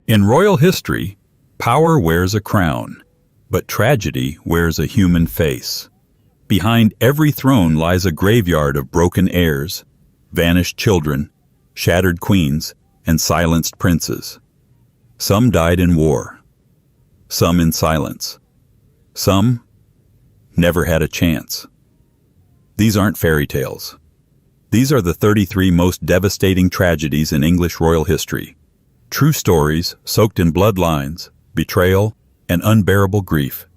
In royal history, power wears a crown, but tragedy wears a human face. Behind every throne lies a graveyard of broken heirs, vanished children, shattered queens, and silenced princes. Some died in war, some in silence, some never had a chance. These aren't fairy tales. These are the 33 most devastating tragedies in English royal history. True stories soaked in bloodlines, betrayal, and unbearable grief.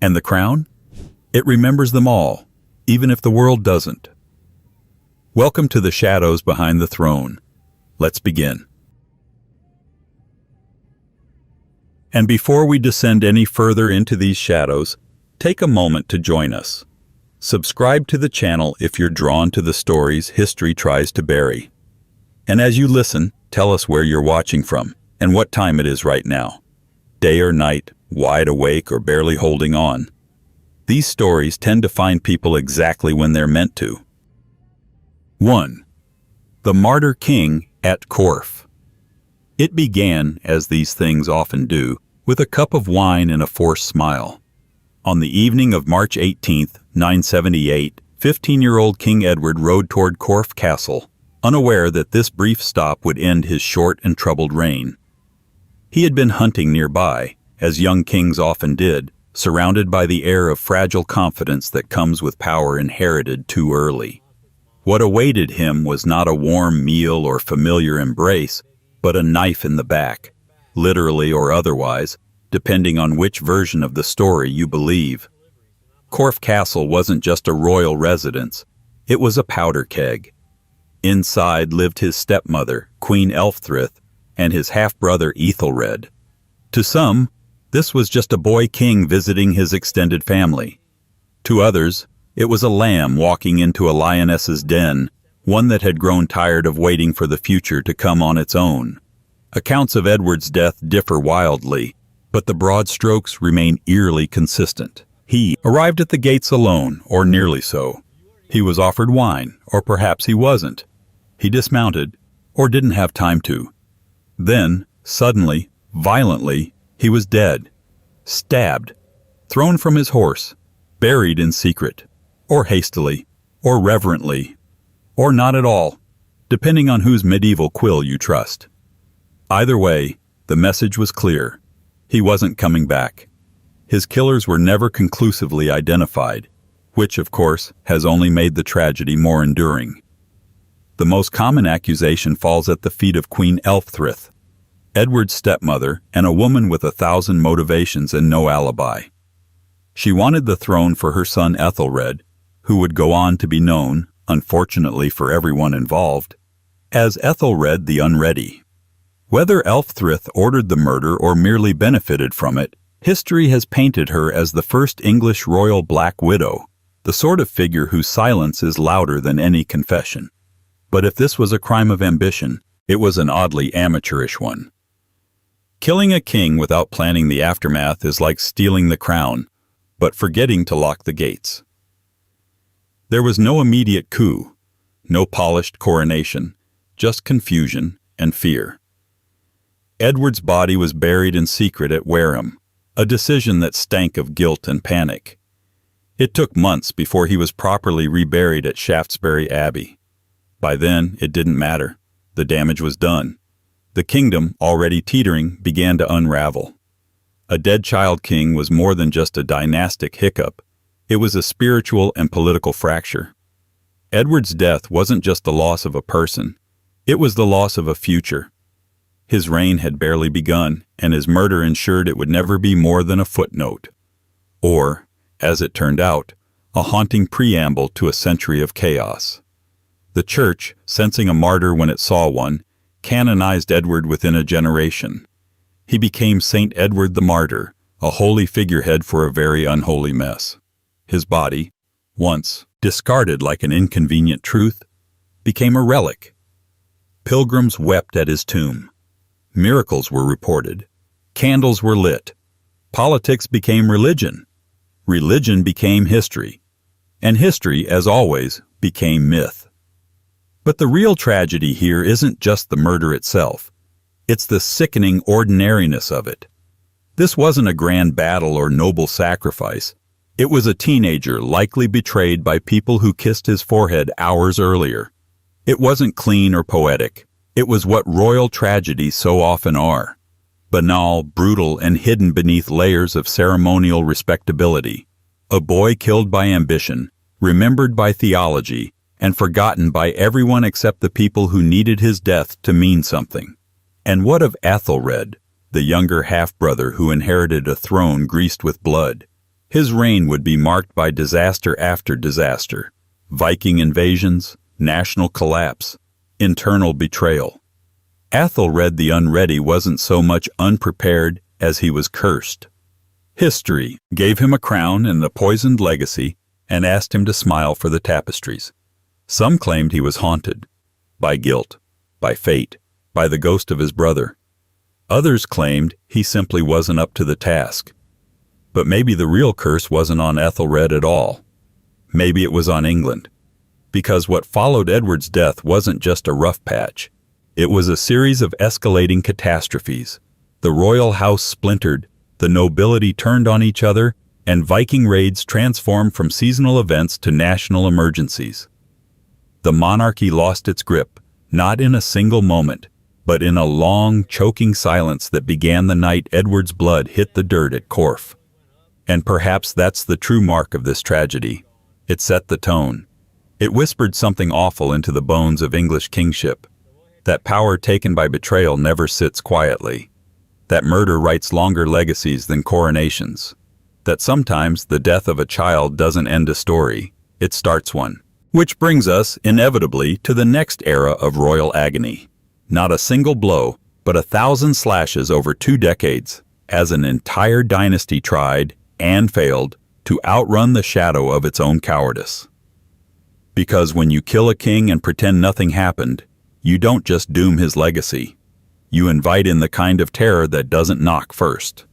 And the crown? It remembers them all, even if the world doesn't. Welcome to the shadows behind the throne. Let's begin. And before we descend any further into these shadows, take a moment to join us. Subscribe to the channel if you're drawn to the stories history tries to bury. And as you listen, tell us where you're watching from and what time it is right now. Day or night, wide awake or barely holding on. These stories tend to find people exactly when they're meant to. 1. The Martyr King at Corfe. It began, as these things often do, with a cup of wine and a forced smile. On the evening of March 18, 978, 15-year-old King Edward rode toward Corfe Castle, unaware that this brief stop would end his short and troubled reign. He had been hunting nearby, as young kings often did, surrounded by the air of fragile confidence that comes with power inherited too early. What awaited him was not a warm meal or familiar embrace, but a knife in the back, literally or otherwise, depending on which version of the story you believe. Corfe Castle wasn't just a royal residence, it was a powder keg. Inside lived his stepmother, Queen Elfrith, and his half-brother Ethelred. To some, this was just a boy king visiting his extended family. To others, it was a lamb walking into a lioness's den, one that had grown tired of waiting for the future to come on its own. Accounts of Edward's death differ wildly, but the broad strokes remain eerily consistent. He arrived at the gates alone, or nearly so. He was offered wine, or perhaps he wasn't. He dismounted, or didn't have time to. Then, suddenly, violently, he was dead. Stabbed, thrown from his horse, buried in secret, or hastily, or reverently, or not at all, depending on whose medieval quill you trust. Either way, the message was clear. He wasn't coming back. His killers were never conclusively identified, which, of course, has only made the tragedy more enduring. The most common accusation falls at the feet of Queen Elfrith, Edward's stepmother and a woman with 1,000 motivations and no alibi. She wanted the throne for her son Ethelred, who would go on to be known, unfortunately for everyone involved, as Ethelred the Unready. Whether Elfrith ordered the murder or merely benefited from it, history has painted her as the first English royal black widow, the sort of figure whose silence is louder than any confession. But if this was a crime of ambition, it was an oddly amateurish one. Killing a king without planning the aftermath is like stealing the crown, but forgetting to lock the gates. There was no immediate coup, no polished coronation, just confusion and fear. Edward's body was buried in secret at Wareham, a decision that stank of guilt and panic. It took months before he was properly reburied at Shaftesbury Abbey. By then, it didn't matter. The damage was done. The kingdom, already teetering, began to unravel. A dead child king was more than just a dynastic hiccup. It was a spiritual and political fracture. Edward's death wasn't just the loss of a person. It was the loss of a future. His reign had barely begun, and his murder ensured it would never be more than a footnote. Or, as it turned out, a haunting preamble to a century of chaos. The Church, sensing a martyr when it saw one, canonized Edward within a generation. He became Saint Edward the Martyr, a holy figurehead for a very unholy mess. His body, once discarded like an inconvenient truth, became a relic. Pilgrims wept at his tomb. Miracles were reported. Candles were lit. Politics became religion. Religion became history. And history, as always, became myth. But the real tragedy here isn't just the murder itself. It's the sickening ordinariness of it. This wasn't a grand battle or noble sacrifice. It was a teenager likely betrayed by people who kissed his forehead hours earlier. It wasn't clean or poetic. It was what royal tragedies so often are. Banal, brutal, and hidden beneath layers of ceremonial respectability. A boy killed by ambition, remembered by theology, and forgotten by everyone except the people who needed his death to mean something. And what of Ethelred, the younger half-brother who inherited a throne greased with blood? His reign would be marked by disaster after disaster. Viking invasions, national collapse, internal betrayal. Ethelred the Unready wasn't so much unprepared as he was cursed. History gave him a crown and a poisoned legacy and asked him to smile for the tapestries. Some claimed he was haunted by guilt, by fate, by the ghost of his brother. Others claimed he simply wasn't up to the task. But maybe the real curse wasn't on Ethelred at all. Maybe it was on England. Because what followed Edward's death wasn't just a rough patch. It was a series of escalating catastrophes. The royal house splintered, the nobility turned on each other, and Viking raids transformed from seasonal events to national emergencies. The monarchy lost its grip, not in a single moment, but in a long, choking silence that began the night Edward's blood hit the dirt at Corfe. And perhaps that's the true mark of this tragedy. It set the tone. It whispered something awful into the bones of English kingship. That power taken by betrayal never sits quietly. That murder writes longer legacies than coronations. That sometimes the death of a child doesn't end a story, it starts one. Which brings us, inevitably, to the next era of royal agony. Not a single blow, but 1,000 slashes over 2 decades, as an entire dynasty tried, and failed, to outrun the shadow of its own cowardice. Because when you kill a king and pretend nothing happened, you don't just doom his legacy. You invite in the kind of terror that doesn't knock first.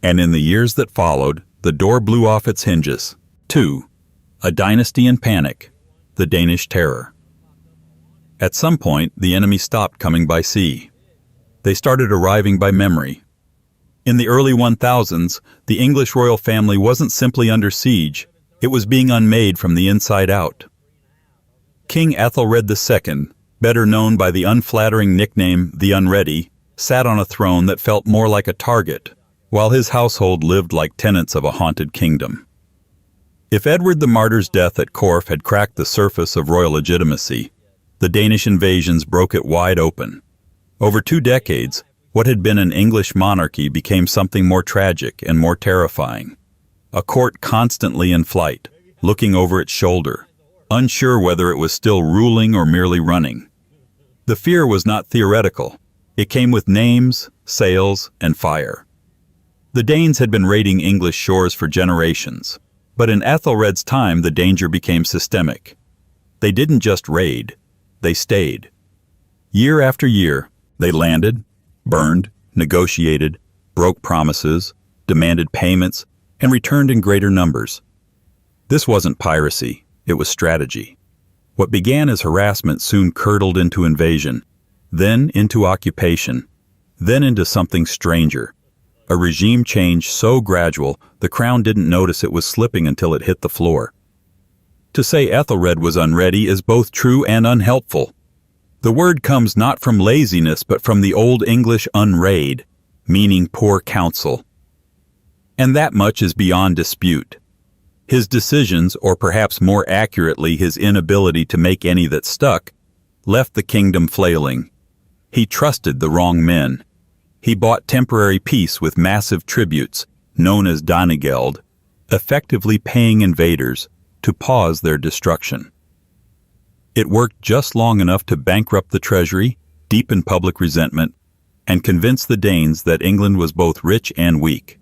And in the years that followed, the door blew off its hinges. 2. A dynasty in panic. The Danish Terror. At some point, the enemy stopped coming by sea. They started arriving by memory. In the early 1000s, the English royal family wasn't simply under siege, it was being unmade from the inside out. King Ethelred II, better known by the unflattering nickname the Unready, sat on a throne that felt more like a target, while his household lived like tenants of a haunted kingdom. If Edward the Martyr's death at Corfe had cracked the surface of royal legitimacy, the Danish invasions broke it wide open. Over 2 decades, what had been an English monarchy became something more tragic and more terrifying. A court constantly in flight, looking over its shoulder, unsure whether it was still ruling or merely running. The fear was not theoretical. It came with names, sails, and fire. The Danes had been raiding English shores for generations, but in Ethelred's time the danger became systemic. They didn't just raid, they stayed. Year after year, they landed, burned, negotiated, broke promises, demanded payments, and returned in greater numbers. This wasn't piracy, it was strategy. What began as harassment soon curdled into invasion, then into occupation, then into something stranger. A regime change so gradual, the crown didn't notice it was slipping until it hit the floor. To say Ethelred was unready is both true and unhelpful. The word comes not from laziness but from the Old English unraid, meaning poor counsel. And that much is beyond dispute. His decisions, or perhaps more accurately his inability to make any that stuck, left the kingdom flailing. He trusted the wrong men. He bought temporary peace with massive tributes, known as Danegeld, effectively paying invaders to pause their destruction. It worked just long enough to bankrupt the treasury, deepen public resentment, and convince the Danes that England was both rich and weak.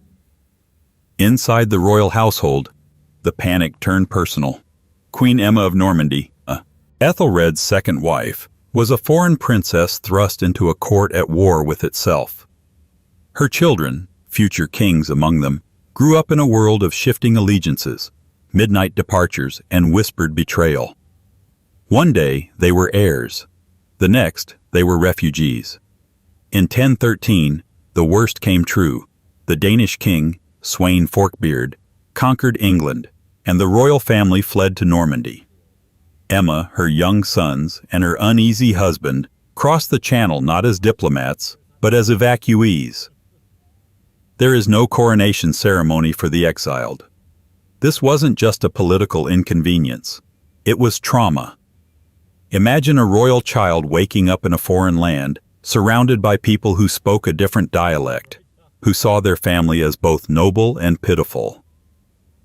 Inside the royal household, the panic turned personal. Queen Emma of Normandy, Ethelred's second wife, was a foreign princess thrust into a court at war with itself. Her children, future kings among them, grew up in a world of shifting allegiances, midnight departures, and whispered betrayal. One day, they were heirs. The next, they were refugees. In 1013, the worst came true. The Danish king, Sweyn Forkbeard, conquered England, and the royal family fled to Normandy. Emma, her young sons, and her uneasy husband crossed the Channel not as diplomats, but as evacuees. There is no coronation ceremony for the exiled. This wasn't just a political inconvenience. It was trauma. Imagine a royal child waking up in a foreign land, surrounded by people who spoke a different dialect, who saw their family as both noble and pitiful.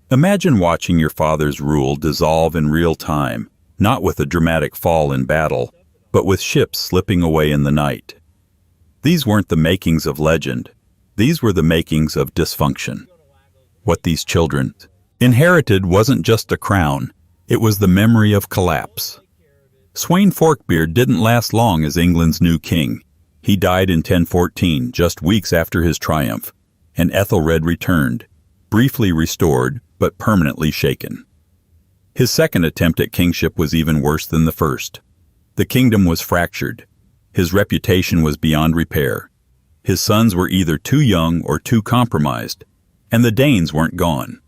Imagine watching your father's rule dissolve in real time, not with a dramatic fall in battle, but with ships slipping away in the night. These weren't the makings of legend. These were the makings of dysfunction. What these children inherited wasn't just a crown, it was the memory of collapse. Sweyn Forkbeard didn't last long as England's new king. He died in 1014, just weeks after his triumph, and Ethelred returned, briefly restored, but permanently shaken. His second attempt at kingship was even worse than the first. The kingdom was fractured. His reputation was beyond repair. His sons were either too young or too compromised, and the Danes weren't gone.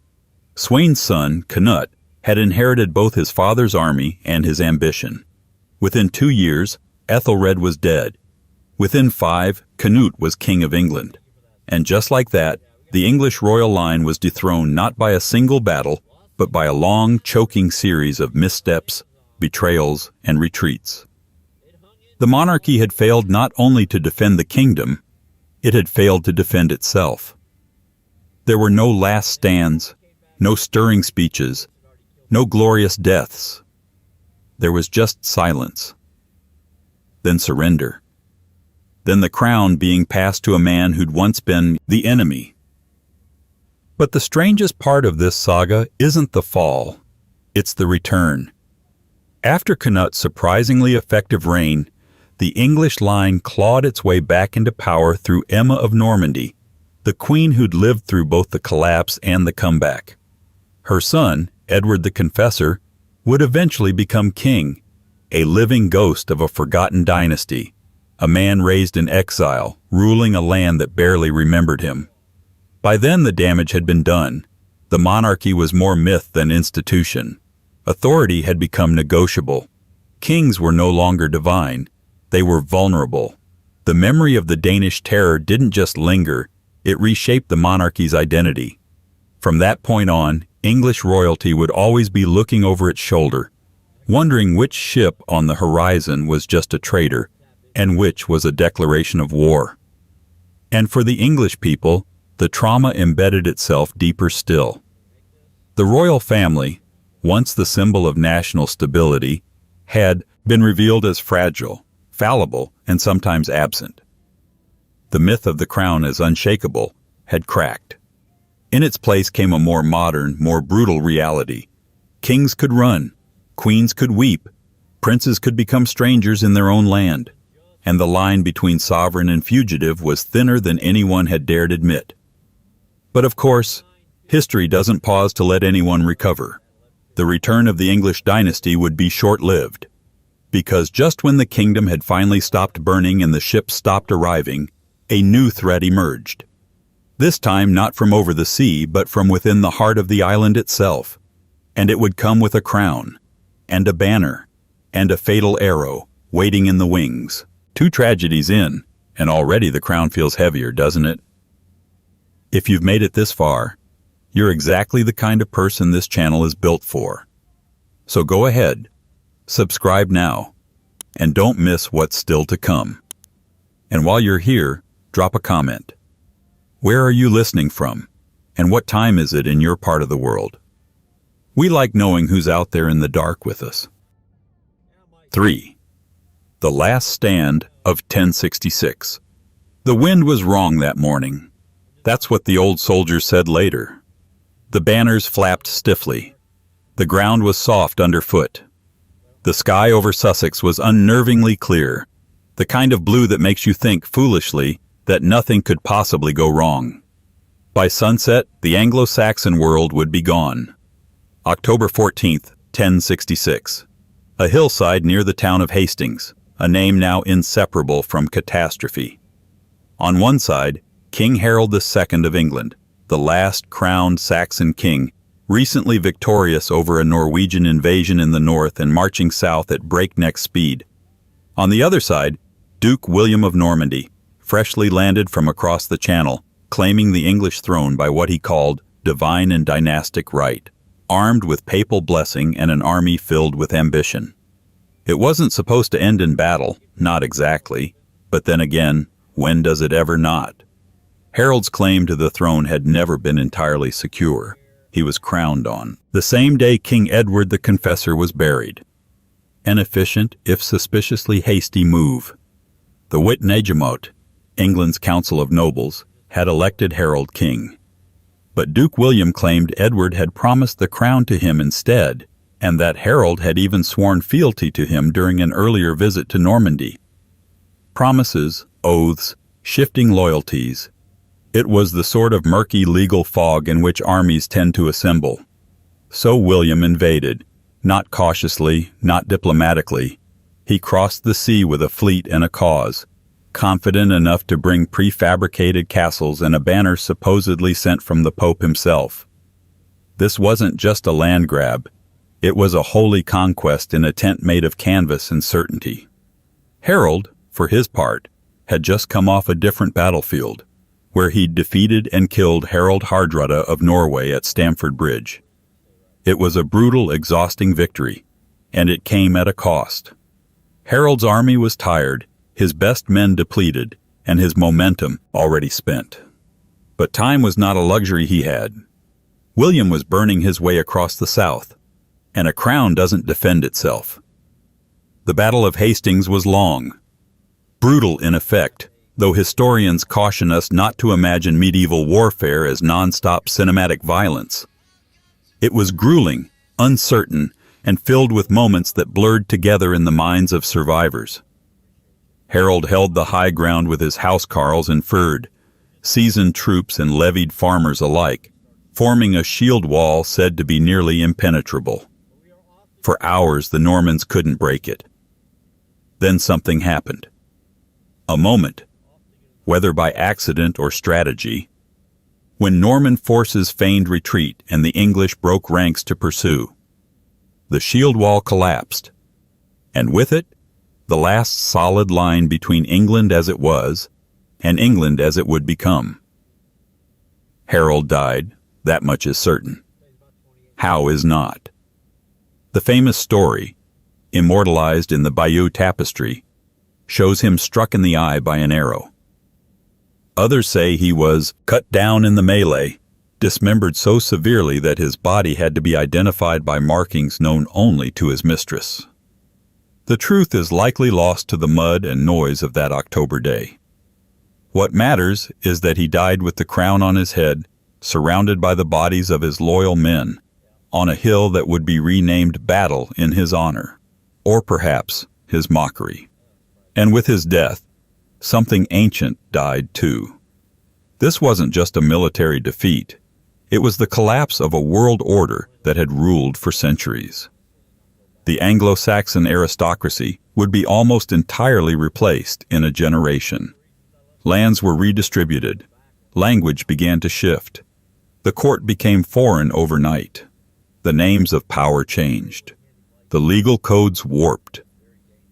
Sweyn's son, Canute, had inherited both his father's army and his ambition. Within 2 years, Ethelred was dead. Within 5, Canute was king of England. And just like that, the English royal line was dethroned not by a single battle, but by a long, choking series of missteps, betrayals, and retreats. The monarchy had failed not only to defend the kingdom, it had failed to defend itself. There were no last stands, no stirring speeches, no glorious deaths. There was just silence. Then surrender. Then the crown being passed to a man who'd once been the enemy. But the strangest part of this saga isn't the fall, it's the return. After Canute's surprisingly effective reign, the English line clawed its way back into power through Emma of Normandy, the queen who'd lived through both the collapse and the comeback. Her son, Edward the Confessor, would eventually become king, a living ghost of a forgotten dynasty, a man raised in exile, ruling a land that barely remembered him. By then the damage had been done. The monarchy was more myth than institution. Authority had become negotiable. Kings were no longer divine. They were vulnerable. The memory of the Danish terror didn't just linger, it reshaped the monarchy's identity. From that point on, English royalty would always be looking over its shoulder, wondering which ship on the horizon was just a traitor, and which was a declaration of war. And for the English people, the trauma embedded itself deeper still. The royal family, once the symbol of national stability, had been revealed as fragile, fallible, and sometimes absent. The myth of the crown as unshakable had cracked. In its place came a more modern, more brutal reality. Kings could run, queens could weep, princes could become strangers in their own land, and the line between sovereign and fugitive was thinner than anyone had dared admit. But of course, history doesn't pause to let anyone recover. The return of the English dynasty would be short-lived, because just when the kingdom had finally stopped burning and the ships stopped arriving, a new threat emerged. This time not from over the sea, but from within the heart of the island itself. And it would come with a crown, and a banner, and a fatal arrow waiting in the wings. 2 tragedies in, and already the crown feels heavier, doesn't it? If you've made it this far, you're exactly the kind of person this channel is built for. So go ahead, subscribe now, and don't miss what's still to come. And while you're here, drop a comment. Where are you listening from? And what time is it in your part of the world? We like knowing who's out there in the dark with us. 3. The Last Stand of 1066. The wind was wrong that morning. That's what the old soldiers said later. The banners flapped stiffly. The ground was soft underfoot. The sky over Sussex was unnervingly clear, the kind of blue that makes you think foolishly that nothing could possibly go wrong. By sunset, the Anglo-Saxon world would be gone. October 14th, 1066. A hillside near the town of Hastings, a name now inseparable from catastrophe. On one side, King Harold II of England, the last crowned Saxon king, recently victorious over a Norwegian invasion in the north and marching south at breakneck speed. On the other side, Duke William of Normandy, freshly landed from across the Channel, claiming the English throne by what he called divine and dynastic right, armed with papal blessing and an army filled with ambition. It wasn't supposed to end in battle, not exactly, but then again, when does it ever not? Harold's claim to the throne had never been entirely secure. He was crowned on the same day King Edward the Confessor was buried. An efficient, if suspiciously hasty move. The Witenagemot, England's Council of Nobles, had elected Harold king. But Duke William claimed Edward had promised the crown to him instead, and that Harold had even sworn fealty to him during an earlier visit to Normandy. Promises, oaths, shifting loyalties. It was the sort of murky legal fog in which armies tend to assemble. So William invaded, not cautiously, not diplomatically. He crossed the sea with a fleet and a cause, confident enough to bring prefabricated castles and a banner supposedly sent from the Pope himself. This wasn't just a land grab. It was a holy conquest in a tent made of canvas and certainty. Harold, for his part, had just come off a different battlefield, where he'd defeated and killed Harald Hardrada of Norway at Stamford Bridge. It was a brutal, exhausting victory, and it came at a cost. Harold's army was tired, his best men depleted, and his momentum already spent. But time was not a luxury he had. William was burning his way across the south, and a crown doesn't defend itself. The Battle of Hastings was long, brutal in effect, though historians caution us not to imagine medieval warfare as non-stop cinematic violence. It was grueling, uncertain, and filled with moments that blurred together in the minds of survivors. Harold held the high ground with his housecarls and fyrd, seasoned troops and levied farmers alike, forming a shield wall said to be nearly impenetrable. For hours the Normans couldn't break it. Then something happened. A moment, whether by accident or strategy, when Norman forces feigned retreat and the English broke ranks to pursue. The shield wall collapsed, and with it, the last solid line between England as it was and England as it would become. Harold died, that much is certain. How is not? The famous story, immortalized in the Bayeux Tapestry, shows him struck in the eye by an arrow. Others say he was cut down in the melee, dismembered so severely that his body had to be identified by markings known only to his mistress. The truth is likely lost to the mud and noise of that October day. What matters is that he died with the crown on his head, surrounded by the bodies of his loyal men, on a hill that would be renamed Battle in his honor, or perhaps his mockery. And with his death, something ancient died too. This wasn't just a military defeat. It was the collapse of a world order that had ruled for centuries. The Anglo-Saxon aristocracy would be almost entirely replaced in a generation. Lands were redistributed. Language began to shift. The court became foreign overnight. The names of power changed. The legal codes warped.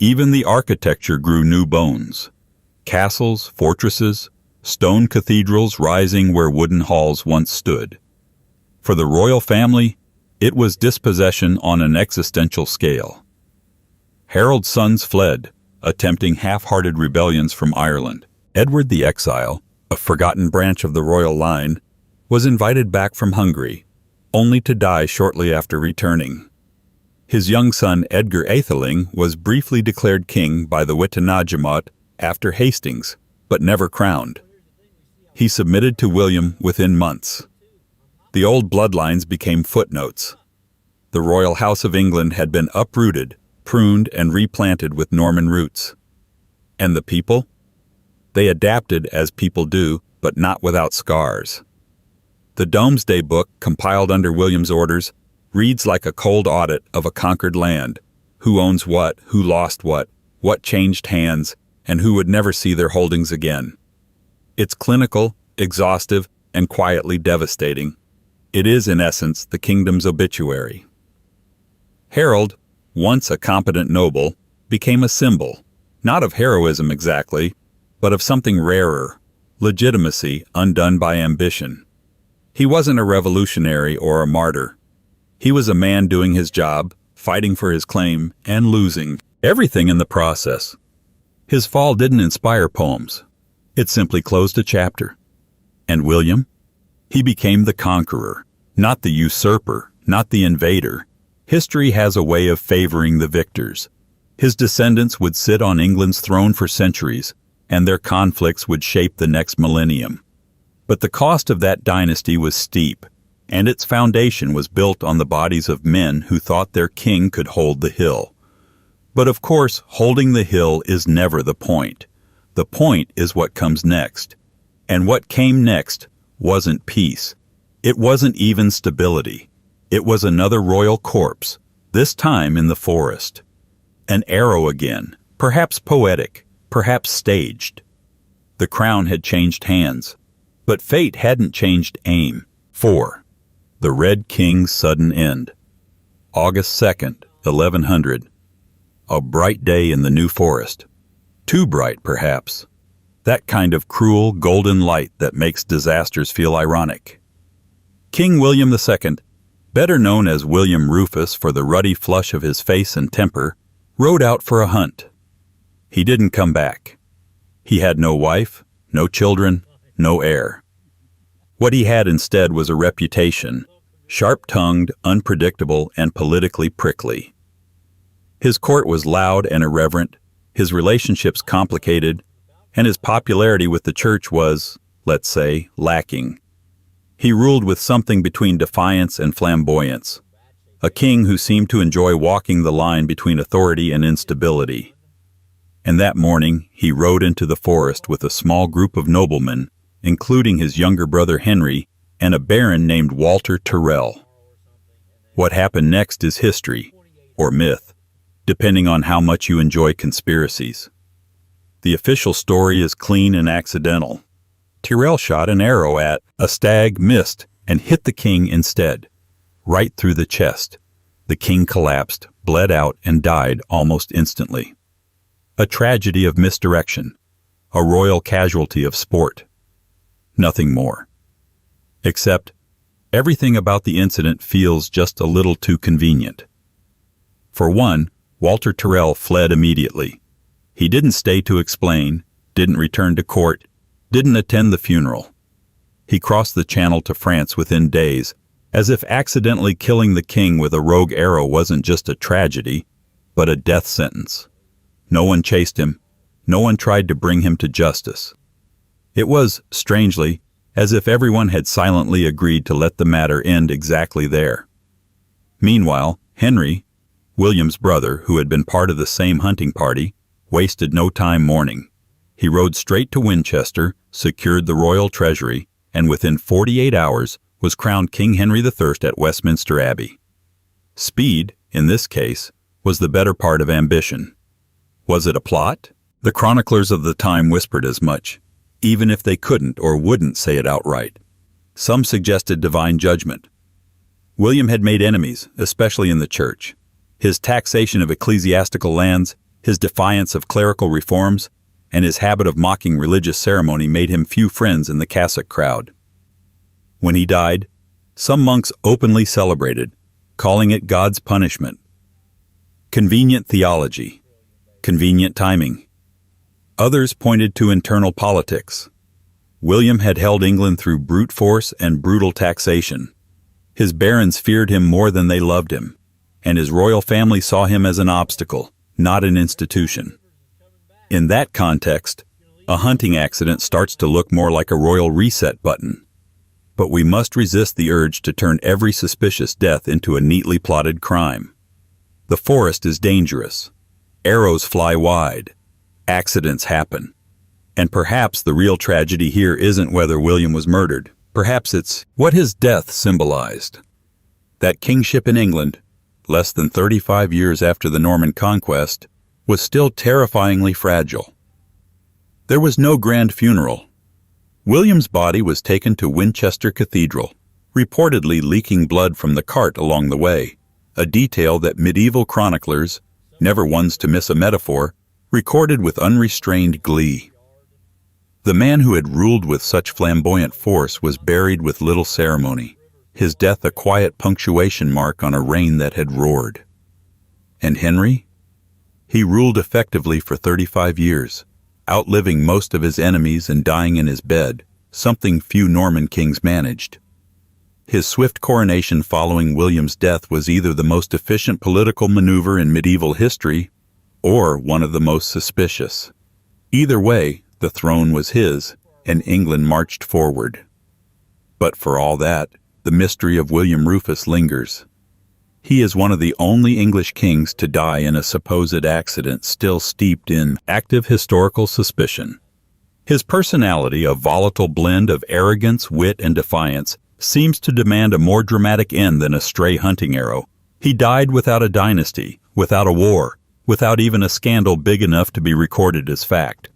Even the architecture grew new bones. Castles, fortresses, stone cathedrals rising where wooden halls once stood. For the royal family, it was dispossession on an existential scale. Harold's sons fled, attempting half-hearted rebellions from Ireland. Edward the Exile, a forgotten branch of the royal line, was invited back from Hungary, only to die shortly after returning. His young son Edgar Atheling was briefly declared king by the Witenagemot after Hastings, but never crowned. He submitted to William within months. The old bloodlines became footnotes. The royal house of England had been uprooted, pruned, and replanted with Norman roots. And the people? They adapted as people do, but not without scars. The Domesday Book, compiled under William's orders, reads like a cold audit of a conquered land. Who owns what, who lost what changed hands, and who would never see their holdings again. It's clinical, exhaustive, and quietly devastating. It is, in essence, the kingdom's obituary. Harold, once a competent noble, became a symbol, not of heroism exactly, but of something rarer, legitimacy undone by ambition. He wasn't a revolutionary or a martyr. He was a man doing his job, fighting for his claim, and losing everything in the process. His fall didn't inspire poems. It simply closed a chapter. And William? He became the conqueror, not the usurper, not the invader. History has a way of favoring the victors. His descendants would sit on England's throne for centuries, and their conflicts would shape the next millennium. But the cost of that dynasty was steep, and its foundation was built on the bodies of men who thought their king could hold the hill. But of course, holding the hill is never the point. The point is what comes next. And what came next wasn't peace. It wasn't even stability. It was another royal corpse, this time in the forest. An arrow again, perhaps poetic, perhaps staged. The crown had changed hands, but fate hadn't changed aim. 4. The Red King's sudden end. August 2nd, 1100. A bright day in the New Forest. Too bright, perhaps. That kind of cruel, golden light that makes disasters feel ironic. King William II, better known as William Rufus for the ruddy flush of his face and temper, rode out for a hunt. He didn't come back. He had no wife, no children, no heir. What he had instead was a reputation, sharp-tongued, unpredictable, and politically prickly. His court was loud and irreverent, his relationships complicated, and his popularity with the church was, let's say, lacking. He ruled with something between defiance and flamboyance, a king who seemed to enjoy walking the line between authority and instability. And that morning, he rode into the forest with a small group of noblemen, including his younger brother Henry and a baron named Walter Tyrrell. What happened next is history, or myth, depending on how much you enjoy conspiracies. The official story is clean and accidental. Tyrrell shot an arrow at a stag, missed, and hit the king instead, right through the chest. The king collapsed, bled out, and died almost instantly. A tragedy of misdirection, a royal casualty of sport. Nothing more. Except, everything about the incident feels just a little too convenient. For one, Walter Tyrrell fled immediately. He didn't stay to explain, didn't return to court, didn't attend the funeral. He crossed the channel to France within days, as if accidentally killing the king with a rogue arrow wasn't just a tragedy, but a death sentence. No one chased him. No one tried to bring him to justice. It was, strangely, as if everyone had silently agreed to let the matter end exactly there. Meanwhile, Henry, William's brother, who had been part of the same hunting party, wasted no time mourning. He rode straight to Winchester, secured the royal treasury, and within 48 hours was crowned King Henry III at Westminster Abbey. Speed, in this case, was the better part of ambition. Was it a plot? The chroniclers of the time whispered as much, even if they couldn't or wouldn't say it outright. Some suggested divine judgment. William had made enemies, especially in the church. His taxation of ecclesiastical lands, his defiance of clerical reforms, and his habit of mocking religious ceremony made him few friends in the cassock crowd. When he died, some monks openly celebrated, calling it God's punishment. Convenient theology. Convenient timing. Others pointed to internal politics. William had held England through brute force and brutal taxation. His barons feared him more than they loved him, and his royal family saw him as an obstacle, not an institution. In that context, a hunting accident starts to look more like a royal reset button. But we must resist the urge to turn every suspicious death into a neatly plotted crime. The forest is dangerous. Arrows fly wide. Accidents happen. And perhaps the real tragedy here isn't whether William was murdered. Perhaps it's what his death symbolized. That kingship in England, less than 35 years after the Norman conquest, was still terrifyingly fragile. There was no grand funeral, William's body was taken to Winchester Cathedral, reportedly leaking blood from the cart along the way, a detail that medieval chroniclers, never ones to miss a metaphor, recorded with unrestrained glee. The man who had ruled with such flamboyant force was buried with little ceremony, his death a quiet punctuation mark on a reign that had roared. And Henry? He ruled effectively for 35 years, outliving most of his enemies and dying in his bed, something few Norman kings managed. His swift coronation following William's death was either the most efficient political maneuver in medieval history or one of the most suspicious. Either way, the throne was his, and England marched forward. But for all that, the mystery of William Rufus lingers. He is one of the only English kings to die in a supposed accident still steeped in active historical suspicion. His personality, a volatile blend of arrogance, wit, and defiance, seems to demand a more dramatic end than a stray hunting arrow. He died without a dynasty, without a war, without even a scandal big enough to be recorded as fact.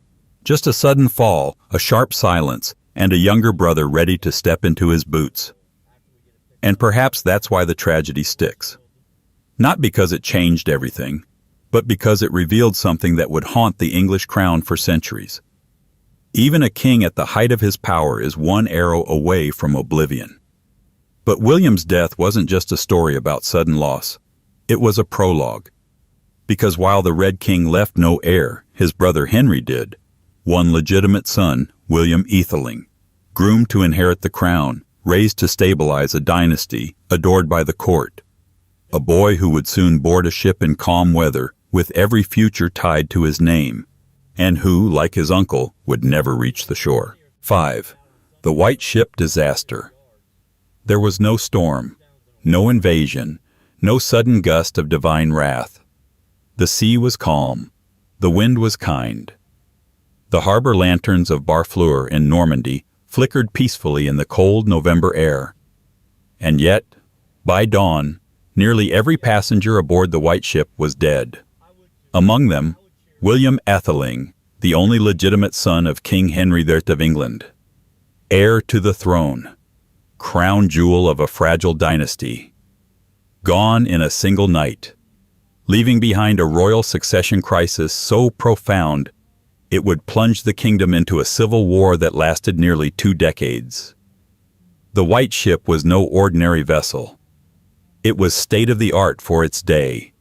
Just a sudden fall, a sharp silence, and a younger brother ready to step into his boots. And perhaps that's why the tragedy sticks. Not because it changed everything, but because it revealed something that would haunt the English crown for centuries. Even a king at the height of his power is one arrow away from oblivion. But William's death wasn't just a story about sudden loss. It was a prologue. Because while the Red King left no heir, his brother Henry did. One legitimate son, William Atheling, groomed to inherit the crown, raised to stabilize a dynasty, adored by the court. A boy who would soon board a ship in calm weather, with every future tied to his name, and who, like his uncle, would never reach the shore. 5. The White Ship Disaster. There was no storm, no invasion, no sudden gust of divine wrath. The sea was calm. The wind was kind. The harbor lanterns of Barfleur in Normandy flickered peacefully in the cold November air. And yet, by dawn, nearly every passenger aboard the White Ship was dead. Among them, William Atheling, the only legitimate son of King Henry III of England, heir to the throne, crown jewel of a fragile dynasty, gone in a single night, leaving behind a royal succession crisis so profound it would plunge the kingdom into a civil war that lasted nearly 2 decades. The White Ship was no ordinary vessel. It was state-of-the-art for its day,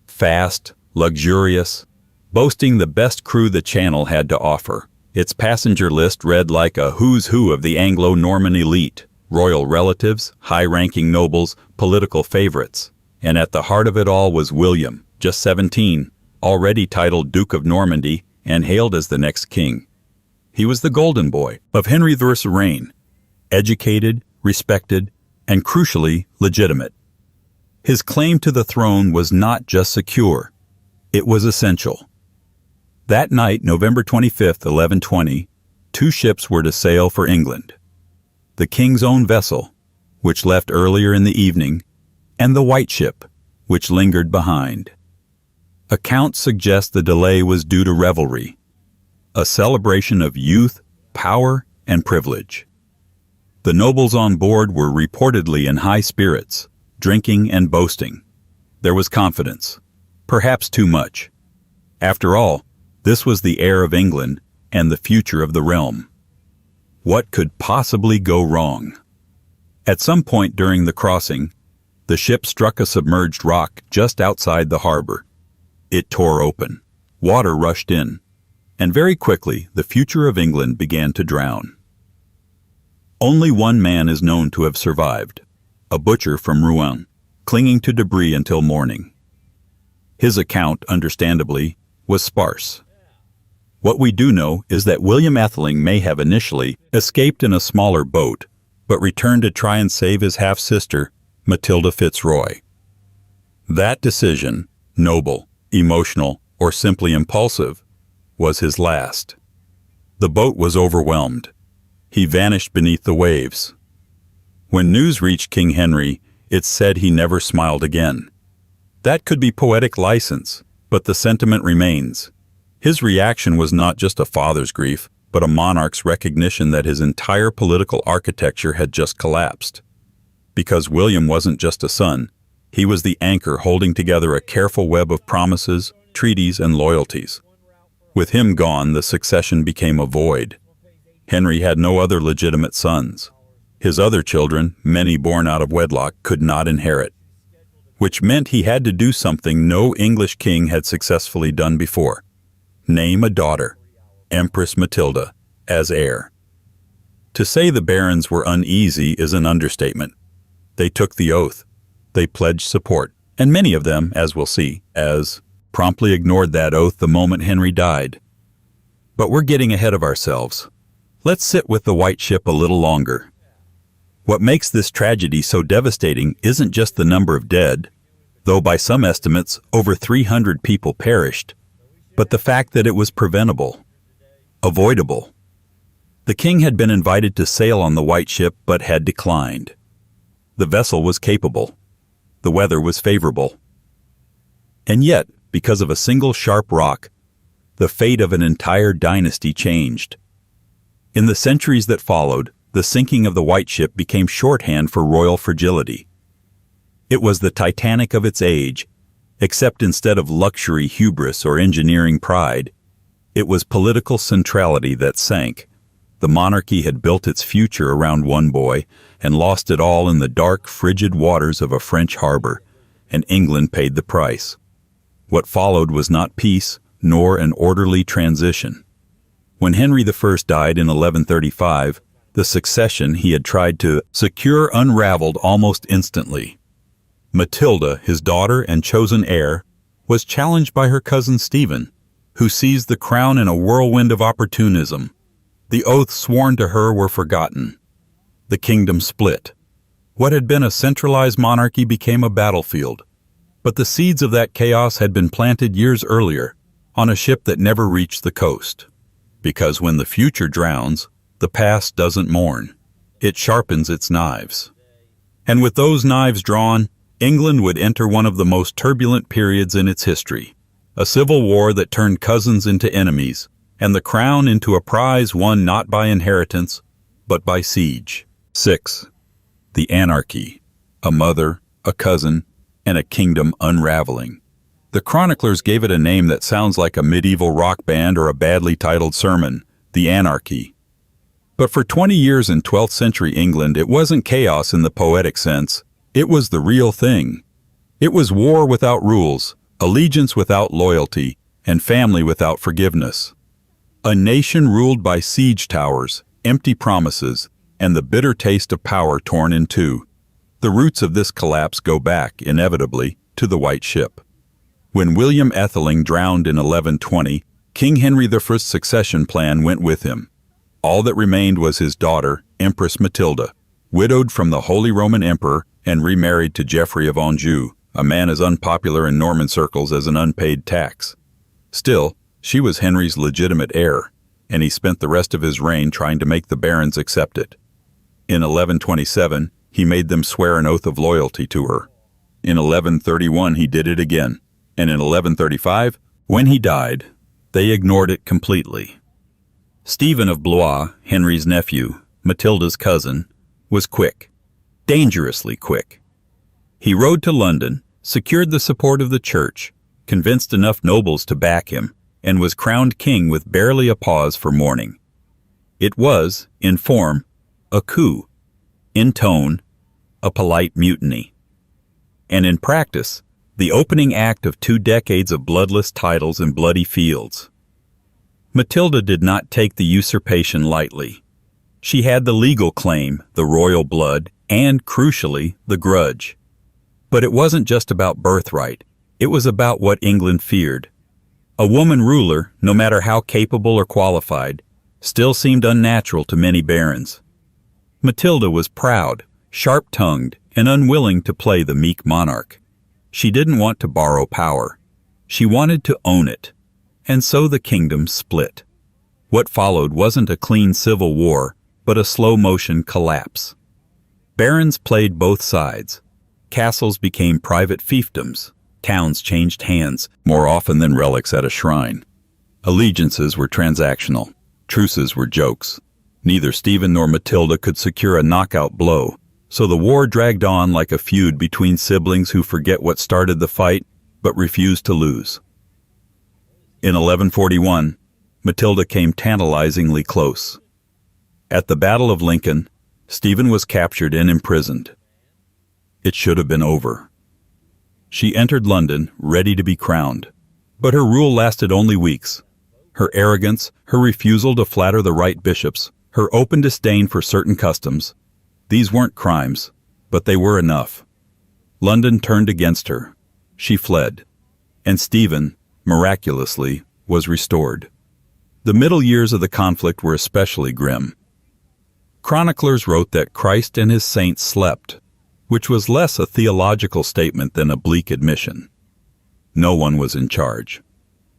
fast, luxurious, boasting the best crew the Channel had to offer. Its passenger list read like a who's who of the Anglo-Norman elite, royal relatives, high-ranking nobles, political favorites. And at the heart of it all was William, just 17, already titled Duke of Normandy and hailed as the next king. He was the golden boy of Henry II's reign, educated, respected, and crucially legitimate. His claim to the throne was not just secure, it was essential. That night, November 25th, 1120, 2 ships were to sail for England. The king's own vessel, which left earlier in the evening, and the White Ship, which lingered behind. Accounts suggest the delay was due to revelry, a celebration of youth, power, and privilege. The nobles on board were reportedly in high spirits, drinking and boasting. There was confidence, perhaps too much. After all, this was the heir of England and the future of the realm. What could possibly go wrong? At some point during the crossing, the ship struck a submerged rock just outside the harbor. It tore open. Water rushed in, and very quickly the future of England began to drown. Only one man is known to have survived, a butcher from Rouen, clinging to debris until morning. His account, understandably, was sparse. What we do know is that William Atheling may have initially escaped in a smaller boat, but returned to try and save his half-sister, Matilda Fitzroy. That decision, noble, emotional, or simply impulsive, was his last. The boat was overwhelmed. He vanished beneath the waves. When news reached King Henry, it's said he never smiled again. That could be poetic license, but the sentiment remains. His reaction was not just a father's grief, but a monarch's recognition that his entire political architecture had just collapsed. Because William wasn't just a son, he was the anchor holding together a careful web of promises, treaties, and loyalties. With him gone, the succession became a void. Henry had no other legitimate sons. His other children, many born out of wedlock, could not inherit, which meant he had to do something no English king had successfully done before: name a daughter, Empress Matilda, as heir. To say the barons were uneasy is an understatement. They took the oath. They pledged support, and many of them, as we'll see, promptly ignored that oath the moment Henry died. But we're getting ahead of ourselves. Let's sit with the white ship a little longer. What makes this tragedy so devastating isn't just the number of dead, though by some estimates over 300 people perished, but the fact that it was preventable, avoidable. The king had been invited to sail on the white ship but had declined. The vessel was capable. The weather was favorable. And yet, because of a single sharp rock, the fate of an entire dynasty changed. In the centuries that followed, the sinking of the white ship became shorthand for royal fragility. It was the Titanic of its age, except instead of luxury, hubris, or engineering pride, it was political centrality that sank. The monarchy had built its future around one boy and lost it all in the dark, frigid waters of a French harbor, and England paid the price. What followed was not peace, nor an orderly transition. When Henry I died in 1135, the succession he had tried to secure unraveled almost instantly. Matilda, his daughter and chosen heir, was challenged by her cousin Stephen, who seized the crown in a whirlwind of opportunism. The oaths sworn to her were forgotten. The kingdom split. What had been a centralized monarchy became a battlefield. But the seeds of that chaos had been planted years earlier, on a ship that never reached the coast. Because when the future drowns, the past doesn't mourn. It sharpens its knives. And with those knives drawn, England would enter one of the most turbulent periods in its history. A civil war that turned cousins into enemies, and the crown into a prize won not by inheritance, but by siege. 6. The anarchy. A mother, a cousin, and a kingdom unraveling. The chroniclers gave it a name that sounds like a medieval rock band or a badly titled sermon: the anarchy. But for 20 years in 12th century England, it wasn't chaos in the poetic sense. It was the real thing. It was war without rules, allegiance without loyalty, and family without forgiveness. A nation ruled by siege towers, empty promises, and the bitter taste of power torn in two. The roots of this collapse go back, inevitably, to the white ship. When William Etheling drowned in 1120, King Henry I's succession plan went with him. All that remained was his daughter, Empress Matilda, widowed from the Holy Roman Emperor and remarried to Geoffrey of Anjou, a man as unpopular in Norman circles as an unpaid tax. Still, she was Henry's legitimate heir, and he spent the rest of his reign trying to make the barons accept it. In 1127, he made them swear an oath of loyalty to her. In 1131, he did it again, and in 1135, when he died, they ignored it completely. Stephen of Blois, Henry's nephew, Matilda's cousin, was quick, dangerously quick. He rode to London, secured the support of the church, convinced enough nobles to back him, and was crowned king with barely a pause for mourning. It was, in form, a coup, in tone, a polite mutiny, and in practice, the opening act of 2 decades of bloodless titles and bloody fields. Matilda did not take the usurpation lightly. She had the legal claim, the royal blood, and, crucially, the grudge. But it wasn't just about birthright. It was about what England feared. A woman ruler, no matter how capable or qualified, still seemed unnatural to many barons. Matilda was proud, sharp-tongued, and unwilling to play the meek monarch. She didn't want to borrow power. She wanted to own it. And so the kingdom split. What followed wasn't a clean civil war, but a slow-motion collapse. Barons played both sides. Castles became private fiefdoms. Towns changed hands, more often than relics at a shrine. Allegiances were transactional. Truces were jokes. Neither Stephen nor Matilda could secure a knockout blow, so the war dragged on like a feud between siblings who forget what started the fight but refuse to lose. In 1141, Matilda came tantalizingly close. At the Battle of Lincoln, Stephen was captured and imprisoned. It should have been over. She entered London, ready to be crowned. But her rule lasted only weeks. Her arrogance, her refusal to flatter the right bishops, her open disdain for certain customs, these weren't crimes, but they were enough. London turned against her. She fled. And Stephen, miraculously, was restored. The middle years of the conflict were especially grim. Chroniclers wrote that Christ and his saints slept, which was less a theological statement than a bleak admission. No one was in charge.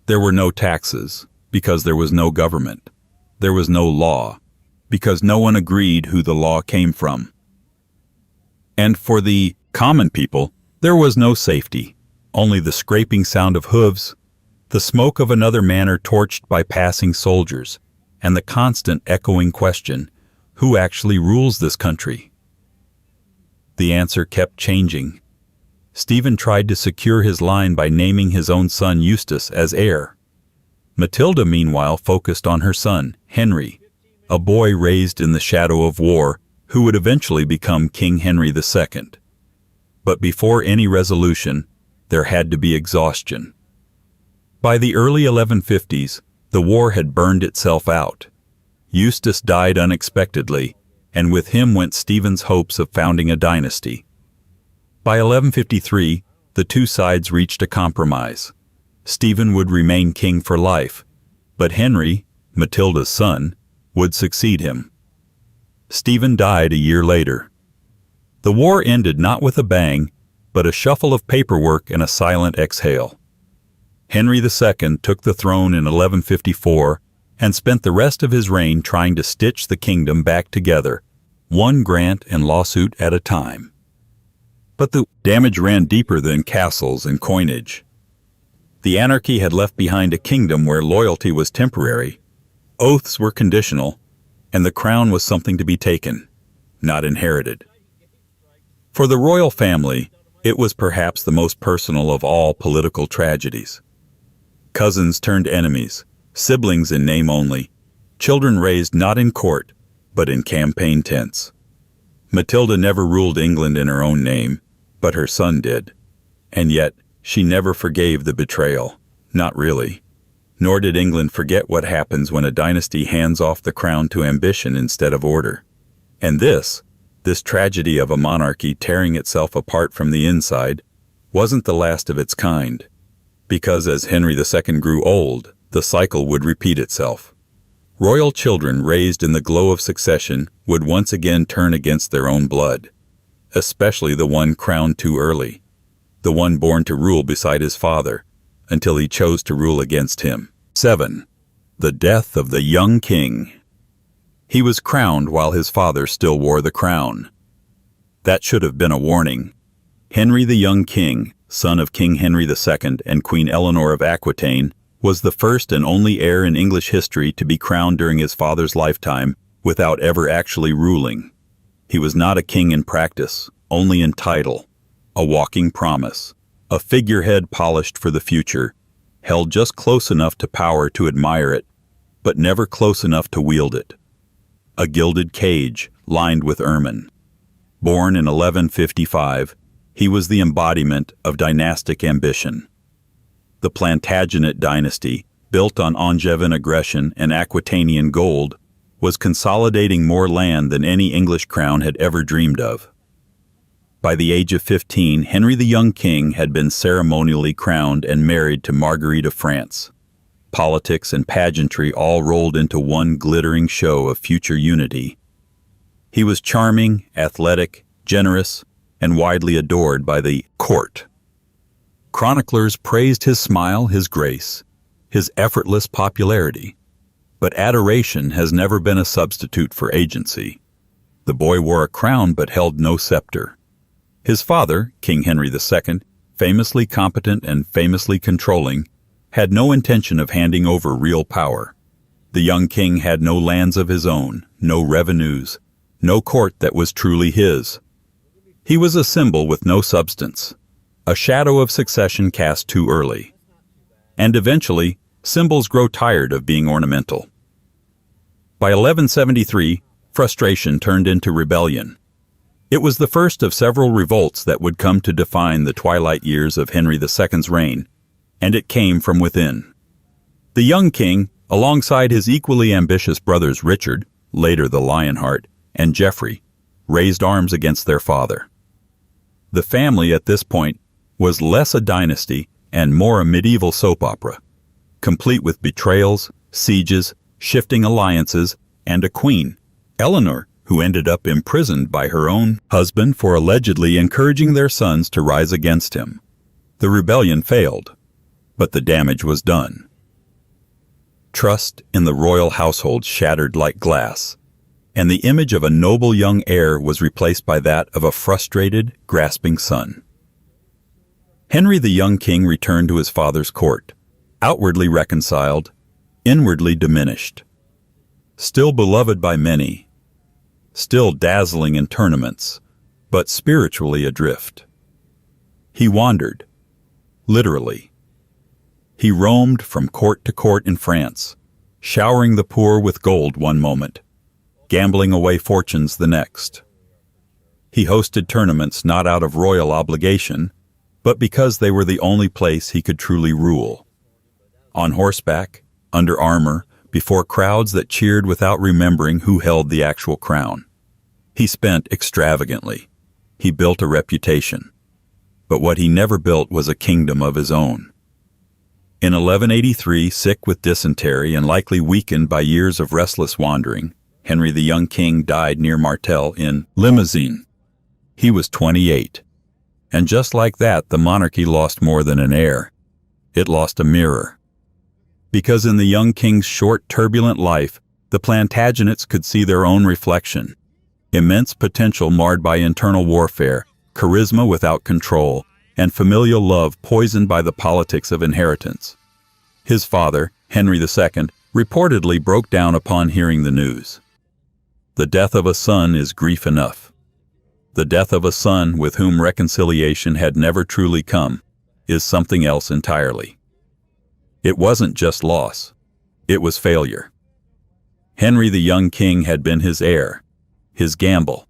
There were no taxes, because there was no government. There was no law, because no one agreed who the law came from. And for the common people, there was no safety, only the scraping sound of hooves, the smoke of another manor torched by passing soldiers, and the constant echoing question, who actually rules this country? The answer kept changing. Stephen tried to secure his line by naming his own son Eustace as heir. Matilda, meanwhile, focused on her son, Henry, a boy raised in the shadow of war who would eventually become King Henry II. But before any resolution, there had to be exhaustion. By the early 1150s, the war had burned itself out. Eustace died unexpectedly, and with him went Stephen's hopes of founding a dynasty. By 1153, the two sides reached a compromise. Stephen would remain king for life, but Henry, Matilda's son, would succeed him. Stephen died a year later. The war ended not with a bang, but a shuffle of paperwork and a silent exhale. Henry II took the throne in 1154 and spent the rest of his reign trying to stitch the kingdom back together, one grant and lawsuit at a time. But the damage ran deeper than castles and coinage. The anarchy had left behind a kingdom where loyalty was temporary, oaths were conditional, and the crown was something to be taken, not inherited. For the royal family, it was perhaps the most personal of all political tragedies. Cousins turned enemies, siblings in name only, children raised not in court, but in campaign tents. Matilda never ruled England in her own name, but her son did. And yet, she never forgave the betrayal. Not really. Nor did England forget what happens when a dynasty hands off the crown to ambition instead of order. And this tragedy of a monarchy tearing itself apart from the inside, wasn't the last of its kind. Because as Henry II grew old, the cycle would repeat itself. Royal children raised in the glow of succession would once again turn against their own blood, especially the one crowned too early, the one born to rule beside his father, until he chose to rule against him. 7. The death of the young king. He was crowned while his father still wore the crown. That should have been a warning. Henry the young king, son of King Henry II and Queen Eleanor of Aquitaine, was the first and only heir in English history to be crowned during his father's lifetime without ever actually ruling. He was not a king in practice, only in title, a walking promise, a figurehead polished for the future, held just close enough to power to admire it, but never close enough to wield it. A gilded cage lined with ermine. Born in 1155, he was the embodiment of dynastic ambition. The Plantagenet dynasty, built on Angevin aggression and Aquitanian gold, was consolidating more land than any English crown had ever dreamed of. By the age of 15, Henry the young king had been ceremonially crowned and married to Marguerite of France. Politics and pageantry all rolled into one glittering show of future unity. He was charming, athletic, generous, and widely adored by the court. Chroniclers praised his smile, his grace, his effortless popularity. But adoration has never been a substitute for agency. The boy wore a crown but held no scepter. His father, King Henry II, famously competent and famously controlling, had no intention of handing over real power. The young king had no lands of his own, no revenues, no court that was truly his. He was a symbol with no substance, a shadow of succession cast too early. And eventually, symbols grow tired of being ornamental. By 1173, frustration turned into rebellion. It was the first of several revolts that would come to define the twilight years of Henry II's reign, and it came from within. The young king, alongside his equally ambitious brothers Richard, later the Lionheart, and Geoffrey, raised arms against their father. The family at this point was less a dynasty and more a medieval soap opera, complete with betrayals, sieges, shifting alliances, and a queen, Eleanor, who ended up imprisoned by her own husband for allegedly encouraging their sons to rise against him. The rebellion failed, but the damage was done. Trust in the royal household shattered like glass, and the image of a noble young heir was replaced by that of a frustrated, grasping son. Henry the young king returned to his father's court, outwardly reconciled, inwardly diminished. Still beloved by many, still dazzling in tournaments, but spiritually adrift. He wandered, literally. He roamed from court to court in France, showering the poor with gold one moment, gambling away fortunes the next. He hosted tournaments not out of royal obligation, but because they were the only place he could truly rule. On horseback, under armor, before crowds that cheered without remembering who held the actual crown. He spent extravagantly. He built a reputation. But what he never built was a kingdom of his own. In 1183, sick with dysentery and likely weakened by years of restless wandering, Henry the young king died near Martel in Limousin. He was 28. And just like that, the monarchy lost more than an heir. It lost a mirror. Because in the young king's short, turbulent life, the Plantagenets could see their own reflection. Immense potential marred by internal warfare, charisma without control, and familial love poisoned by the politics of inheritance. His father, Henry II, reportedly broke down upon hearing the news. The death of a son is grief enough. The death of a son with whom reconciliation had never truly come is something else entirely. It wasn't just loss. It was failure. Henry the young king had been his heir, his gamble,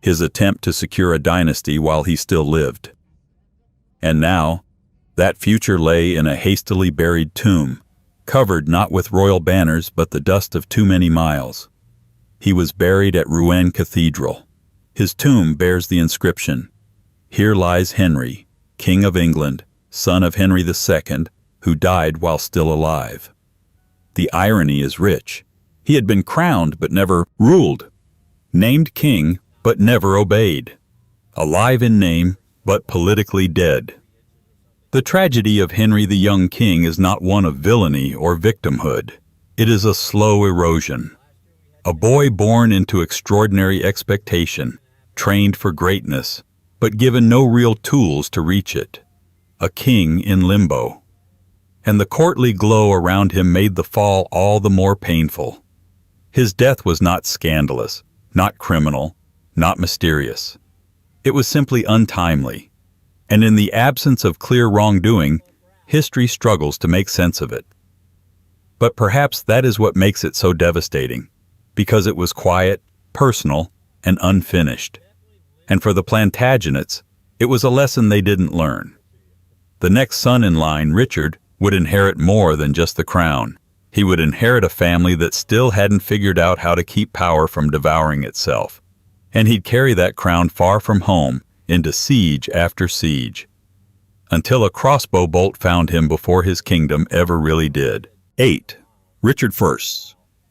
his attempt to secure a dynasty while he still lived. And now, that future lay in a hastily buried tomb, covered not with royal banners but the dust of too many miles. He was buried at Rouen Cathedral. His tomb bears the inscription, "Here lies Henry, King of England, son of Henry II, who died while still alive." The irony is rich. He had been crowned but never ruled, named king but never obeyed, alive in name but politically dead. The tragedy of Henry the young king is not one of villainy or victimhood. It is a slow erosion. A boy born into extraordinary expectation, trained for greatness, but given no real tools to reach it. A king in limbo. And the courtly glow around him made the fall all the more painful. His death was not scandalous, not criminal, not mysterious. It was simply untimely. And in the absence of clear wrongdoing, history struggles to make sense of it. But perhaps that is what makes it so devastating, because it was quiet, personal, and unfinished. And for the Plantagenets, it was a lesson they didn't learn. The next son in line, Richard, would inherit more than just the crown. He would inherit a family that still hadn't figured out how to keep power from devouring itself. And he'd carry that crown far from home, into siege after siege, until a crossbow bolt found him before his kingdom ever really did. 8. Richard I,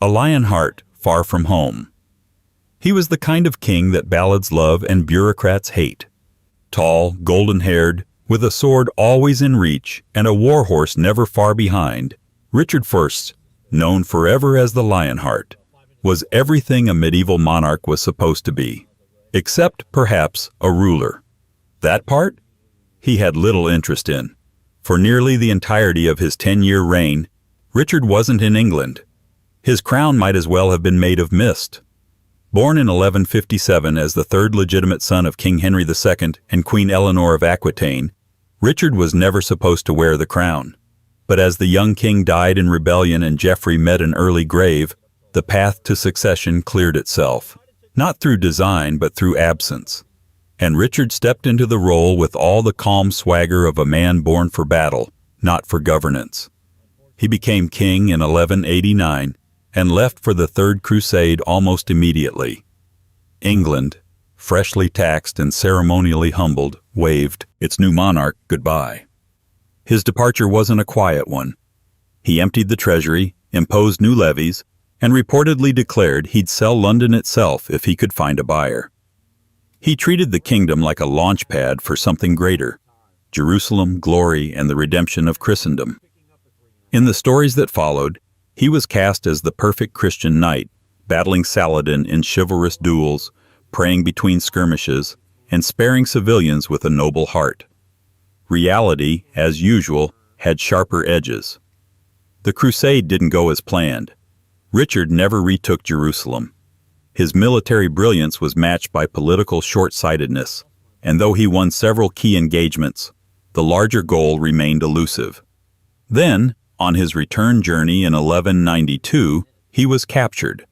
a lion heart far from home. He was the kind of king that ballads love and bureaucrats hate. Tall, golden-haired, with a sword always in reach and a warhorse never far behind, Richard I, known forever as the Lionheart, was everything a medieval monarch was supposed to be, except, perhaps, a ruler. That part? He had little interest in. For nearly the entirety of his 10-year reign, Richard wasn't in England. His crown might as well have been made of mist. Born in 1157 as the third legitimate son of King Henry II and Queen Eleanor of Aquitaine, Richard was never supposed to wear the crown. But as the young king died in rebellion and Geoffrey met an early grave, the path to succession cleared itself, not through design but through absence. And Richard stepped into the role with all the calm swagger of a man born for battle, not for governance. He became king in 1189 and left for the Third Crusade almost immediately. England, freshly taxed and ceremonially humbled, waved its new monarch goodbye. His departure wasn't a quiet one. He emptied the treasury, imposed new levies, and reportedly declared he'd sell London itself if he could find a buyer. He treated the kingdom like a launch pad for something greater: Jerusalem, glory, and the redemption of Christendom. In the stories that followed, he was cast as the perfect Christian knight, battling Saladin in chivalrous duels, praying between skirmishes, and sparing civilians with a noble heart. Reality, as usual, had sharper edges. The crusade didn't go as planned. Richard never retook Jerusalem. His military brilliance was matched by political short-sightedness, and though he won several key engagements, the larger goal remained elusive. Then, on his return journey in 1192, he was captured.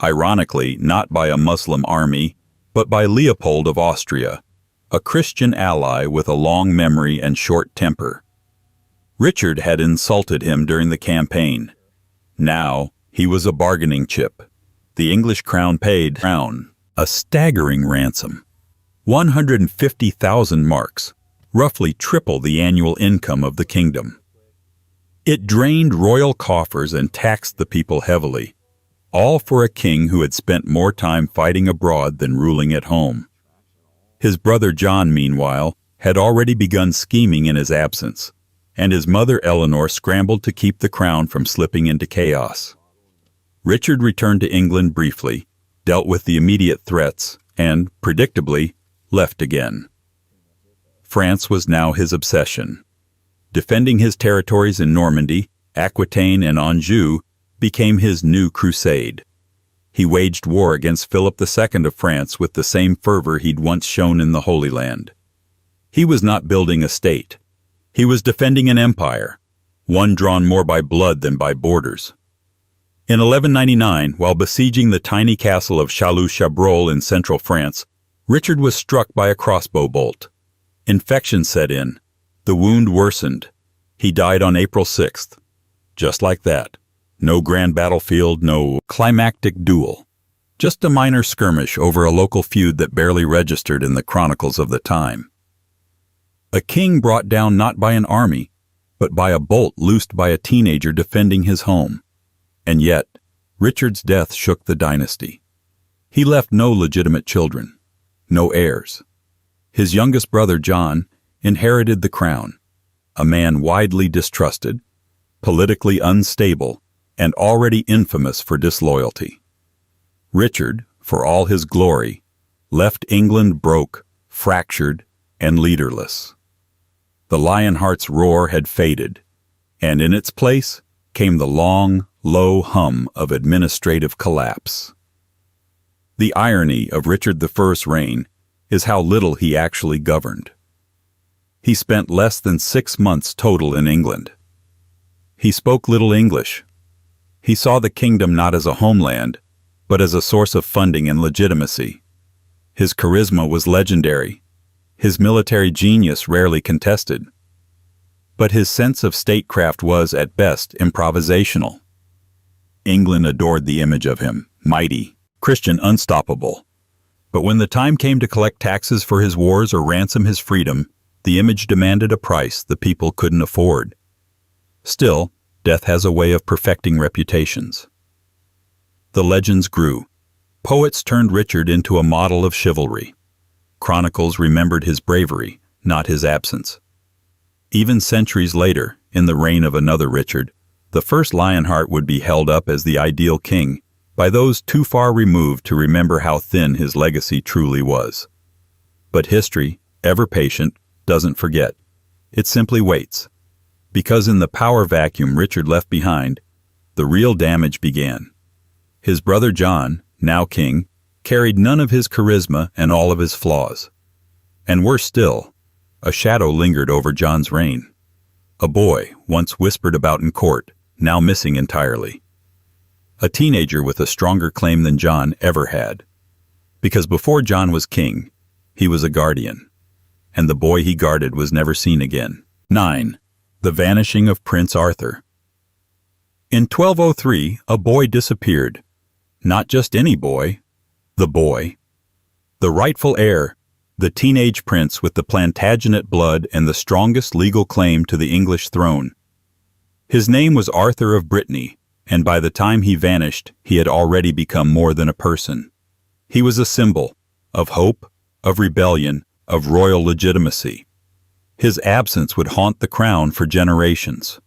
Ironically, not by a Muslim army, but by Leopold of Austria, a Christian ally with a long memory and short temper. Richard had insulted him during the campaign. Now, he was a bargaining chip. The English crown paid a staggering ransom: 150,000 marks, roughly triple the annual income of the kingdom. It drained royal coffers and taxed the people heavily, all for a king who had spent more time fighting abroad than ruling at home. His brother John, meanwhile, had already begun scheming in his absence, and his mother Eleanor scrambled to keep the crown from slipping into chaos. Richard returned to England briefly, dealt with the immediate threats, and, predictably, left again. France was now his obsession. Defending his territories in Normandy, Aquitaine, and Anjou became his new crusade. He waged war against Philip II of France with the same fervor he'd once shown in the Holy Land. He was not building a state. He was defending an empire, one drawn more by blood than by borders. In 1199, while besieging the tiny castle of Châlus-Chabrol in central France, Richard was struck by a crossbow bolt. Infection set in. The wound worsened. He died on April 6th. Just like that. No grand battlefield, no climactic duel. Just a minor skirmish over a local feud that barely registered in the chronicles of the time. A king brought down not by an army, but by a bolt loosed by a teenager defending his home. And yet, Richard's death shook the dynasty. He left no legitimate children, no heirs. His youngest brother, John, inherited the crown, a man widely distrusted, politically unstable, and already infamous for disloyalty. Richard, for all his glory, left England broke, fractured, and leaderless. The Lionheart's roar had faded, and in its place came the long, low hum of administrative collapse. The irony of Richard I's reign is how little he actually governed. He spent less than 6 months total in England. He spoke little English. He saw the kingdom not as a homeland, but as a source of funding and legitimacy. His charisma was legendary, his military genius rarely contested. But his sense of statecraft was, at best, improvisational. England adored the image of him, mighty, Christian, unstoppable. But when the time came to collect taxes for his wars or ransom his freedom, the image demanded a price the people couldn't afford. Still, death has a way of perfecting reputations. The legends grew. Poets turned Richard into a model of chivalry. Chronicles remembered his bravery, not his absence. Even centuries later, in the reign of another Richard, the first Lionheart would be held up as the ideal king by those too far removed to remember how thin his legacy truly was. But history, ever patient, doesn't forget. It simply waits. Because in the power vacuum Richard left behind, the real damage began. His brother John, now king, carried none of his charisma and all of his flaws. And worse still, a shadow lingered over John's reign. A boy, once whispered about in court, now missing entirely. A teenager with a stronger claim than John ever had. Because before John was king, he was a guardian. And the boy he guarded was never seen again. 9. The vanishing of Prince Arthur. In 1203, a boy disappeared. Not just any boy, the boy. The rightful heir, the teenage prince with the Plantagenet blood and the strongest legal claim to the English throne. His name was Arthur of Brittany, and by the time he vanished, he had already become more than a person. He was a symbol of hope, of rebellion, of royal legitimacy. His absence would haunt the crown for generations.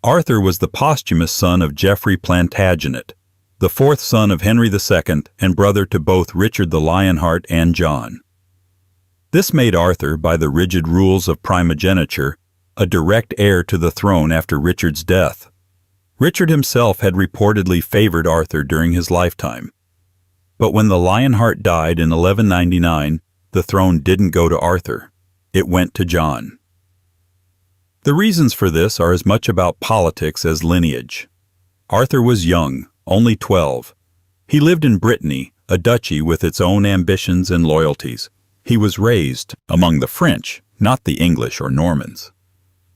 Arthur was the posthumous son of Geoffrey Plantagenet, the fourth son of Henry II and brother to both Richard the Lionheart and John. This made Arthur, by the rigid rules of primogeniture, a direct heir to the throne after Richard's death. Richard himself had reportedly favored Arthur during his lifetime. But when the Lionheart died in 1199, the throne didn't go to Arthur. It went to John. The reasons for this are as much about politics as lineage. Arthur was young, only 12. He lived in Brittany, a duchy with its own ambitions and loyalties. He was raised among the French, not the English or Normans.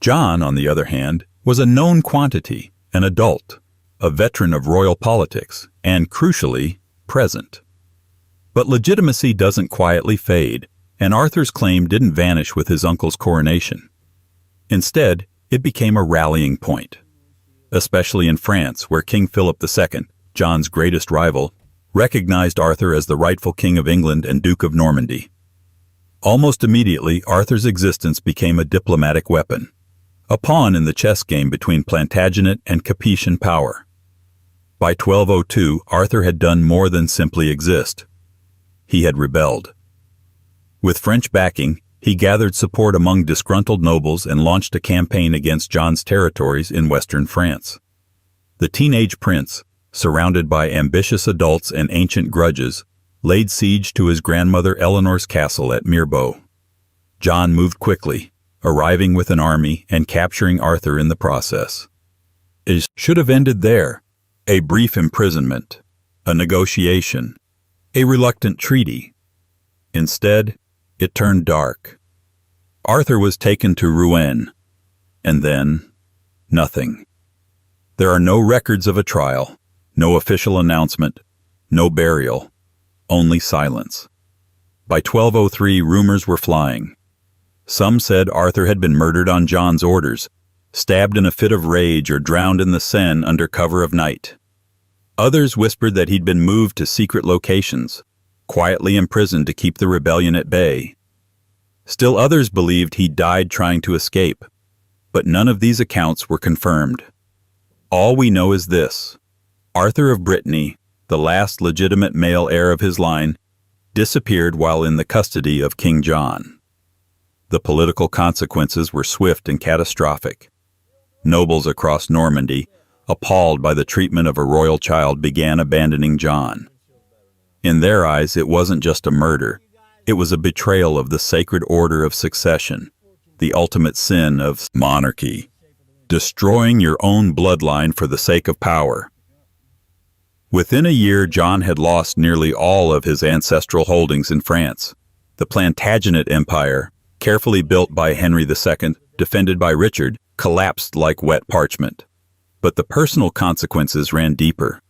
John, on the other hand, was a known quantity, an adult, a veteran of royal politics, and, crucially, present. But legitimacy doesn't quietly fade, and Arthur's claim didn't vanish with his uncle's coronation. Instead, it became a rallying point. Especially in France, where King Philip II, John's greatest rival, recognized Arthur as the rightful King of England and Duke of Normandy. Almost immediately, Arthur's existence became a diplomatic weapon, a pawn in the chess game between Plantagenet and Capetian power. By 1202, Arthur had done more than simply exist. He had rebelled. With French backing, he gathered support among disgruntled nobles and launched a campaign against John's territories in western France. The teenage prince, surrounded by ambitious adults and ancient grudges, laid siege to his grandmother Eleanor's castle at Mirbeau. John moved quickly, arriving with an army and capturing Arthur in the process. It should have ended there, a brief imprisonment, a negotiation, a reluctant treaty. Instead, it turned dark. Arthur was taken to Rouen, and then, nothing. There are no records of a trial, no official announcement, no burial, only silence. By 1203, rumors were flying. Some said Arthur had been murdered on John's orders, stabbed in a fit of rage or drowned in the Seine under cover of night. Others whispered that he'd been moved to secret locations, quietly imprisoned to keep the rebellion at bay. Still others believed he died trying to escape, but none of these accounts were confirmed. All we know is this: Arthur of Brittany, the last legitimate male heir of his line, disappeared while in the custody of King John. The political consequences were swift and catastrophic. Nobles across Normandy, appalled by the treatment of a royal child, began abandoning John. In their eyes, it wasn't just a murder. It was a betrayal of the sacred order of succession, the ultimate sin of monarchy, destroying your own bloodline for the sake of power. Within a year, John had lost nearly all of his ancestral holdings in France. The Plantagenet Empire, carefully built by Henry II, defended by Richard, collapsed like wet parchment. But the personal consequences ran deeper.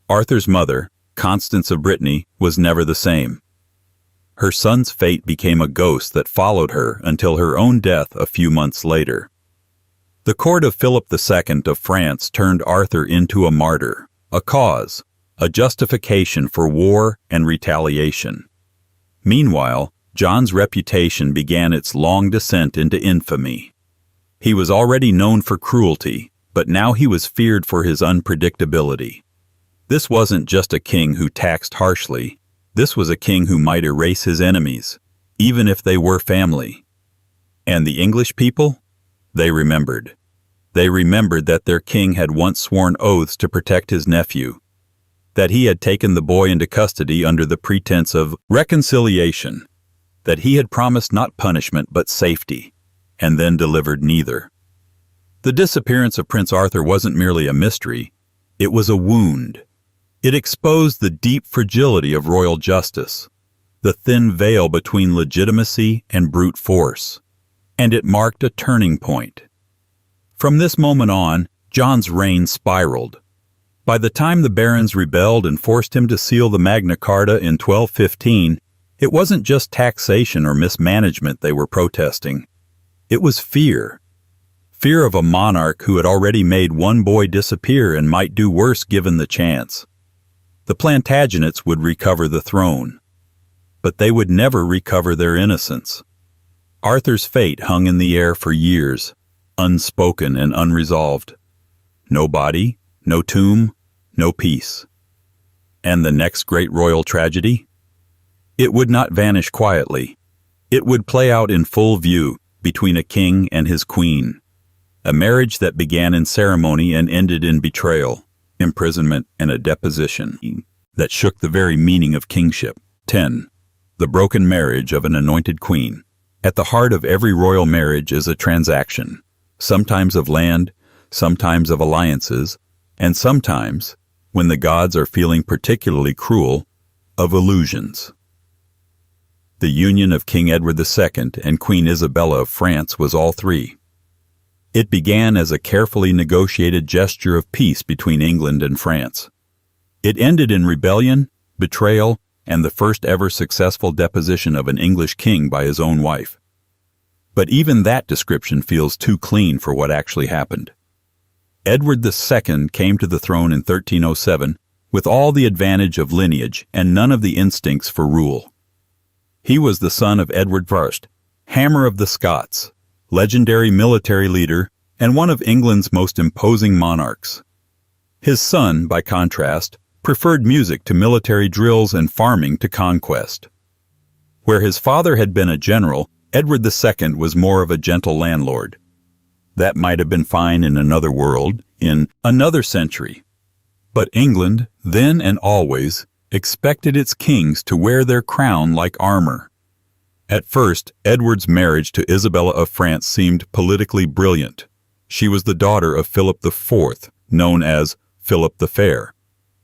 Arthur's mother, Constance of Brittany, was never the same. Her son's fate became a ghost that followed her until her own death a few months later. The court of Philip II of France turned Arthur into a martyr, a cause, a justification for war and retaliation. Meanwhile, John's reputation began its long descent into infamy. He was already known for cruelty, but now he was feared for his unpredictability. This wasn't just a king who taxed harshly. This was a king who might erase his enemies, even if they were family. And the English people? They remembered. They remembered that their king had once sworn oaths to protect his nephew, that he had taken the boy into custody under the pretense of reconciliation, that he had promised not punishment but safety, and then delivered neither. The disappearance of Prince Arthur wasn't merely a mystery, it was a wound. It exposed the deep fragility of royal justice, the thin veil between legitimacy and brute force, and it marked a turning point. From this moment on, John's reign spiraled. By the time the barons rebelled and forced him to seal the Magna Carta in 1215, it wasn't just taxation or mismanagement they were protesting. It was fear. Fear of a monarch who had already made one boy disappear and might do worse given the chance. The Plantagenets would recover the throne, but they would never recover their innocence. Arthur's fate hung in the air for years, unspoken and unresolved. No body, no tomb, no peace. And the next great royal tragedy? It would not vanish quietly. It would play out in full view between a king and his queen. A marriage that began in ceremony and ended in betrayal, imprisonment, and a deposition that shook the very meaning of kingship. 10. The broken marriage of an anointed queen. At the heart of every royal marriage is a transaction, sometimes of land, sometimes of alliances, and sometimes, when the gods are feeling particularly cruel, of illusions. The union of King Edward II and Queen Isabella of France was all three. It began as a carefully negotiated gesture of peace between England and France. It ended in rebellion, betrayal, and the first ever successful deposition of an English king by his own wife. But even that description feels too clean for what actually happened. Edward II came to the throne in 1307 with all the advantage of lineage and none of the instincts for rule. He was the son of Edward I, Hammer of the Scots, legendary military leader, and one of England's most imposing monarchs. His son, by contrast, preferred music to military drills and farming to conquest. Where his father had been a general, Edward II was more of a gentle landlord. That might have been fine in another world, in another century. But England, then and always, expected its kings to wear their crown like armor. At first, Edward's marriage to Isabella of France seemed politically brilliant. She was the daughter of Philip IV, known as Philip the Fair,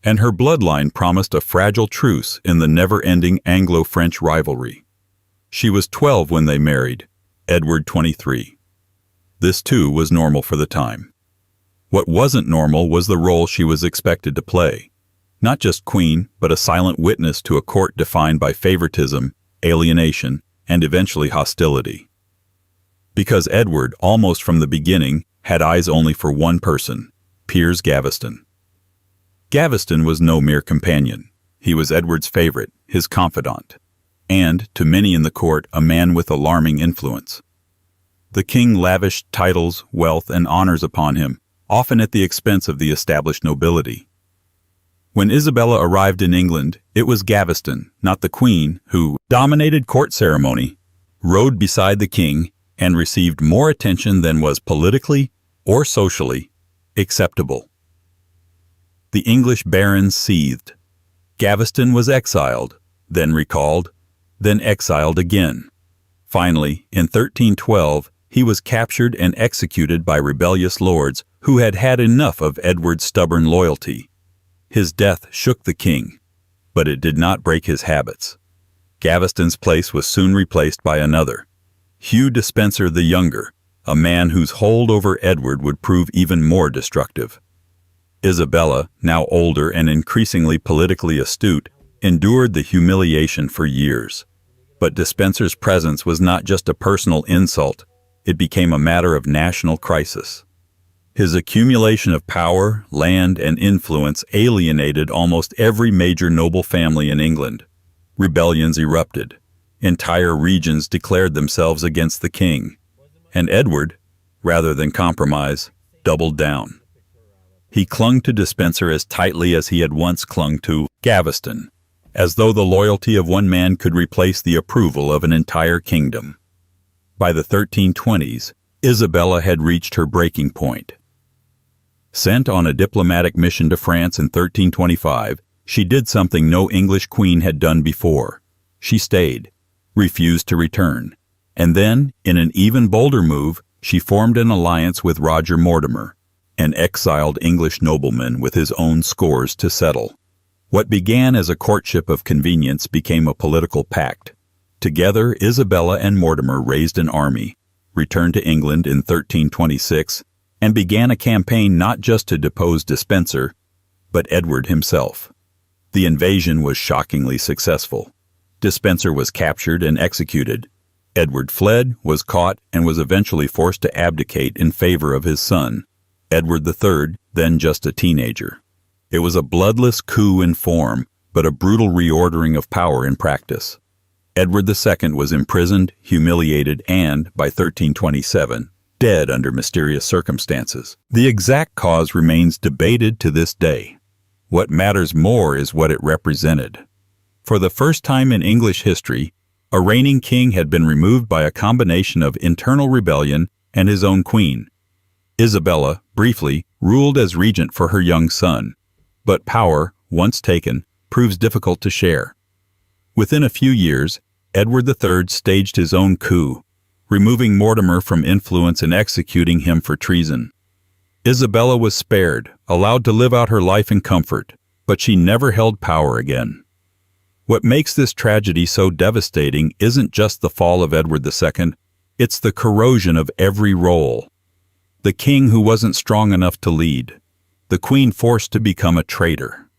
and her bloodline promised a fragile truce in the never-ending Anglo-French rivalry. She was 12 when they married, Edward 23. This too was normal for the time. What wasn't normal was the role she was expected to play. Not just queen, but a silent witness to a court defined by favoritism, alienation, and eventually hostility. Because Edward, almost from the beginning, had eyes only for one person, Piers Gaveston. Gaveston was no mere companion. He was Edward's favorite, his confidant, and, to many in the court, a man with alarming influence. The king lavished titles, wealth, and honors upon him, often at the expense of the established nobility. When Isabella arrived in England, it was Gaveston, not the queen, who dominated court ceremony, rode beside the king, and received more attention than was politically or socially acceptable. The English barons seethed. Gaveston was exiled, then recalled, then exiled again. Finally, in 1312, he was captured and executed by rebellious lords who had had enough of Edward's stubborn loyalty. His death shook the king, but it did not break his habits. Gaveston's place was soon replaced by another, Hugh Despenser the Younger, a man whose hold over Edward would prove even more destructive. Isabella, now older and increasingly politically astute, endured the humiliation for years. But Despenser's presence was not just a personal insult, it became a matter of national crisis. His accumulation of power, land, and influence alienated almost every major noble family in England. Rebellions erupted. Entire regions declared themselves against the king. And Edward, rather than compromise, doubled down. He clung to Despenser as tightly as he had once clung to Gaveston, as though the loyalty of one man could replace the approval of an entire kingdom. By the 1320s, Isabella had reached her breaking point. Sent on a diplomatic mission to France in 1325, she did something no English queen had done before. She stayed, refused to return, and then, in an even bolder move, she formed an alliance with Roger Mortimer, an exiled English nobleman with his own scores to settle. What began as a courtship of convenience became a political pact. Together, Isabella and Mortimer raised an army, returned to England in 1326, and began a campaign not just to depose Despenser, but Edward himself. The invasion was shockingly successful. Despenser was captured and executed. Edward fled, was caught, and was eventually forced to abdicate in favor of his son, Edward III, then just a teenager. It was a bloodless coup in form, but a brutal reordering of power in practice. Edward II was imprisoned, humiliated, and, by 1327, dead under mysterious circumstances. The exact cause remains debated to this day. What matters more is what it represented. For the first time in English history, a reigning king had been removed by a combination of internal rebellion and his own queen. Isabella, briefly, ruled as regent for her young son. But power, once taken, proves difficult to share. Within a few years, Edward III staged his own coup, removing Mortimer from influence and executing him for treason. Isabella was spared, allowed to live out her life in comfort, but she never held power again. What makes this tragedy so devastating isn't just the fall of Edward II, it's the corrosion of every role. The king who wasn't strong enough to lead, the queen forced to become a traitor,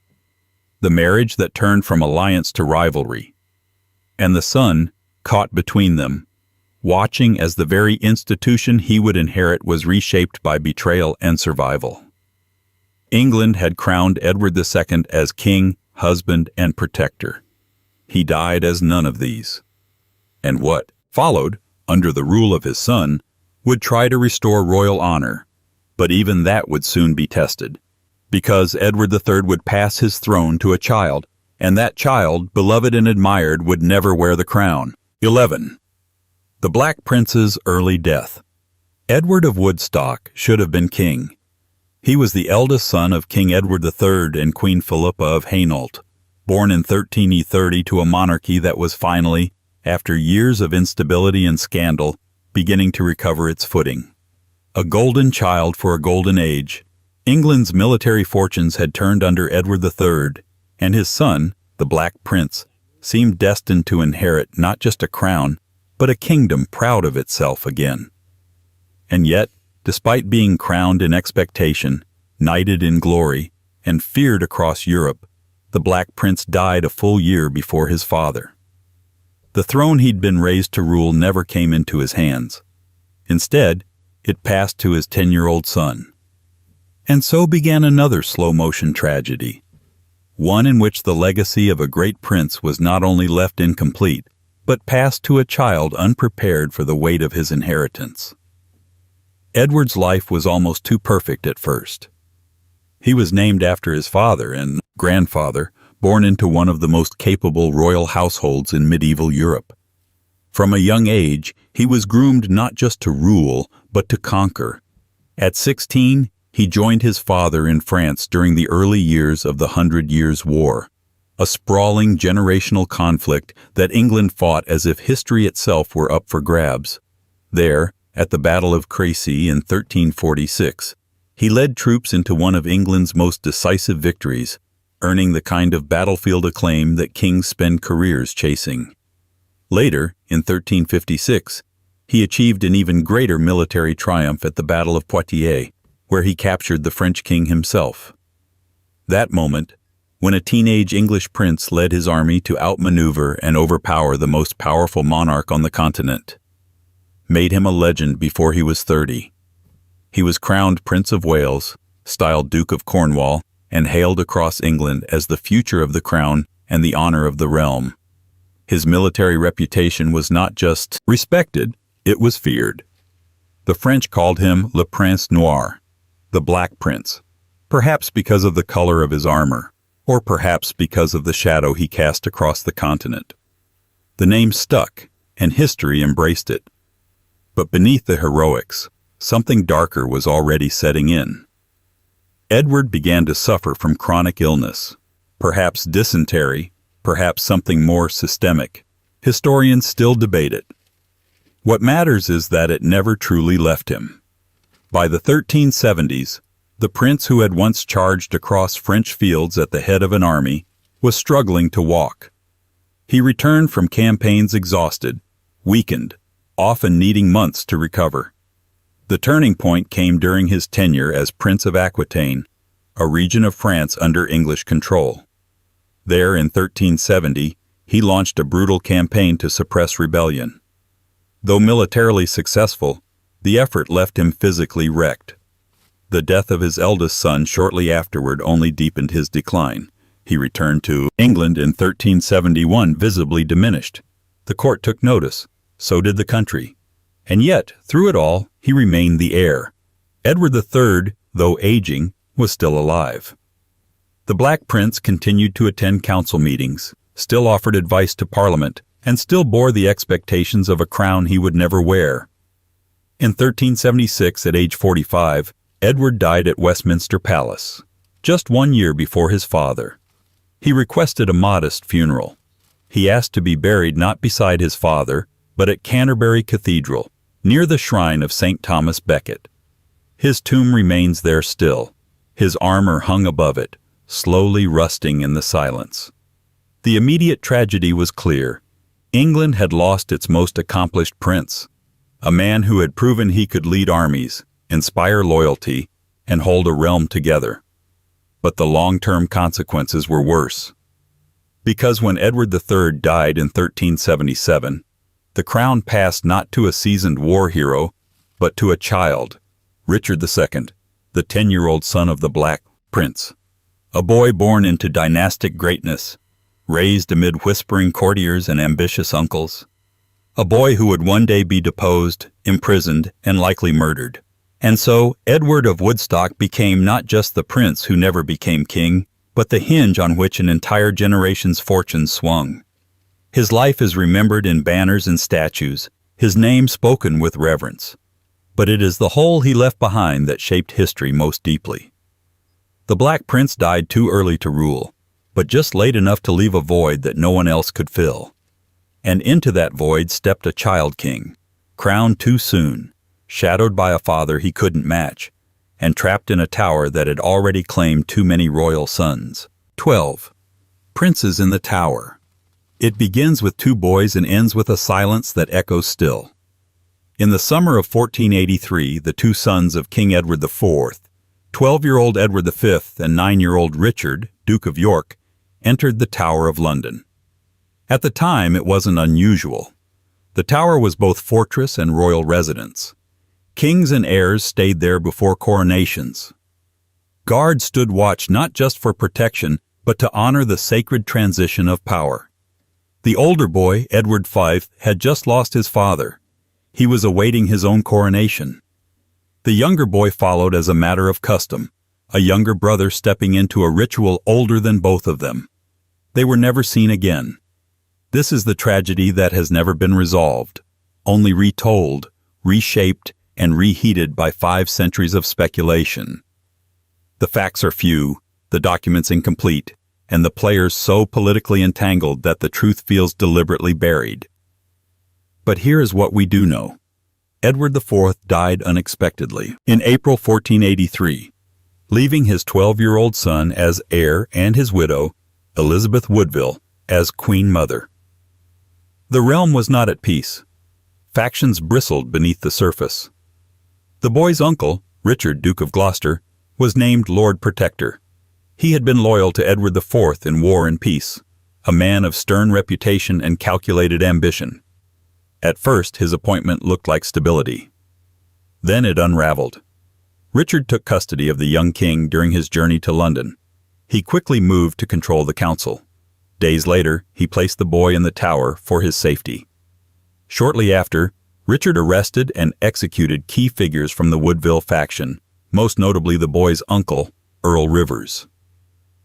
the marriage that turned from alliance to rivalry, and the son caught between them, watching as the very institution he would inherit was reshaped by betrayal and survival. England had crowned Edward II as king, husband, and protector. He died as none of these. And what followed, under the rule of his son, would try to restore royal honor, but even that would soon be tested, because Edward III would pass his throne to a child, and that child, beloved and admired, would never wear the crown. 11. The Black Prince's early death. Edward of Woodstock should have been king. He was the eldest son of King Edward III and Queen Philippa of Hainault, born in 1330 to a monarchy that was finally, after years of instability and scandal, beginning to recover its footing. A golden child for a golden age, England's military fortunes had turned under Edward III, and his son, the Black Prince, seemed destined to inherit not just a crown, but a kingdom proud of itself again. And yet, despite being crowned in expectation, knighted in glory, and feared across Europe, the Black Prince died a full year before his father. The throne he'd been raised to rule never came into his hands. Instead, it passed to his 10-year-old son. And so began another slow-motion tragedy, one in which the legacy of a great prince was not only left incomplete, but passed to a child unprepared for the weight of his inheritance. Edward's life was almost too perfect at first. He was named after his father and grandfather, born into one of the most capable royal households in medieval Europe. From a young age, he was groomed not just to rule, but to conquer. At 16, he joined his father in France during the early years of the 100 Years' War, a sprawling generational conflict that England fought as if history itself were up for grabs. There, at the Battle of Crécy in 1346, he led troops into one of England's most decisive victories, earning the kind of battlefield acclaim that kings spend careers chasing. Later, in 1356, he achieved an even greater military triumph at the Battle of Poitiers, where he captured the French king himself. That moment, when a teenage English prince led his army to outmaneuver and overpower the most powerful monarch on the continent, made him a legend before he was 30. He was crowned Prince of Wales, styled Duke of Cornwall, and hailed across England as the future of the crown and the honor of the realm. His military reputation was not just respected, it was feared. The French called him Le Prince Noir, the Black Prince, perhaps because of the color of his armor, or perhaps because of the shadow he cast across the continent. The name stuck, and history embraced it. But beneath the heroics, something darker was already setting in. Edward began to suffer from chronic illness. Perhaps dysentery, perhaps something more systemic. Historians still debate it. What matters is that it never truly left him. By the 1370s, the prince who had once charged across French fields at the head of an army was struggling to walk. He returned from campaigns exhausted, weakened, often needing months to recover. The turning point came during his tenure as Prince of Aquitaine, a region of France under English control. There, in 1370, he launched a brutal campaign to suppress rebellion. Though militarily successful, the effort left him physically wrecked. The death of his eldest son shortly afterward only deepened his decline. He returned to England in 1371 visibly diminished. The court took notice, so did the country. And yet, through it all, he remained the heir. Edward III, though aging, was still alive. The Black Prince continued to attend council meetings, still offered advice to Parliament, and still bore the expectations of a crown he would never wear. In 1376, at age 45, Edward died at Westminster Palace, just 1 year before his father. He requested a modest funeral. He asked to be buried not beside his father, but at Canterbury Cathedral, near the shrine of St. Thomas Becket. His tomb remains there still, his armor hung above it, slowly rusting in the silence. The immediate tragedy was clear. England had lost its most accomplished prince, a man who had proven he could lead armies, inspire loyalty, and hold a realm together. But the long-term consequences were worse. Because when Edward III died in 1377, the crown passed not to a seasoned war hero, but to a child, Richard II, the 10-year-old son of the Black Prince. A boy born into dynastic greatness, raised amid whispering courtiers and ambitious uncles. A boy who would one day be deposed, imprisoned, and likely murdered. And so, Edward of Woodstock became not just the prince who never became king, but the hinge on which an entire generation's fortunes swung. His life is remembered in banners and statues, his name spoken with reverence. But it is the hole he left behind that shaped history most deeply. The Black Prince died too early to rule, but just late enough to leave a void that no one else could fill. And into that void stepped a child king, crowned too soon, shadowed by a father he couldn't match, and trapped in a tower that had already claimed too many royal sons. 12. Princes in the Tower. It begins with two boys and ends with a silence that echoes still. In the summer of 1483, the two sons of King Edward IV, 12-year-old Edward V and 9-year-old Richard, Duke of York, entered the Tower of London. At the time, it wasn't unusual. The Tower was both fortress and royal residence. Kings and heirs stayed there before coronations. Guards stood watch not just for protection, but to honor the sacred transition of power. The older boy, Edward V, had just lost his father. He was awaiting his own coronation. The younger boy followed as a matter of custom, a younger brother stepping into a ritual older than both of them. They were never seen again. This is the tragedy that has never been resolved, only retold, reshaped, and reheated by 5 centuries of speculation. The facts are few, the documents incomplete, and the players so politically entangled that the truth feels deliberately buried. But here is what we do know. Edward IV died unexpectedly in April 1483, leaving his 12-year-old son as heir and his widow, Elizabeth Woodville, as Queen Mother. The realm was not at peace. Factions bristled beneath the surface. The boy's uncle, Richard, Duke of Gloucester, was named Lord Protector. He had been loyal to Edward IV in war and peace, a man of stern reputation and calculated ambition. At first, his appointment looked like stability. Then it unraveled. Richard took custody of the young king during his journey to London. He quickly moved to control the council. Days later, he placed the boy in the Tower for his safety. Shortly after, Richard arrested and executed key figures from the Woodville faction, most notably the boy's uncle, Earl Rivers.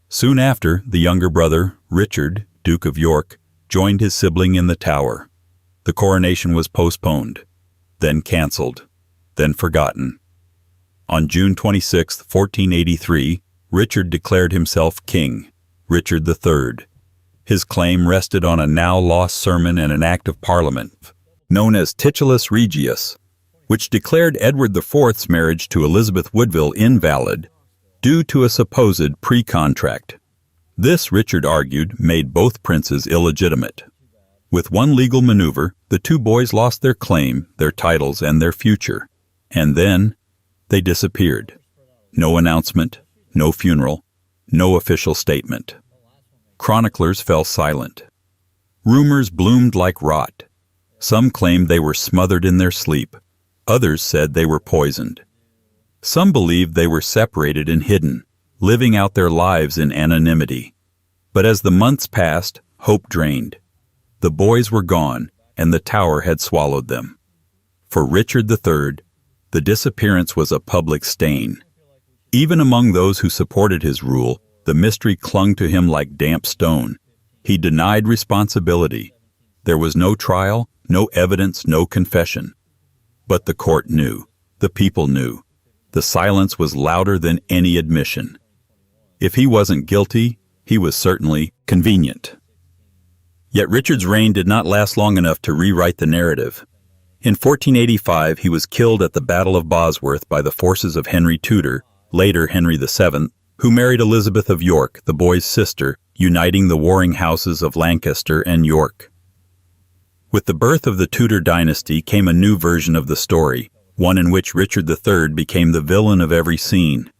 Soon after, the younger brother, Richard, Duke of York, joined his sibling in the Tower. The coronation was postponed, then cancelled, then forgotten. On June 26, 1483, Richard declared himself king, Richard III. His claim rested on a now-lost sermon and an act of parliament, known as Titulus Regius, which declared Edward IV's marriage to Elizabeth Woodville invalid due to a supposed pre-contract. This, Richard argued, made both princes illegitimate. With one legal maneuver, the two boys lost their claim, their titles, and their future. And then, they disappeared. No announcement, no funeral, no official statement. Chroniclers fell silent. Rumors bloomed like rot. Some claimed they were smothered in their sleep. Others said they were poisoned. Some believed they were separated and hidden, living out their lives in anonymity. But as the months passed, hope drained. The boys were gone, and the tower had swallowed them. For Richard III, the disappearance was a public stain. Even among those who supported his rule, the mystery clung to him like damp stone. He denied responsibility. There was no trial, no evidence, no confession. But the court knew. The people knew. The silence was louder than any admission. If he wasn't guilty, he was certainly convenient. Yet Richard's reign did not last long enough to rewrite the narrative. In 1485, he was killed at the Battle of Bosworth by the forces of Henry Tudor, later Henry VII, who married Elizabeth of York, the boy's sister, uniting the warring houses of Lancaster and York. With the birth of the Tudor dynasty came a new version of the story, one in which Richard III became the villain of every scene.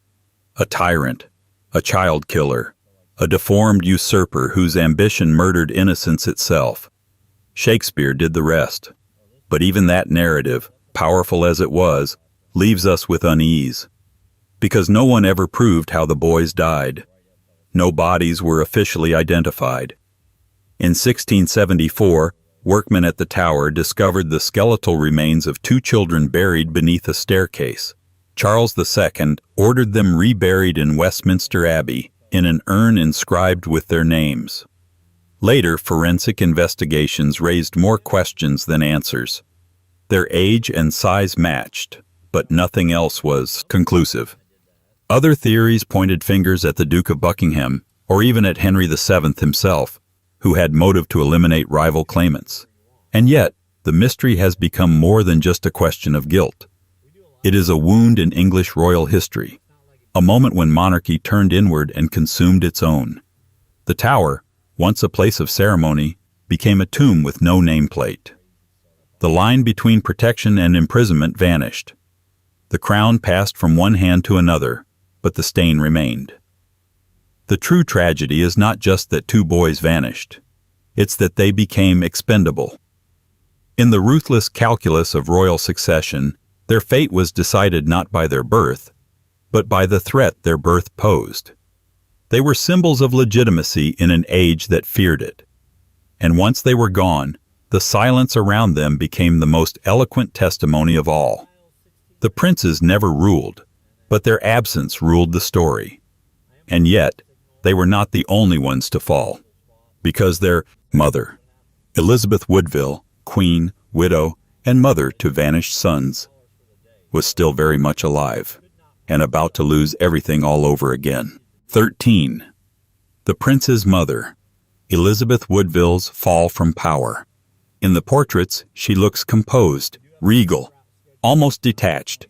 A tyrant, a child killer, a deformed usurper whose ambition murdered innocence itself. Shakespeare did the rest. But even that narrative, powerful as it was, leaves us with unease. Because no one ever proved how the boys died. No bodies were officially identified. In 1674, workmen at the tower discovered the skeletal remains of two children buried beneath a staircase. Charles II ordered them reburied in Westminster Abbey, in an urn inscribed with their names. Later, forensic investigations raised more questions than answers. Their age and size matched, but nothing else was conclusive. Other theories pointed fingers at the Duke of Buckingham, or even at Henry VII himself, who had motive to eliminate rival claimants. And yet, the mystery has become more than just a question of guilt. It is a wound in English royal history, a moment when monarchy turned inward and consumed its own. The Tower, once a place of ceremony, became a tomb with no nameplate. The line between protection and imprisonment vanished. The crown passed from one hand to another, but the stain remained. The true tragedy is not just that two boys vanished. It's that they became expendable. In the ruthless calculus of royal succession, their fate was decided not by their birth, but by the threat their birth posed. They were symbols of legitimacy in an age that feared it. And once they were gone, the silence around them became the most eloquent testimony of all. The princes never ruled, but their absence ruled the story. And yet, they were not the only ones to fall, because their mother, Elizabeth Woodville, queen, widow, and mother to vanished sons, was still very much alive, and about to lose everything all over again. 13. The prince's mother, Elizabeth Woodville's fall from power. In the portraits, she looks composed, regal, almost detached.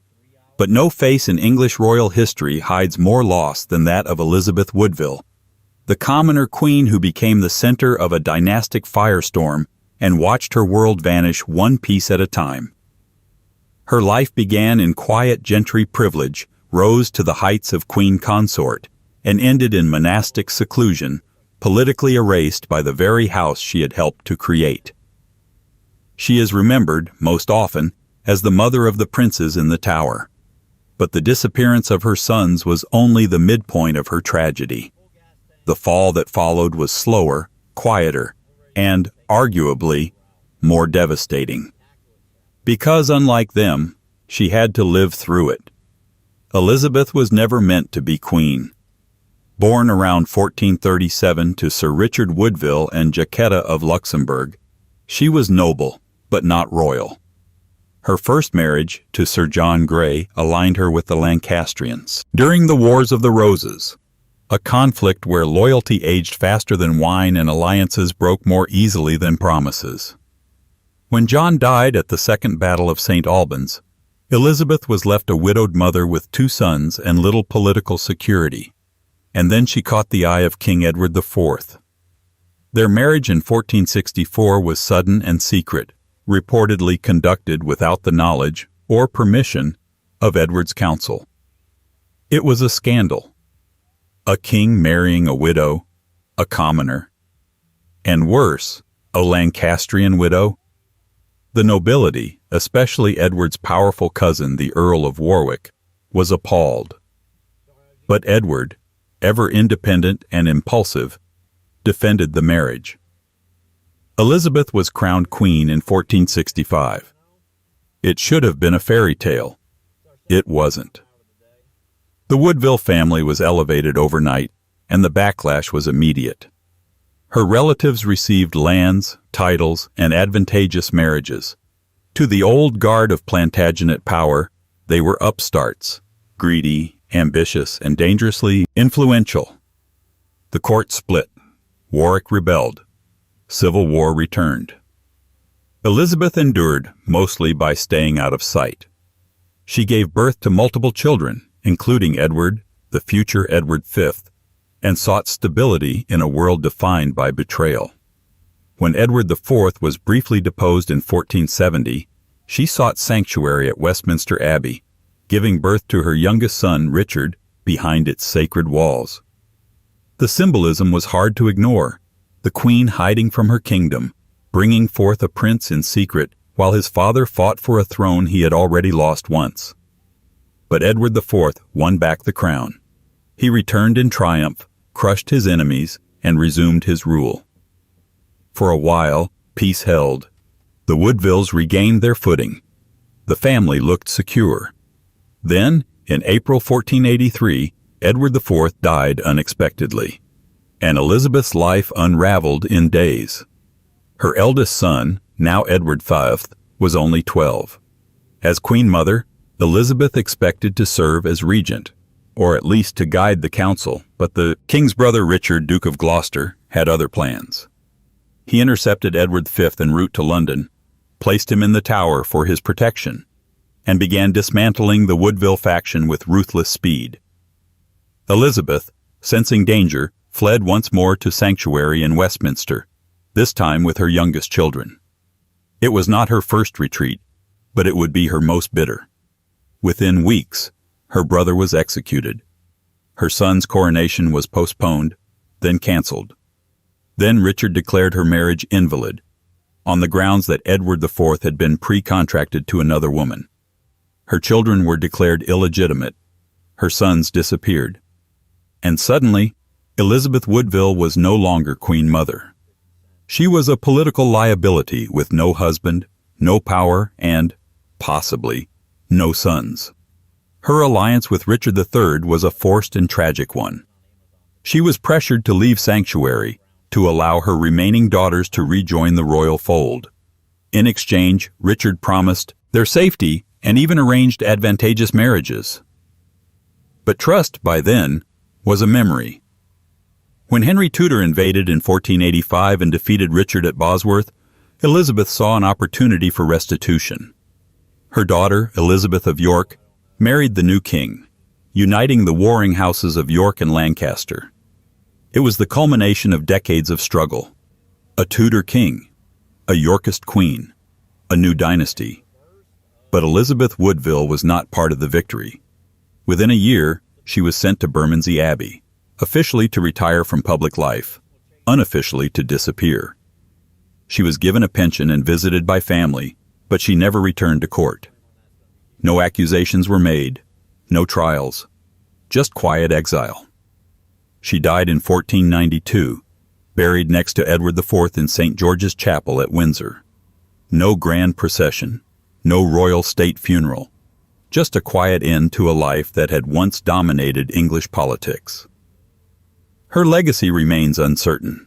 But no face in English royal history hides more loss than that of Elizabeth Woodville, the commoner queen who became the center of a dynastic firestorm and watched her world vanish one piece at a time. Her life began in quiet gentry privilege, rose to the heights of queen consort, and ended in monastic seclusion, politically erased by the very house she had helped to create. She is remembered, most often, as the mother of the princes in the Tower. But the disappearance of her sons was only the midpoint of her tragedy. The fall that followed was slower, quieter, and, arguably, more devastating. Because, unlike them, she had to live through it. Elizabeth was never meant to be queen. Born around 1437 to Sir Richard Woodville and Jacquetta of Luxembourg, she was noble, but not royal. Her first marriage to Sir John Grey aligned her with the Lancastrians. During the Wars of the Roses, a conflict where loyalty aged faster than wine and alliances broke more easily than promises. When John died at the Second Battle of St. Albans, Elizabeth was left a widowed mother with 2 sons and little political security. And then she caught the eye of King Edward IV. Their marriage in 1464 was sudden and secret, reportedly conducted without the knowledge or permission of Edward's council. It was a scandal. A king marrying a widow, a commoner, and worse, a Lancastrian widow. The nobility, especially Edward's powerful cousin, the Earl of Warwick, was appalled. But Edward, ever independent and impulsive, defended the marriage. Elizabeth was crowned queen in 1465. It should have been a fairy tale. It wasn't. The Woodville family was elevated overnight, and the backlash was immediate. Her relatives received lands, titles, and advantageous marriages. To the old guard of Plantagenet power, they were upstarts, greedy, ambitious, and dangerously influential. The court split. Warwick rebelled. Civil war returned. Elizabeth endured, mostly by staying out of sight. She gave birth to multiple children, including Edward, the future Edward V, and sought stability in a world defined by betrayal. When Edward IV was briefly deposed in 1470, she sought sanctuary at Westminster Abbey, giving birth to her youngest son, Richard, behind its sacred walls. The symbolism was hard to ignore, the queen hiding from her kingdom, bringing forth a prince in secret while his father fought for a throne he had already lost once. But Edward IV won back the crown. He returned in triumph, crushed his enemies, and resumed his rule. For a while, peace held. The Woodvilles regained their footing. The family looked secure. Then, in April 1483, Edward IV died unexpectedly, and Elizabeth's life unraveled in days. Her eldest son, now Edward V, was only 12. As Queen Mother, Elizabeth expected to serve as regent, or at least to guide the council, but the king's brother Richard, Duke of Gloucester, had other plans. He intercepted Edward V en route to London, placed him in the Tower for his protection, and began dismantling the Woodville faction with ruthless speed. Elizabeth, sensing danger, fled once more to sanctuary in Westminster, this time with her youngest children. It was not her first retreat, but it would be her most bitter. Within weeks, her brother was executed. Her son's coronation was postponed, then canceled. Then Richard declared her marriage invalid, on the grounds that Edward IV had been pre-contracted to another woman. Her children were declared illegitimate. Her sons disappeared. And suddenly, Elizabeth Woodville was no longer Queen Mother. She was a political liability with no husband, no power, and, possibly, no sons. Her alliance with Richard III was a forced and tragic one. She was pressured to leave sanctuary to allow her remaining daughters to rejoin the royal fold. In exchange, Richard promised their safety and even arranged advantageous marriages. But trust, by then, was a memory. When Henry Tudor invaded in 1485 and defeated Richard at Bosworth, Elizabeth saw an opportunity for restitution. Her daughter, Elizabeth of York, married the new king, uniting the warring houses of York and Lancaster. It was the culmination of decades of struggle. A Tudor king, a Yorkist queen, a new dynasty. But Elizabeth Woodville was not part of the victory. Within a year, she was sent to Bermondsey Abbey, officially to retire from public life, unofficially to disappear. She was given a pension and visited by family, but she never returned to court. No accusations were made, no trials, just quiet exile. She died in 1492, buried next to Edward IV in St. George's Chapel at Windsor. No grand procession, no royal state funeral, just a quiet end to a life that had once dominated English politics. Her legacy remains uncertain.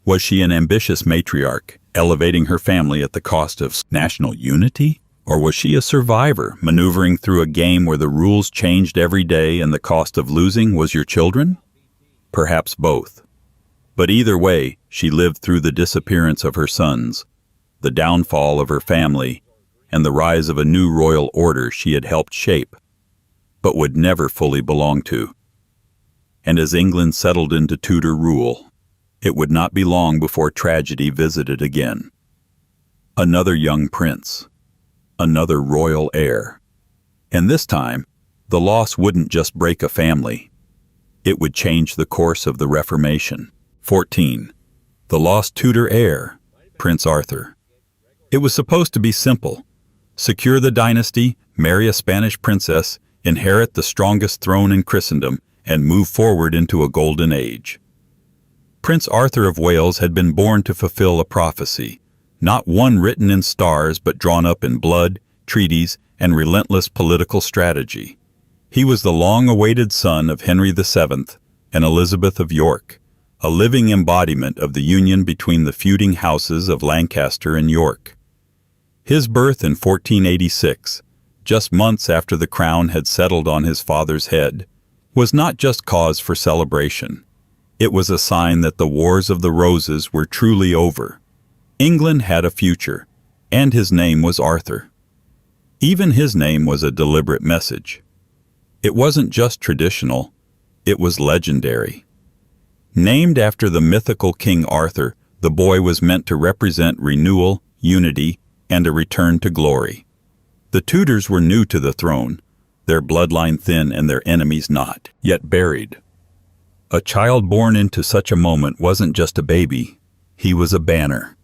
Was she an ambitious matriarch, elevating her family at the cost of national unity? Or was she a survivor, maneuvering through a game where the rules changed every day and the cost of losing was your children? Perhaps both. But either way, she lived through the disappearance of her sons, the downfall of her family, and the rise of a new royal order she had helped shape, but would never fully belong to. And as England settled into Tudor rule, it would not be long before tragedy visited again. Another young prince, another royal heir. And this time, the loss wouldn't just break a family. It would change the course of the Reformation. 14. The lost Tudor heir, Prince Arthur. It was supposed to be simple. Secure the dynasty, marry a Spanish princess, inherit the strongest throne in Christendom, and move forward into a golden age. Prince Arthur of Wales had been born to fulfill a prophecy, not one written in stars but drawn up in blood, treaties, and relentless political strategy. He was the long-awaited son of Henry VII and Elizabeth of York, a living embodiment of the union between the feuding houses of Lancaster and York. His birth in 1486, just months after the crown had settled on his father's head, was not just cause for celebration. It was a sign that the Wars of the Roses were truly over. England had a future, and his name was Arthur. Even his name was a deliberate message. It wasn't just traditional, it was legendary. Named after the mythical King Arthur, the boy was meant to represent renewal, unity, and a return to glory. The Tudors were new to the throne, their bloodline thin and their enemies not yet buried. A child born into such a moment wasn't just a baby, he was a banner.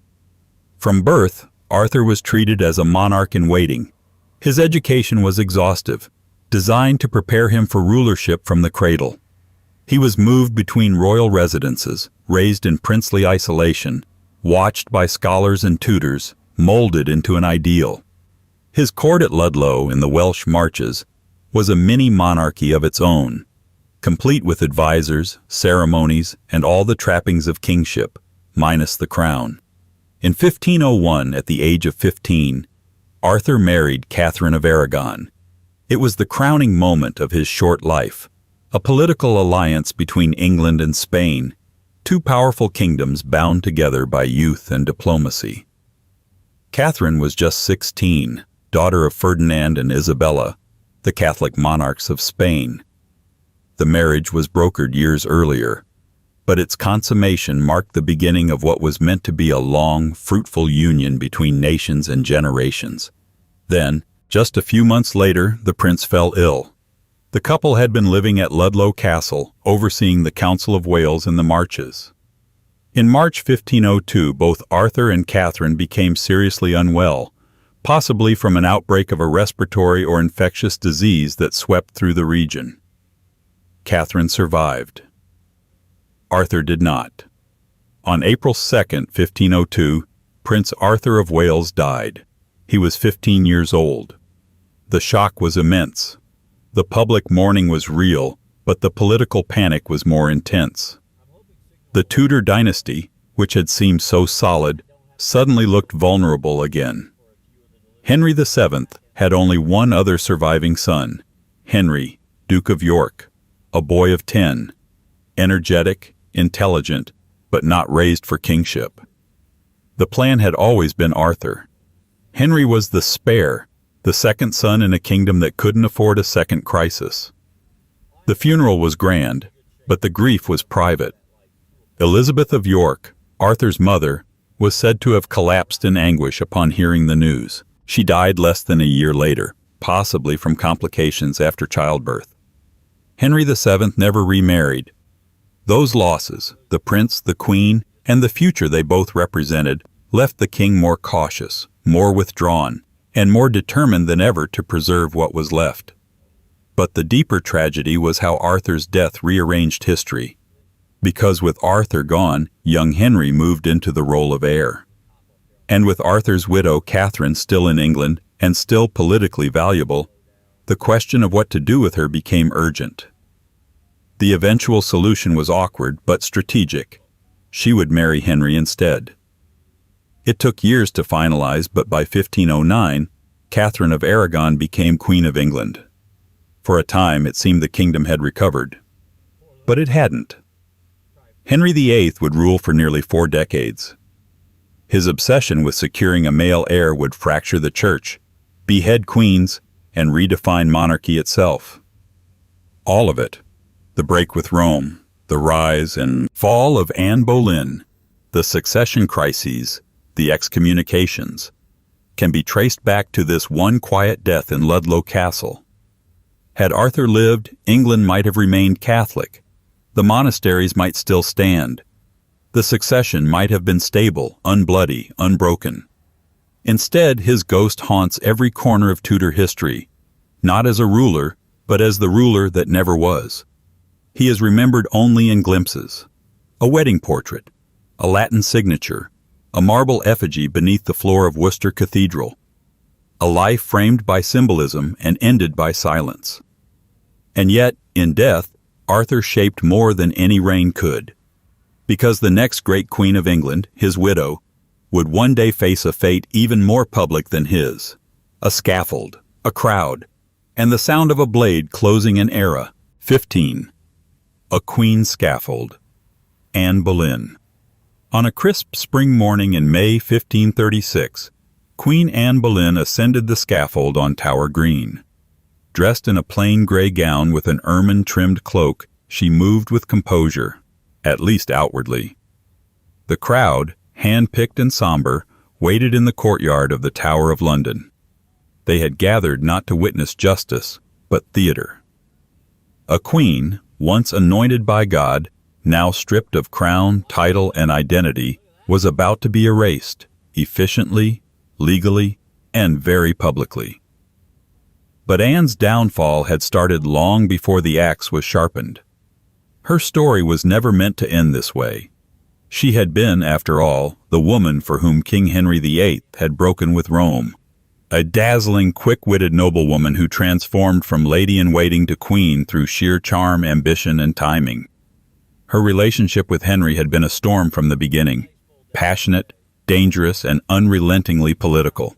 From birth, Arthur was treated as a monarch in waiting. His education was exhaustive, designed to prepare him for rulership from the cradle. He was moved between royal residences, raised in princely isolation, watched by scholars and tutors, molded into an ideal. His court at Ludlow in the Welsh Marches was a mini-monarchy of its own, complete with advisors, ceremonies, and all the trappings of kingship, minus the crown. In 1501, at the age of 15, Arthur married Catherine of Aragon. It was the crowning moment of his short life, a political alliance between England and Spain, two powerful kingdoms bound together by youth and diplomacy. Catherine was just 16, daughter of Ferdinand and Isabella, the Catholic monarchs of Spain. The marriage was brokered years earlier, but its consummation marked the beginning of what was meant to be a long, fruitful union between nations and generations. Then, just a few months later, the prince fell ill. The couple had been living at Ludlow Castle, overseeing the Council of Wales in the Marches. In March 1502, both Arthur and Catherine became seriously unwell, possibly from an outbreak of a respiratory or infectious disease that swept through the region. Catherine survived. Arthur did not. On April 2, 1502, Prince Arthur of Wales died. He was 15 years old. The shock was immense. The public mourning was real, but the political panic was more intense. The Tudor dynasty, which had seemed so solid, suddenly looked vulnerable again. Henry VII had only one other surviving son, Henry, Duke of York, a boy of 10, energetic, intelligent, but not raised for kingship. The plan had always been Arthur. Henry was the spare, the second son in a kingdom that couldn't afford a second crisis. The funeral was grand, but the grief was private. Elizabeth of York, Arthur's mother, was said to have collapsed in anguish upon hearing the news. She died less than a year later, possibly from complications after childbirth. Henry VII never remarried. Those losses, the prince, the queen, and the future they both represented, left the king more cautious, more withdrawn, and more determined than ever to preserve what was left. But the deeper tragedy was how Arthur's death rearranged history. Because with Arthur gone, young Henry moved into the role of heir. And with Arthur's widow Catherine still in England and still politically valuable, the question of what to do with her became urgent. The eventual solution was awkward but strategic. She would marry Henry instead. It took years to finalize, but by 1509, Catherine of Aragon became Queen of England. For a time, it seemed the kingdom had recovered. But it hadn't. Henry VIII would rule for nearly 4 decades. His obsession with securing a male heir would fracture the church, behead queens, and redefine monarchy itself. All of it, the break with Rome, the rise and fall of Anne Boleyn, the succession crises, the excommunications, can be traced back to this one quiet death in Ludlow Castle. Had Arthur lived, England might have remained Catholic. The monasteries might still stand. The succession might have been stable, unbloody, unbroken. Instead, his ghost haunts every corner of Tudor history, not as a ruler, but as the ruler that never was. He is remembered only in glimpses. A wedding portrait, a Latin signature, a marble effigy beneath the floor of Worcester Cathedral. A life framed by symbolism and ended by silence. And yet, in death, Arthur shaped more than any reign could. Because the next great Queen of England, his widow, would one day face a fate even more public than his. A scaffold, a crowd, and the sound of a blade closing an era. 15. A Queen's Scaffold. Anne Boleyn. On a crisp spring morning in May 1536, Queen Anne Boleyn ascended the scaffold on Tower Green. Dressed in a plain gray gown with an ermine-trimmed cloak, she moved with composure, at least outwardly. The crowd, hand-picked and somber, waited in the courtyard of the Tower of London. They had gathered not to witness justice, but theater. A queen, once anointed by God, now stripped of crown, title, and identity, was about to be erased, efficiently, legally, and very publicly. But Anne's downfall had started long before the axe was sharpened. Her story was never meant to end this way. She had been, after all, the woman for whom King Henry VIII had broken with Rome, a dazzling, quick-witted noblewoman who transformed from lady-in-waiting to queen through sheer charm, ambition, and timing. Her relationship with Henry had been a storm from the beginning, passionate, dangerous, and unrelentingly political.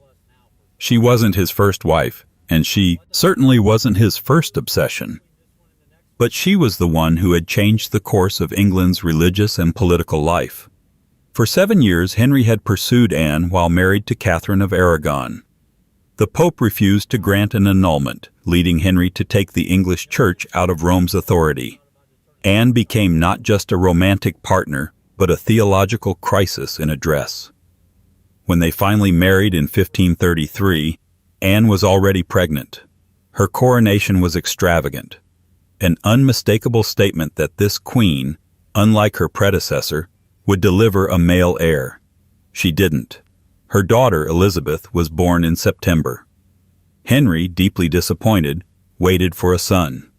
She wasn't his first wife, and she certainly wasn't his first obsession. But she was the one who had changed the course of England's religious and political life. For 7 years, Henry had pursued Anne while married to Catherine of Aragon. The Pope refused to grant an annulment, leading Henry to take the English Church out of Rome's authority. Anne became not just a romantic partner, but a theological crisis in a dress. When they finally married in 1533, Anne was already pregnant. Her coronation was extravagant, an unmistakable statement that this queen, unlike her predecessor, would deliver a male heir. She didn't. Her daughter, Elizabeth, was born in September. Henry, deeply disappointed, waited for a son.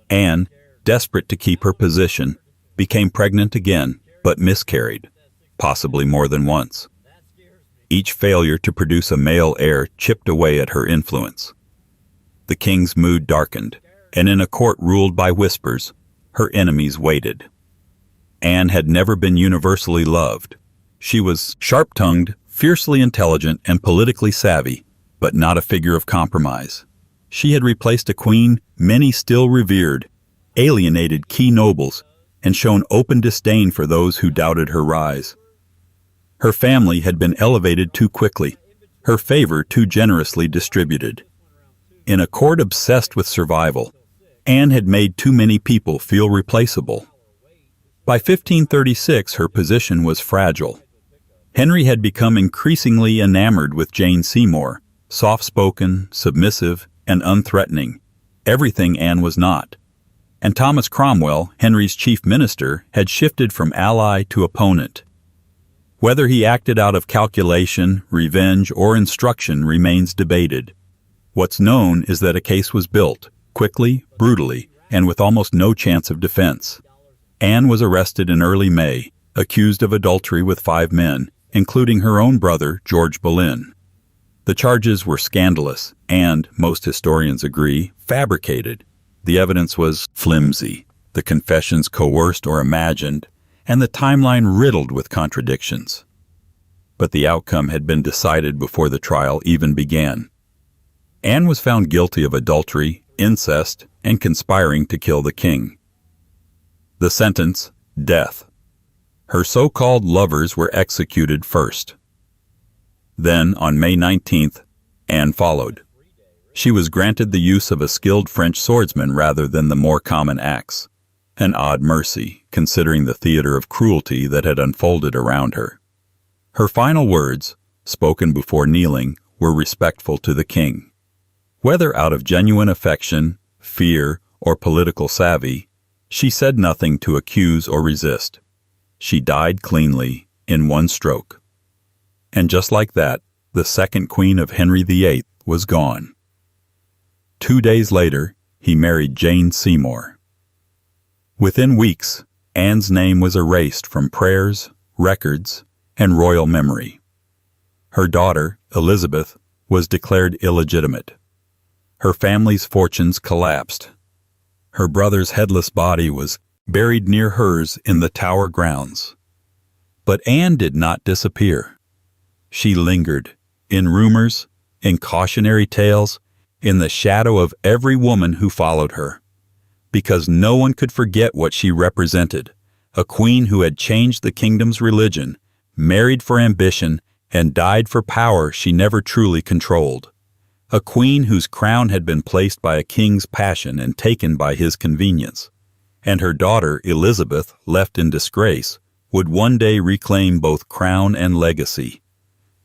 Anne, desperate to keep her position, became pregnant again, but miscarried, possibly more than once. Each failure to produce a male heir chipped away at her influence. The king's mood darkened, and in a court ruled by whispers, her enemies waited. Anne had never been universally loved. She was sharp-tongued, fiercely intelligent, and politically savvy, but not a figure of compromise. She had replaced a queen many still revered, alienated key nobles, and shown open disdain for those who doubted her rise. Her family had been elevated too quickly, her favor too generously distributed. In a court obsessed with survival, Anne had made too many people feel replaceable. By 1536, her position was fragile. Henry had become increasingly enamored with Jane Seymour, soft-spoken, submissive, and unthreatening, everything Anne was not. And Thomas Cromwell, Henry's chief minister, had shifted from ally to opponent. Whether he acted out of calculation, revenge, or instruction remains debated. What's known is that a case was built, quickly, brutally, and with almost no chance of defense. Anne was arrested in early May, accused of adultery with 5 men, including her own brother, George Boleyn. The charges were scandalous and, most historians agree, fabricated. The evidence was flimsy, the confessions coerced or imagined, and the timeline riddled with contradictions. But the outcome had been decided before the trial even began. Anne was found guilty of adultery, incest, and conspiring to kill the king. The sentence, death. Her so-called lovers were executed first. Then, on May 19th, Anne followed. She was granted the use of a skilled French swordsman rather than the more common axe. An odd mercy, considering the theater of cruelty that had unfolded around her. Her final words, spoken before kneeling, were respectful to the king. Whether out of genuine affection, fear, or political savvy, she said nothing to accuse or resist. She died cleanly, in one stroke. And just like that, the second queen of Henry VIII was gone. 2 days later, he married Jane Seymour. Within weeks, Anne's name was erased from prayers, records, and royal memory. Her daughter, Elizabeth, was declared illegitimate. Her family's fortunes collapsed. Her brother's headless body was buried near hers in the Tower grounds. But Anne did not disappear. She lingered, in rumors, in cautionary tales, in the shadow of every woman who followed her. Because no one could forget what she represented, a queen who had changed the kingdom's religion, married for ambition, and died for power she never truly controlled. A queen whose crown had been placed by a king's passion and taken by his convenience. And her daughter, Elizabeth, left in disgrace, would one day reclaim both crown and legacy.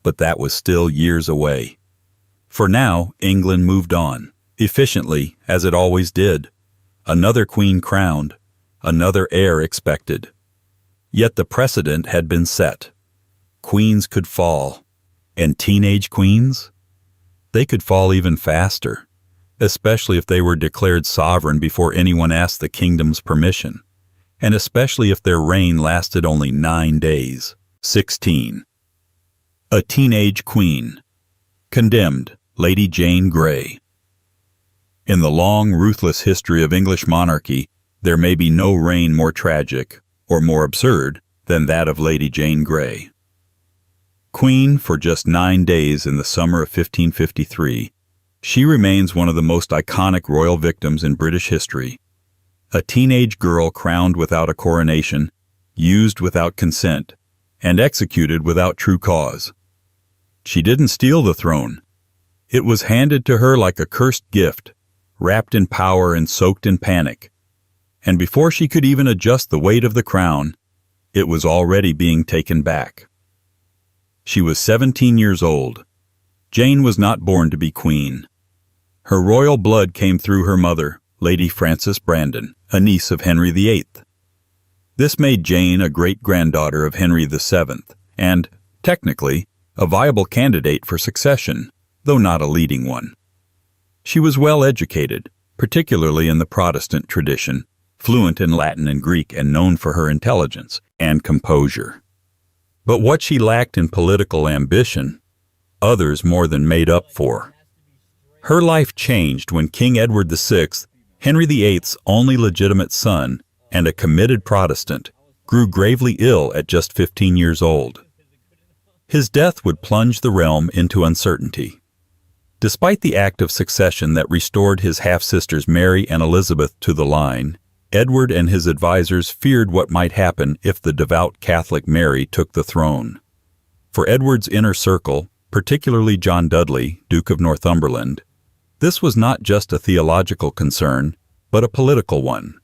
But that was still years away. For now, England moved on, efficiently, as it always did. Another queen crowned, another heir expected. Yet the precedent had been set. Queens could fall. And teenage queens? They could fall even faster, especially if they were declared sovereign before anyone asked the kingdom's permission, and especially if their reign lasted only 9 days. 16. A teenage queen. Condemned, Lady Jane Grey. In the long, ruthless history of English monarchy, there may be no reign more tragic or more absurd than that of Lady Jane Grey. Queen for just 9 days in the summer of 1553, she remains one of the most iconic royal victims in British history. A teenage girl crowned without a coronation, used without consent, and executed without true cause. She didn't steal the throne. It was handed to her like a cursed gift, wrapped in power and soaked in panic. And before she could even adjust the weight of the crown, it was already being taken back. She was 17 years old. Jane was not born to be queen. Her royal blood came through her mother, Lady Frances Brandon, a niece of Henry VIII. This made Jane a great-granddaughter of Henry VII, and, technically, a viable candidate for succession, though not a leading one. She was well educated, particularly in the Protestant tradition, fluent in Latin and Greek and known for her intelligence and composure. But what she lacked in political ambition, others more than made up for. Her life changed when King Edward VI, Henry VIII's only legitimate son and a committed Protestant, grew gravely ill at just 15 years old. His death would plunge the realm into uncertainty. Despite the act of succession that restored his half-sisters Mary and Elizabeth to the line, Edward and his advisors feared what might happen if the devout Catholic Mary took the throne. For Edward's inner circle, particularly John Dudley, Duke of Northumberland, this was not just a theological concern, but a political one.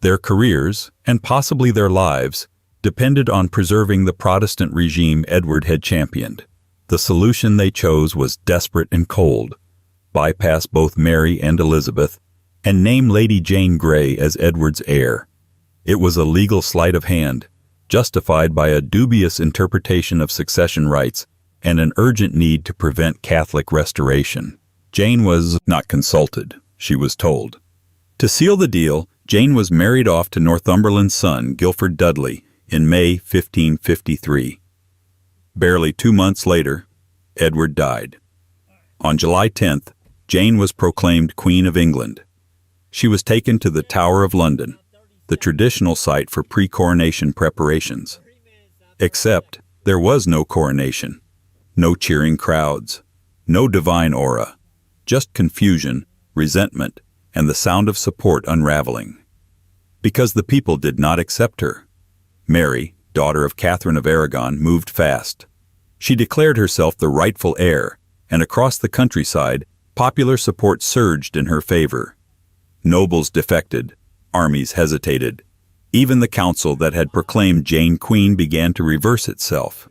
Their careers, and possibly their lives, depended on preserving the Protestant regime Edward had championed. The solution they chose was desperate and cold: bypass both Mary and Elizabeth, and name Lady Jane Grey as Edward's heir. It was a legal sleight of hand, justified by a dubious interpretation of succession rights and an urgent need to prevent Catholic restoration. Jane was not consulted, she was told. To seal the deal, Jane was married off to Northumberland's son, Guilford Dudley, in May 1553. Barely 2 months later, Edward died. On July 10th, Jane was proclaimed Queen of England. She was taken to the Tower of London, the traditional site for pre-coronation preparations. Except there was no coronation, no cheering crowds, no divine aura, just confusion, resentment, and the sound of support unraveling. Because the people did not accept her. Mary, daughter of Catherine of Aragon, moved fast. She declared herself the rightful heir, and across the countryside, popular support surged in her favor. Nobles defected, armies hesitated. Even the council that had proclaimed Jane queen began to reverse itself.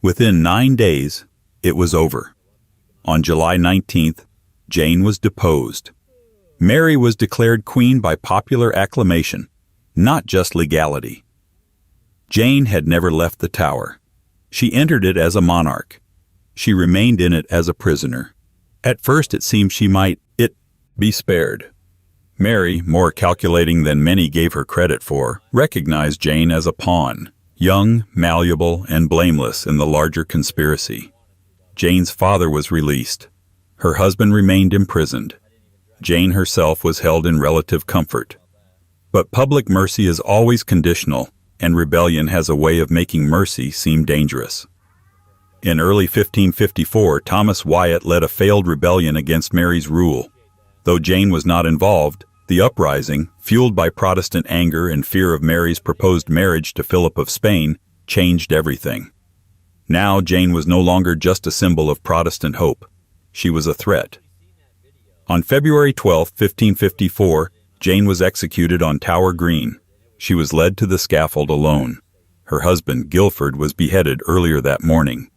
Within 9 days, it was over. On July 19th, Jane was deposed. Mary was declared queen by popular acclamation, not just legality. Jane had never left the tower. She entered it as a monarch. She remained in it as a prisoner. At first it seemed she might be spared. Mary, more calculating than many gave her credit for, recognized Jane as a pawn, young, malleable, and blameless in the larger conspiracy. Jane's father was released. Her husband remained imprisoned. Jane herself was held in relative comfort. But public mercy is always conditional, and rebellion has a way of making mercy seem dangerous. In early 1554, Thomas Wyatt led a failed rebellion against Mary's rule. Though Jane was not involved, the uprising, fueled by Protestant anger and fear of Mary's proposed marriage to Philip of Spain, changed everything. Now Jane was no longer just a symbol of Protestant hope. She was a threat. On February 12, 1554, Jane was executed on Tower Green. She was led to the scaffold alone. Her husband, Guilford, was beheaded earlier that morning.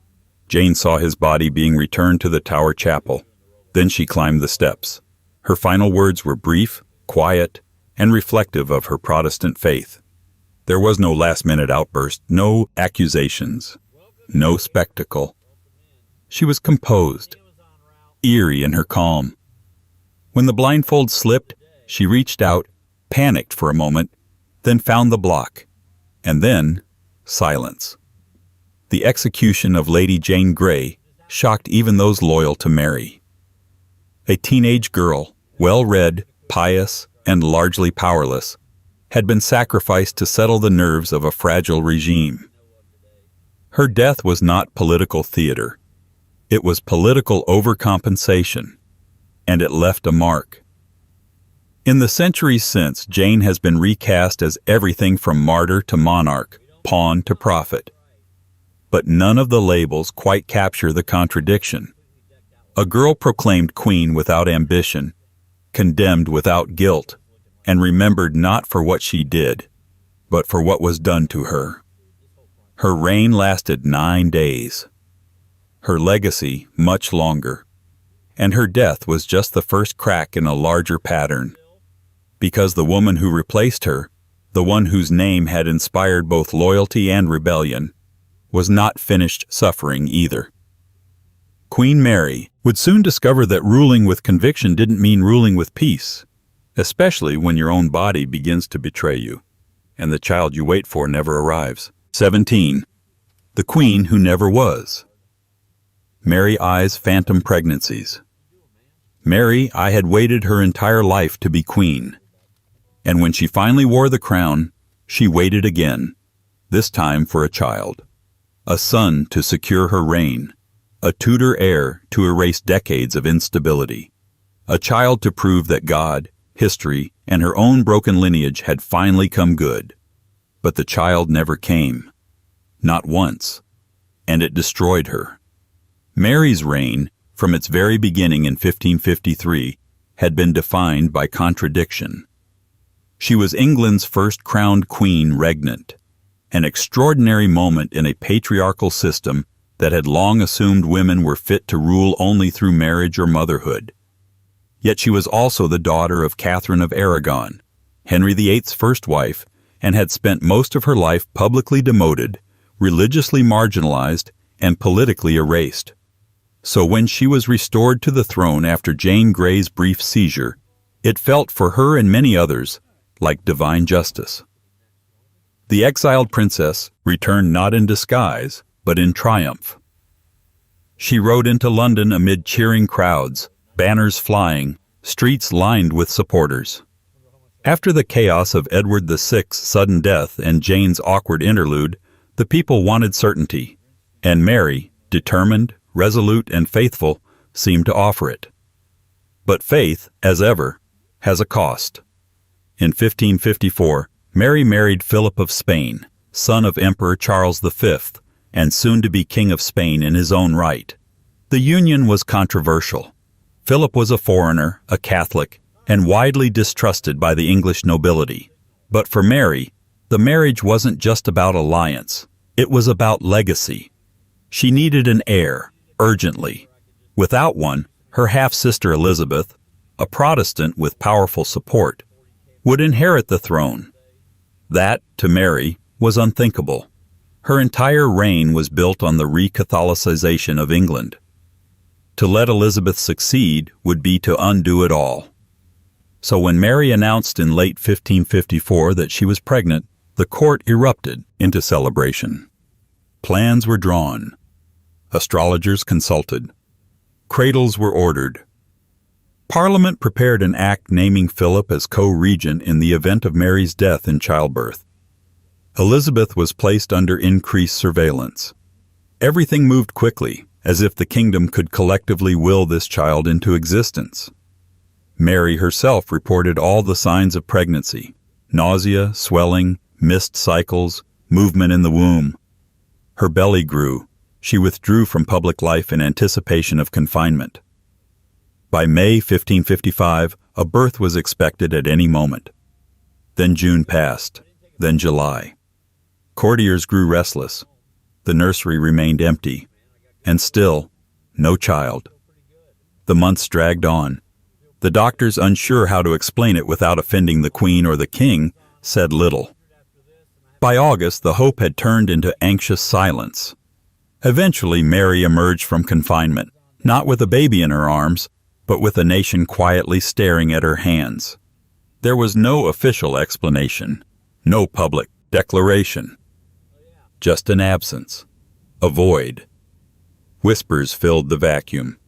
Jane saw his body being returned to the Tower Chapel. Then she climbed the steps. Her final words were brief, quiet, and reflective of her Protestant faith. There was no last-minute outburst, no accusations, no spectacle. She was composed, eerie in her calm. When the blindfold slipped, she reached out, panicked for a moment, then found the block, and then silence. The execution of Lady Jane Grey shocked even those loyal to Mary. A teenage girl, well-read, pious, and largely powerless, had been sacrificed to settle the nerves of a fragile regime. Her death was not political theater. It was political overcompensation, and it left a mark. In the centuries since, Jane has been recast as everything from martyr to monarch, pawn to prophet. But none of the labels quite capture the contradiction. A girl proclaimed queen without ambition, condemned without guilt, and remembered not for what she did, but for what was done to her. Her reign lasted 9 days. Her legacy much longer. And her death was just the first crack in a larger pattern. Because the woman who replaced her, the one whose name had inspired both loyalty and rebellion, was not finished suffering either. Queen Mary would soon discover that ruling with conviction didn't mean ruling with peace, especially when your own body begins to betray you, and the child you wait for never arrives. 17. The Queen Who Never Was. Mary I's Phantom Pregnancies. Mary I had waited her entire life to be queen. And when she finally wore the crown, she waited again, this time for a child. A son to secure her reign. A Tudor heir to erase decades of instability. A child to prove that God, history, and her own broken lineage had finally come good. But the child never came. Not once. And it destroyed her. Mary's reign, from its very beginning in 1553, had been defined by contradiction. She was England's first crowned queen regnant, an extraordinary moment in a patriarchal system that had long assumed women were fit to rule only through marriage or motherhood. Yet she was also the daughter of Catherine of Aragon, Henry VIII's first wife, and had spent most of her life publicly demoted, religiously marginalized, and politically erased. So when she was restored to the throne after Jane Grey's brief seizure, it felt for her and many others like divine justice. The exiled princess returned not in disguise, but in triumph. She rode into London amid cheering crowds, banners flying, streets lined with supporters. After the chaos of Edward VI's sudden death and Jane's awkward interlude, the people wanted certainty, and Mary, determined, resolute, and faithful, seemed to offer it. But faith, as ever, has a cost. In 1554, Mary married Philip of Spain, son of Emperor Charles V, and soon to be King of Spain in his own right. The union was controversial. Philip was a foreigner, a Catholic, and widely distrusted by the English nobility. But for Mary, the marriage wasn't just about alliance. It was about legacy. She needed an heir, urgently. Without one, her half-sister Elizabeth, a Protestant with powerful support, would inherit the throne. That, to Mary, was unthinkable. Her entire reign was built on the re-Catholicization of England. To let Elizabeth succeed would be to undo it all. So when Mary announced in late 1554 that she was pregnant, the court erupted into celebration. Plans were drawn. Astrologers consulted. Cradles were ordered. Parliament prepared an act naming Philip as co-regent in the event of Mary's death in childbirth. Elizabeth was placed under increased surveillance. Everything moved quickly, as if the kingdom could collectively will this child into existence. Mary herself reported all the signs of pregnancy: nausea, swelling, missed cycles, movement in the womb. Her belly grew. She withdrew from public life in anticipation of confinement. By May 1555, a birth was expected at any moment. Then June passed, then July. Courtiers grew restless. The nursery remained empty. And still, no child. The months dragged on. The doctors, unsure how to explain it without offending the Queen or the King, said little. By August, the hope had turned into anxious silence. Eventually, Mary emerged from confinement, not with a baby in her arms, but with a nation quietly staring at her hands. There was no official explanation, no public declaration. Just an absence, a void. Whispers filled the vacuum.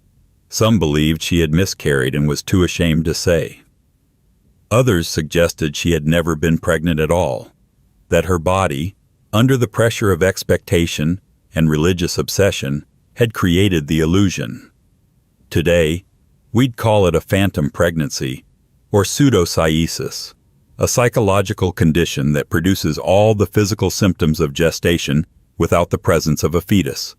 Some believed she had miscarried and was too ashamed to say. Others suggested she had never been pregnant at all, that her body, under the pressure of expectation and religious obsession, had created the illusion. Today, we'd call it a phantom pregnancy, or pseudocyesis, a psychological condition that produces all the physical symptoms of gestation without the presence of a fetus.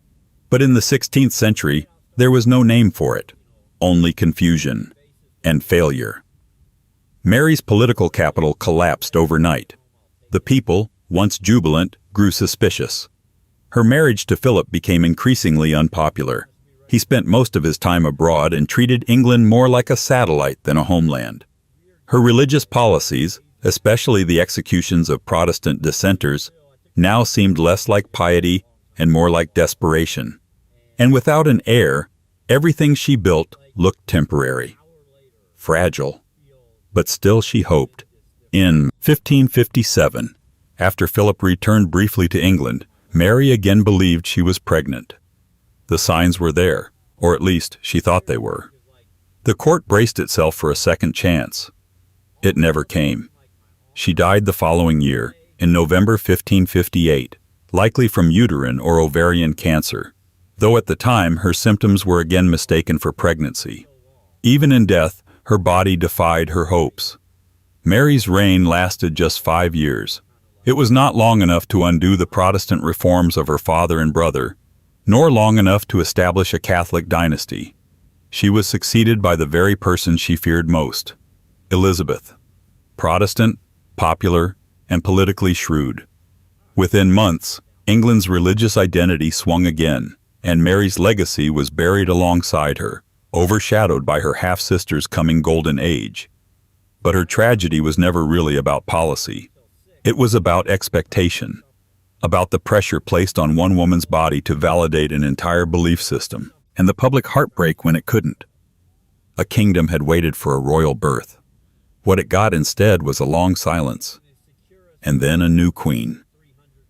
But in the 16th century, there was no name for it, only confusion and failure. Mary's political capital collapsed overnight. The people, once jubilant, grew suspicious. Her marriage to Philip became increasingly unpopular. He spent most of his time abroad and treated England more like a satellite than a homeland. Her religious policies, especially the executions of Protestant dissenters, now seemed less like piety and more like desperation. And without an heir, everything she built looked temporary, fragile. But still she hoped. In 1557, after Philip returned briefly to England, Mary again believed she was pregnant. The signs were there, or at least she thought they were. The court braced itself for a second chance. It never came. She died the following year, in November 1558, likely from uterine or ovarian cancer, though at the time her symptoms were again mistaken for pregnancy. Even in death, her body defied her hopes. Mary's reign lasted just 5 years. It was not long enough to undo the Protestant reforms of her father and brother, nor long enough to establish a Catholic dynasty. She was succeeded by the very person she feared most, Elizabeth. Protestant, popular, and politically shrewd. Within months, England's religious identity swung again, and Mary's legacy was buried alongside her, overshadowed by her half-sister's coming golden age. But her tragedy was never really about policy. It was about expectation, about the pressure placed on one woman's body to validate an entire belief system, and the public heartbreak when it couldn't. A kingdom had waited for a royal birth. What it got instead was a long silence, and then a new queen.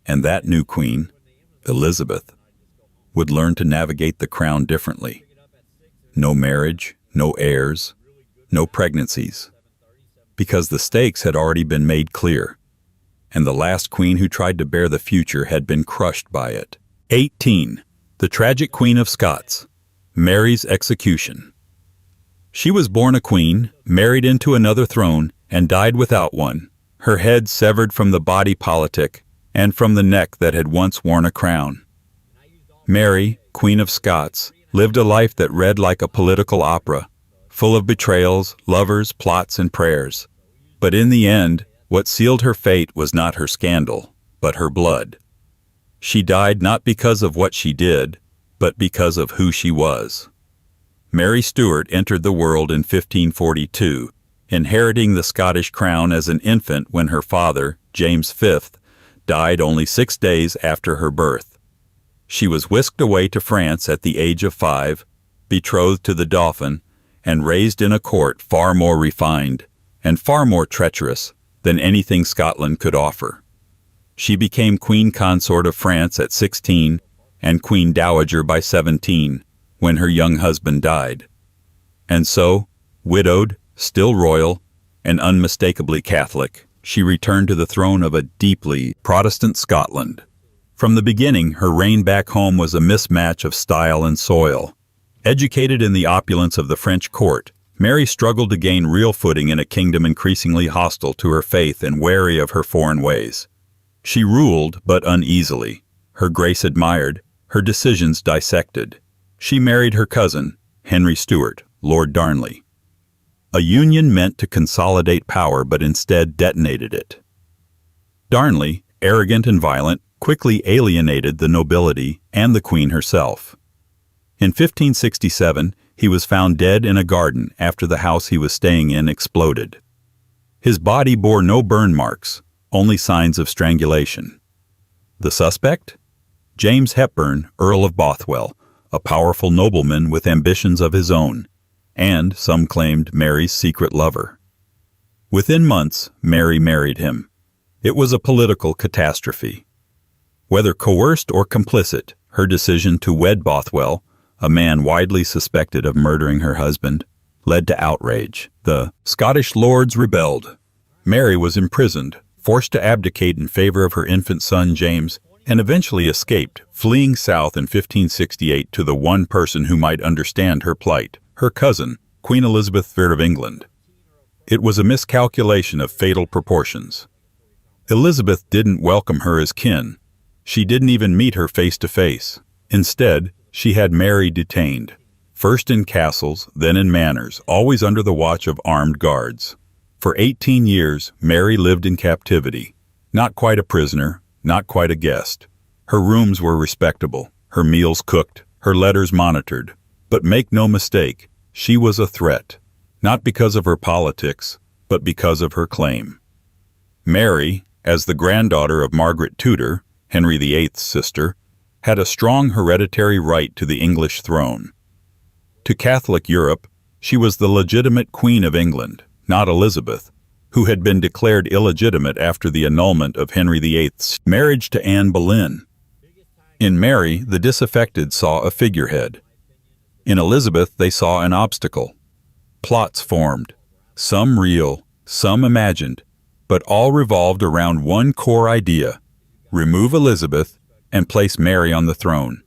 And that new queen, Elizabeth, would learn to navigate the crown differently. No marriage, no heirs, no pregnancies, because the stakes had already been made clear, and the last queen who tried to bear the future had been crushed by it. 18. The tragic Queen of Scots. Mary's execution. She was born a queen, married into another throne, and died without one, her head severed from the body politic and from the neck that had once worn a crown. Mary, Queen of Scots, lived a life that read like a political opera, full of betrayals, lovers, plots, and prayers. But in the end, what sealed her fate was not her scandal, but her blood. She died not because of what she did, but because of who she was. Mary Stuart entered the world in 1542, inheriting the Scottish crown as an infant when her father, James V, died only 6 days after her birth. She was whisked away to France at the age of 5, betrothed to the Dauphin, and raised in a court far more refined and far more treacherous than anything Scotland could offer. She became Queen Consort of France at 16 and Queen Dowager by 17 when her young husband died. And so, widowed, still royal, and unmistakably Catholic, she returned to the throne of a deeply Protestant Scotland. From the beginning, her reign back home was a mismatch of style and soil. Educated in the opulence of the French court, Mary struggled to gain real footing in a kingdom increasingly hostile to her faith and wary of her foreign ways. She ruled, but uneasily, her grace admired, her decisions dissected. She married her cousin, Henry Stuart, Lord Darnley. A union meant to consolidate power but instead detonated it. Darnley, arrogant and violent, quickly alienated the nobility and the queen herself. In 1567, he was found dead in a garden after the house he was staying in exploded. His body bore no burn marks, only signs of strangulation. The suspect? James Hepburn, Earl of Bothwell, a powerful nobleman with ambitions of his own, and, some claimed, Mary's secret lover. Within months, Mary married him. It was a political catastrophe. Whether coerced or complicit, her decision to wed Bothwell, a man widely suspected of murdering her husband, led to outrage. The Scottish lords rebelled. Mary was imprisoned, forced to abdicate in favor of her infant son James, and eventually escaped, fleeing south in 1568 to the one person who might understand her plight, her cousin, Queen Elizabeth III of England. It was a miscalculation of fatal proportions. Elizabeth didn't welcome her as kin. She didn't even meet her face to face. Instead, she had Mary detained, first in castles, then in manors, always under the watch of armed guards. For 18 years, Mary lived in captivity. Not quite a prisoner, not quite a guest. Her rooms were respectable, her meals cooked, her letters monitored. But make no mistake, she was a threat, not because of her politics, but because of her claim. Mary, as the granddaughter of Margaret Tudor, Henry VIII's sister, had a strong hereditary right to the English throne. To Catholic Europe, she was the legitimate Queen of England, not Elizabeth, who had been declared illegitimate after the annulment of Henry VIII's marriage to Anne Boleyn. In Mary, the disaffected saw a figurehead. In Elizabeth, they saw an obstacle. Plots formed, some real, some imagined, but all revolved around one core idea: remove Elizabeth and place Mary on the throne.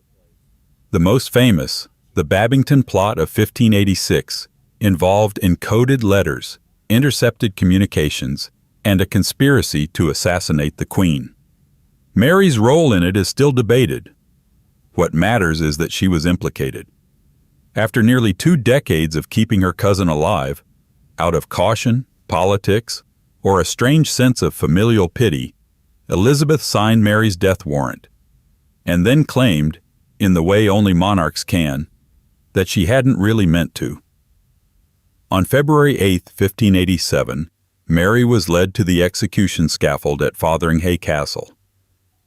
The most famous, the Babington Plot of 1586, involved encoded letters, intercepted communications, and a conspiracy to assassinate the Queen. Mary's role in it is still debated. What matters is that she was implicated. After nearly 2 decades of keeping her cousin alive, out of caution, politics, or a strange sense of familial pity, Elizabeth signed Mary's death warrant, and then claimed, in the way only monarchs can, that she hadn't really meant to. On February 8, 1587, Mary was led to the execution scaffold at Fotheringhay Castle.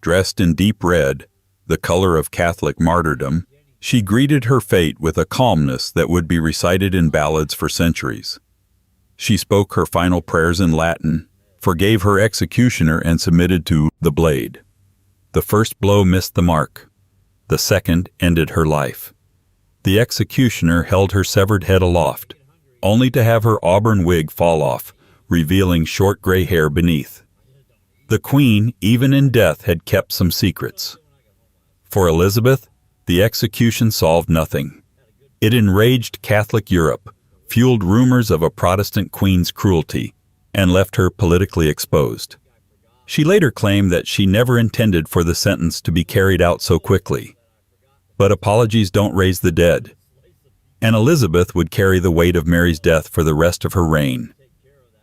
Dressed in deep red, the color of Catholic martyrdom, she greeted her fate with a calmness that would be recited in ballads for centuries. She spoke her final prayers in Latin, forgave her executioner, and submitted to the blade. The first blow missed the mark. The second ended her life. The executioner held her severed head aloft, only to have her auburn wig fall off, revealing short gray hair beneath. The Queen, even in death, had kept some secrets. For Elizabeth, the execution solved nothing. It enraged Catholic Europe, fueled rumors of a Protestant queen's cruelty, and left her politically exposed. She later claimed that she never intended for the sentence to be carried out so quickly. But apologies don't raise the dead, and Elizabeth would carry the weight of Mary's death for the rest of her reign.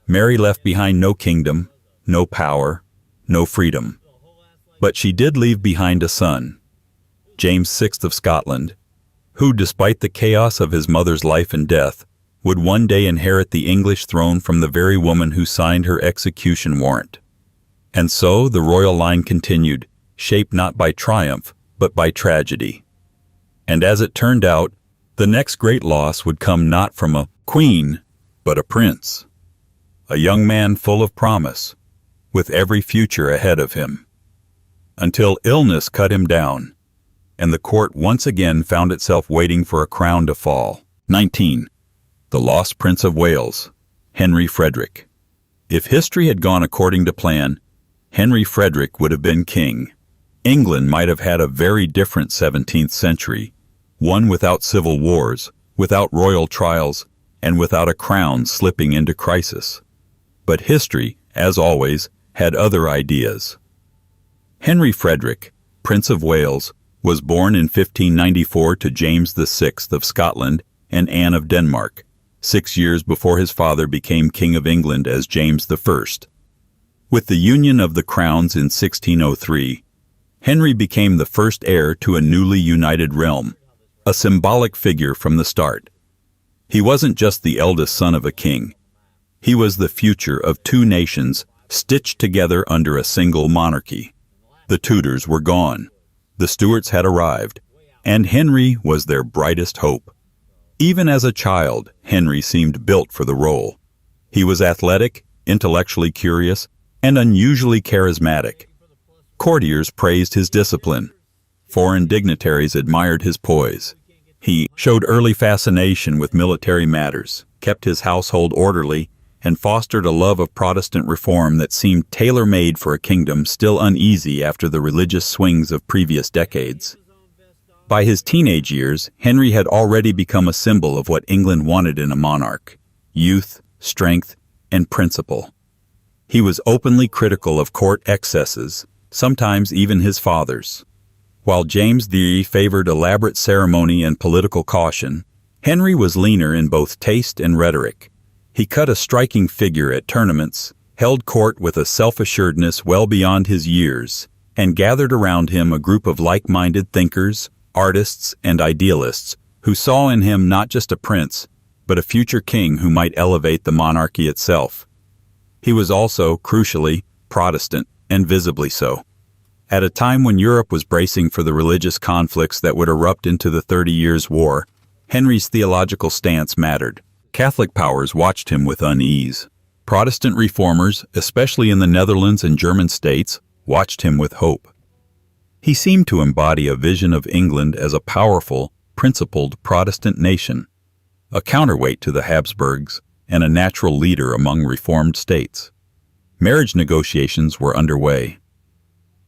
Mary left behind no kingdom, no power, no freedom. But she did leave behind a son, James VI of Scotland, who, despite the chaos of his mother's life and death, would one day inherit the English throne from the very woman who signed her execution warrant. And so the royal line continued, shaped not by triumph, but by tragedy. And as it turned out, the next great loss would come not from a queen, but a prince. A young man full of promise, with every future ahead of him. Until illness cut him down, and the court once again found itself waiting for a crown to fall. 19. The Lost Prince of Wales, Henry Frederick. If history had gone according to plan, Henry Frederick would have been king. England might have had a very different 17th century, one without civil wars, without royal trials, and without a crown slipping into crisis. But history, as always, had other ideas. Henry Frederick, Prince of Wales, was born in 1594 to James VI of Scotland and Anne of Denmark, 6 years before his father became King of England as James I. With the union of the crowns in 1603, Henry became the first heir to a newly united realm, a symbolic figure from the start. He wasn't just the eldest son of a king. He was the future of two nations stitched together under a single monarchy. The Tudors were gone. The Stuarts had arrived, and Henry was their brightest hope. Even as a child, Henry seemed built for the role. He was athletic, intellectually curious, and unusually charismatic. Courtiers praised his discipline. Foreign dignitaries admired his poise. He showed early fascination with military matters, kept his household orderly, and fostered a love of Protestant reform that seemed tailor-made for a kingdom still uneasy after the religious swings of previous decades. By his teenage years, Henry had already become a symbol of what England wanted in a monarch: youth, strength, and principle. He was openly critical of court excesses, sometimes even his father's. While James III favored elaborate ceremony and political caution, Henry was leaner in both taste and rhetoric. He cut a striking figure at tournaments, held court with a self-assuredness well beyond his years, and gathered around him a group of like-minded thinkers, artists, and idealists who saw in him not just a prince, but a future king who might elevate the monarchy itself. He was also, crucially, Protestant, and visibly so. At a time when Europe was bracing for the religious conflicts that would erupt into the 30 Years' War, Henry's theological stance mattered. Catholic powers watched him with unease. Protestant reformers, especially in the Netherlands and German states, watched him with hope. He seemed to embody a vision of England as a powerful, principled Protestant nation, a counterweight to the Habsburgs and a natural leader among reformed states. Marriage negotiations were underway.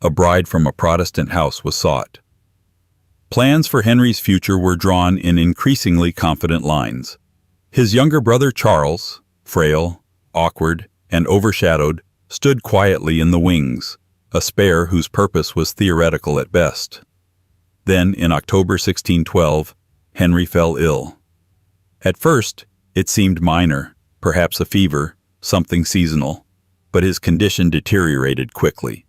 A bride from a Protestant house was sought. Plans for Henry's future were drawn in increasingly confident lines. His younger brother Charles, frail, awkward, and overshadowed, stood quietly in the wings, a spare whose purpose was theoretical at best. Then, in October 1612, Henry fell ill. At first, it seemed minor, perhaps a fever, something seasonal, but his condition deteriorated quickly.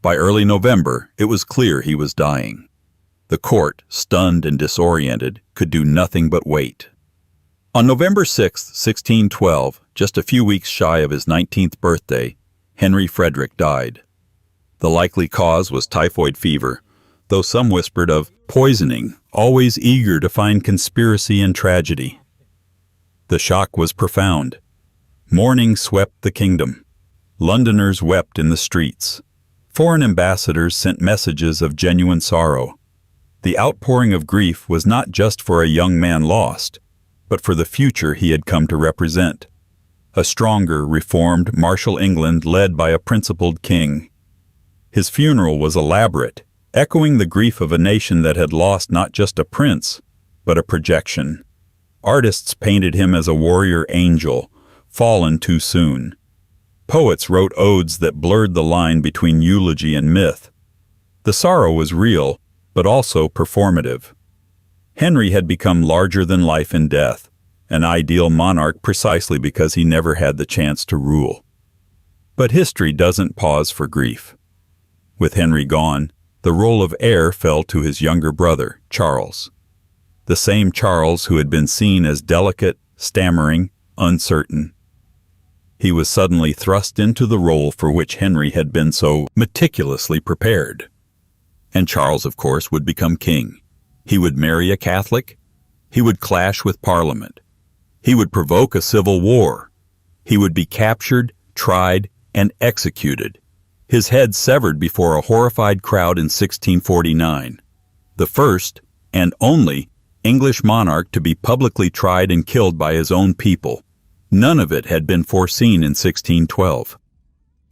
By early November, it was clear he was dying. The court, stunned and disoriented, could do nothing but wait. On November 6, 1612, just a few weeks shy of his 19th birthday, Henry Frederick died. The likely cause was typhoid fever, though some whispered of poisoning, always eager to find conspiracy and tragedy. The shock was profound. Mourning swept the kingdom. Londoners wept in the streets. Foreign ambassadors sent messages of genuine sorrow. The outpouring of grief was not just for a young man lost, but for the future he had come to represent. A stronger, reformed, martial England led by a principled king. His funeral was elaborate, echoing the grief of a nation that had lost not just a prince, but a projection. Artists painted him as a warrior angel, fallen too soon. Poets wrote odes that blurred the line between eulogy and myth. The sorrow was real, but also performative. Henry had become larger than life in death, an ideal monarch precisely because he never had the chance to rule. But history doesn't pause for grief. With Henry gone, the role of heir fell to his younger brother, Charles. The same Charles who had been seen as delicate, stammering, uncertain. He was suddenly thrust into the role for which Henry had been so meticulously prepared. And Charles, of course, would become king. He would marry a Catholic. He would clash with Parliament. He would provoke a civil war. He would be captured, tried, and executed, his head severed before a horrified crowd in 1649. The first, and only, English monarch to be publicly tried and killed by his own people. None of it had been foreseen in 1612.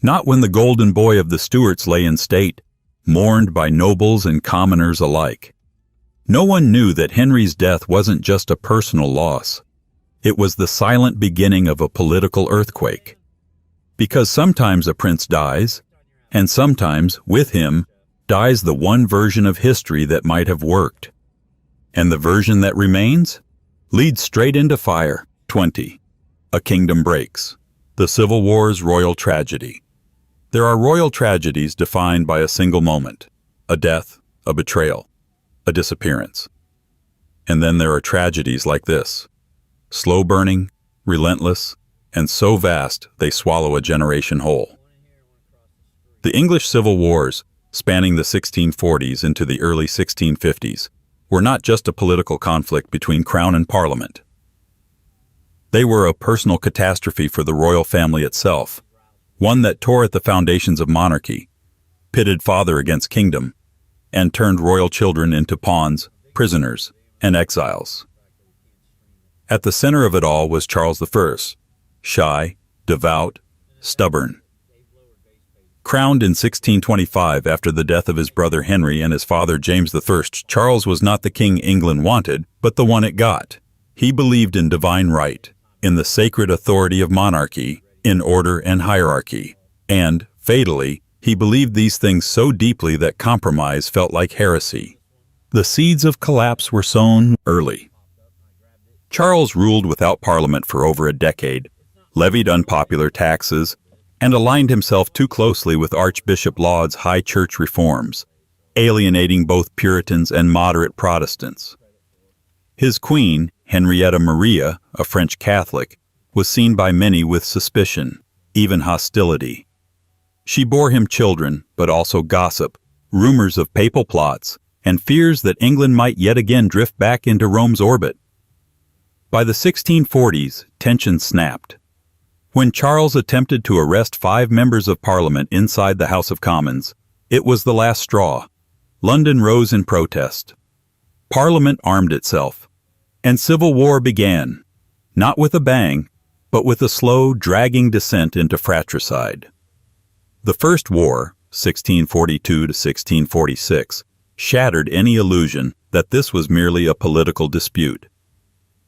Not when the golden boy of the Stuarts lay in state, mourned by nobles and commoners alike. No one knew that Henry's death wasn't just a personal loss. It was the silent beginning of a political earthquake. Because sometimes a prince dies, and sometimes, with him, dies the one version of history that might have worked. And the version that remains? Leads straight into fire. 20. A kingdom breaks. The Civil War's royal tragedy. There are royal tragedies defined by a single moment, a death, a betrayal, a disappearance. And then there are tragedies like this, slow-burning, relentless, and so vast they swallow a generation whole. The English Civil Wars, spanning the 1640s into the early 1650s, were not just a political conflict between Crown and Parliament. They were a personal catastrophe for the royal family itself, one that tore at the foundations of monarchy, pitted father against kingdom, and turned royal children into pawns, prisoners, and exiles. At the center of it all was Charles I, shy, devout, stubborn. Crowned in 1625 after the death of his brother Henry and his father James I, Charles was not the king England wanted, but the one it got. He believed in divine right, in the sacred authority of monarchy, in order and hierarchy, and, fatally, he believed these things so deeply that compromise felt like heresy. The seeds of collapse were sown early. Charles ruled without Parliament for over a decade, levied unpopular taxes, and aligned himself too closely with Archbishop Laud's high church reforms, alienating both Puritans and moderate Protestants. His queen, Henrietta Maria, a French Catholic, was seen by many with suspicion, even hostility. She bore him children, but also gossip, rumors of papal plots, and fears that England might yet again drift back into Rome's orbit. By the 1640s, tension snapped. When Charles attempted to arrest 5 members of Parliament inside the House of Commons, it was the last straw. London rose in protest. Parliament armed itself, and civil war began, not with a bang, but with a slow, dragging descent into fratricide. The First War, 1642 to 1646, shattered any illusion that this was merely a political dispute.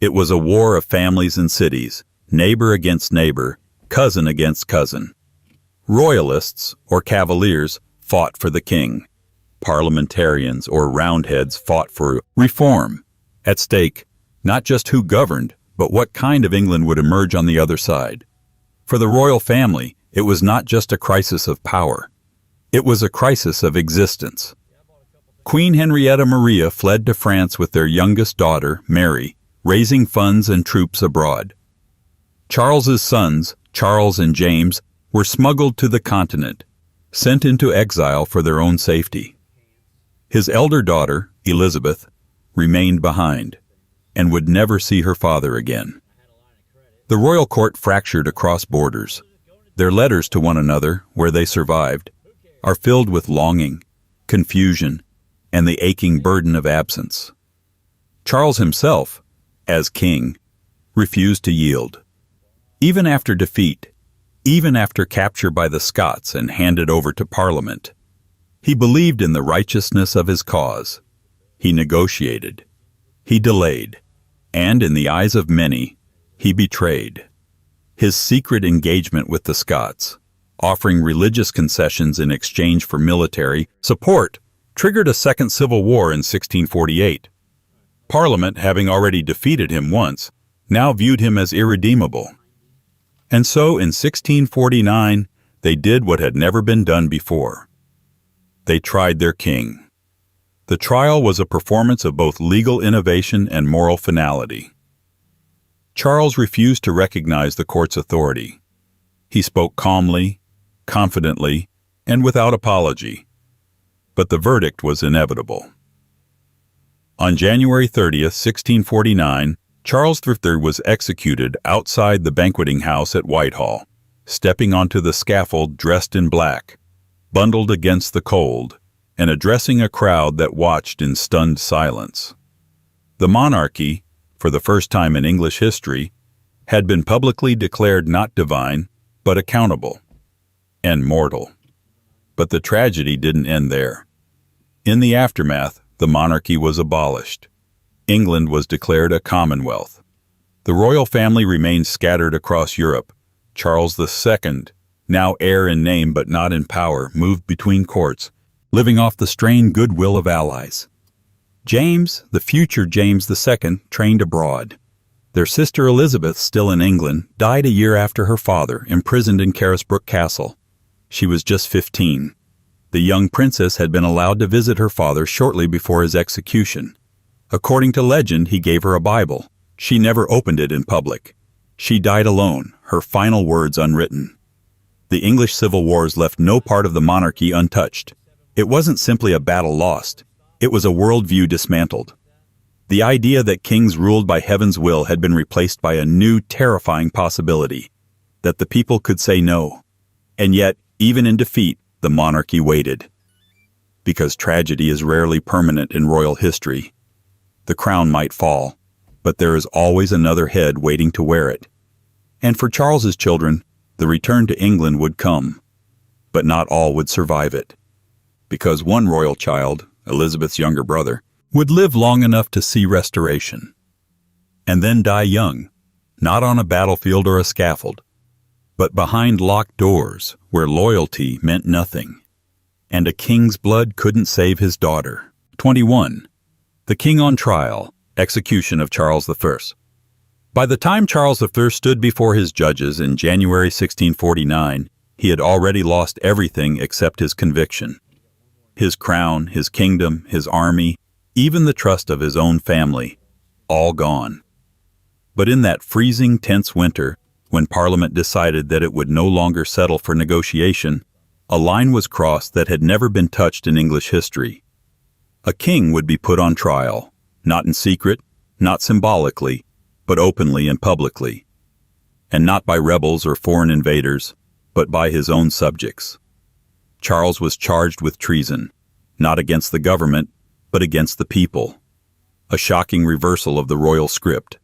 It was a war of families and cities, neighbor against neighbor, cousin against cousin. Royalists, or Cavaliers, fought for the king. Parliamentarians, or Roundheads, fought for reform. At stake, not just who governed, but what kind of England would emerge on the other side. For the royal family, it was not just a crisis of power. It was a crisis of existence. Queen Henrietta Maria fled to France with their youngest daughter, Mary, raising funds and troops abroad. Charles's sons, Charles and James, were smuggled to the continent, sent into exile for their own safety. His elder daughter, Elizabeth, remained behind, and would never see her father again. The royal court fractured across borders. Their letters to one another, where they survived, are filled with longing, confusion, and the aching burden of absence. Charles himself, as king, refused to yield. Even after defeat, even after capture by the Scots and handed over to Parliament, he believed in the righteousness of his cause. He negotiated. He delayed, and in the eyes of many, he betrayed. His secret engagement with the Scots, offering religious concessions in exchange for military support, triggered a second civil war in 1648. Parliament, having already defeated him once, now viewed him as irredeemable. And so in 1649, they did what had never been done before. They tried their king. The trial was a performance of both legal innovation and moral finality. Charles refused to recognize the court's authority. He spoke calmly, confidently, and without apology. But the verdict was inevitable. On January 30th, 1649, Charles III was executed outside the banqueting house at Whitehall, stepping onto the scaffold dressed in black, bundled against the cold, and addressing a crowd that watched in stunned silence. The monarchy, for the first time in English history, had been publicly declared not divine, but accountable and mortal. But the tragedy didn't end there. In the aftermath, the monarchy was abolished. England was declared a commonwealth. The royal family remained scattered across Europe. Charles II, now heir in name but not in power, moved between courts, living off the strained goodwill of allies. James, the future James II, trained abroad. Their sister Elizabeth, still in England, died a year after her father, imprisoned in Carisbrooke Castle. She was just 15. The young princess had been allowed to visit her father shortly before his execution. According to legend, he gave her a Bible. She never opened it in public. She died alone, her final words unwritten. The English civil wars left no part of the monarchy untouched. It wasn't simply a battle lost. It was a worldview dismantled. The idea that kings ruled by heaven's will had been replaced by a new, terrifying possibility, that the people could say no. And yet, even in defeat, the monarchy waited. Because tragedy is rarely permanent in royal history. The crown might fall, but there is always another head waiting to wear it. And for Charles's children, the return to England would come, but not all would survive it. Because one royal child, Elizabeth's younger brother, would live long enough to see restoration, and then die young, not on a battlefield or a scaffold, but behind locked doors where loyalty meant nothing, and a king's blood couldn't save his daughter. 21. The King on Trial, Execution of Charles I. By the time Charles I stood before his judges in January 1649, he had already lost everything except his conviction. His crown, his kingdom, his army, even the trust of his own family, all gone. But in that freezing, tense winter, when Parliament decided that it would no longer settle for negotiation, a line was crossed that had never been touched in English history. A king would be put on trial, not in secret, not symbolically, but openly and publicly. And not by rebels or foreign invaders, but by his own subjects. Charles was charged with treason, not against the government, but against the people. A shocking reversal of the royal script.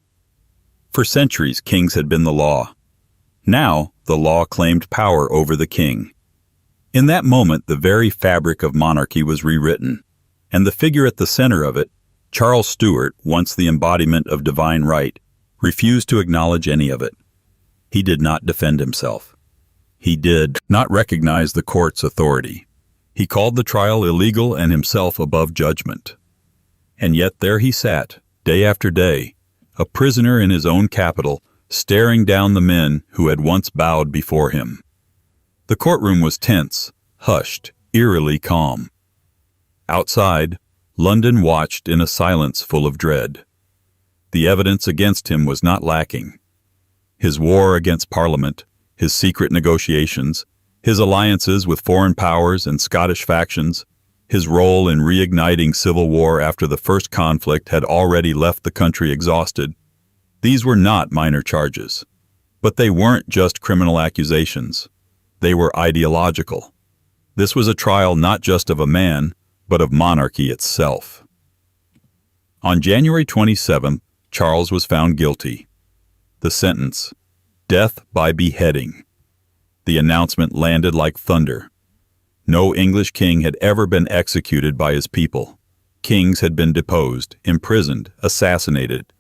For centuries, kings had been the law. Now, the law claimed power over the king. In that moment, the very fabric of monarchy was rewritten, and the figure at the center of it, Charles Stuart, once the embodiment of divine right, refused to acknowledge any of it. He did not defend himself. He did not recognize the court's authority. He called the trial illegal and himself above judgment. And yet there he sat, day after day, a prisoner in his own capital, staring down the men who had once bowed before him. The courtroom was tense, hushed, eerily calm. Outside, London watched in a silence full of dread. The evidence against him was not lacking. His war against Parliament, his secret negotiations, his alliances with foreign powers and Scottish factions, his role in reigniting civil war after the first conflict had already left the country exhausted. These were not minor charges. But they weren't just criminal accusations. They were ideological. This was a trial not just of a man, but of monarchy itself. On January 27th, Charles was found guilty. The sentence, death by beheading. The announcement landed like thunder. No English king had ever been executed by his people, kings had been deposed, imprisoned, assassinated.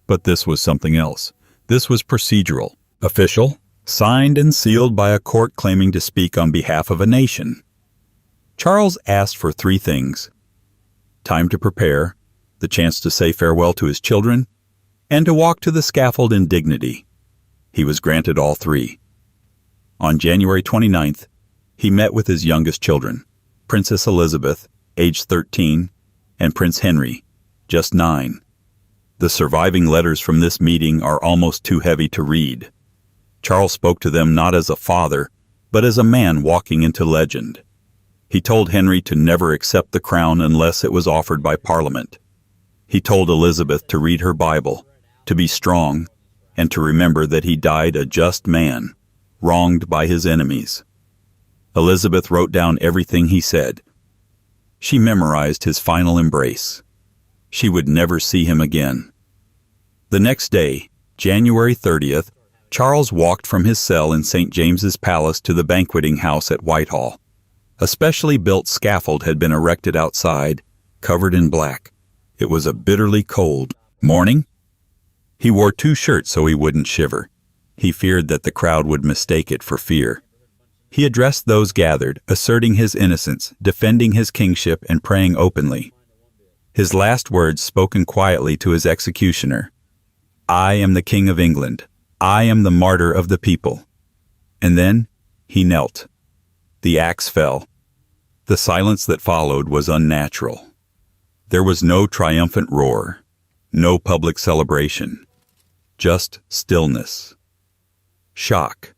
But this was something else. This was procedural, official, signed and sealed by a court claiming to speak on behalf of a nation. Charles asked for three things: time to prepare, the chance to say farewell to his children, and to walk to the scaffold in dignity. He was granted all three. On January 29th, he met with his youngest children, Princess Elizabeth, age 13, and Prince Henry, just 9. The surviving letters from this meeting are almost too heavy to read. Charles spoke to them not as a father, but as a man walking into legend. He told Henry to never accept the crown unless it was offered by Parliament. He told Elizabeth to read her Bible, to be strong, and to remember that he died a just man, wronged by his enemies. Elizabeth wrote down everything he said. She memorized his final embrace. She would never see him again. The next day, January 30th, Charles walked from his cell in St. James's Palace to the banqueting house at Whitehall. A specially built scaffold had been erected outside, covered in black. It was a bitterly cold morning. He wore 2 shirts so he wouldn't shiver. He feared that the crowd would mistake it for fear. He addressed those gathered, asserting his innocence, defending his kingship, and praying openly. His last words, spoken quietly to his executioner: "I am the King of England. I am the martyr of the people." And then he knelt. The axe fell. The silence that followed was unnatural. There was no triumphant roar, no public celebration, just stillness. Shock.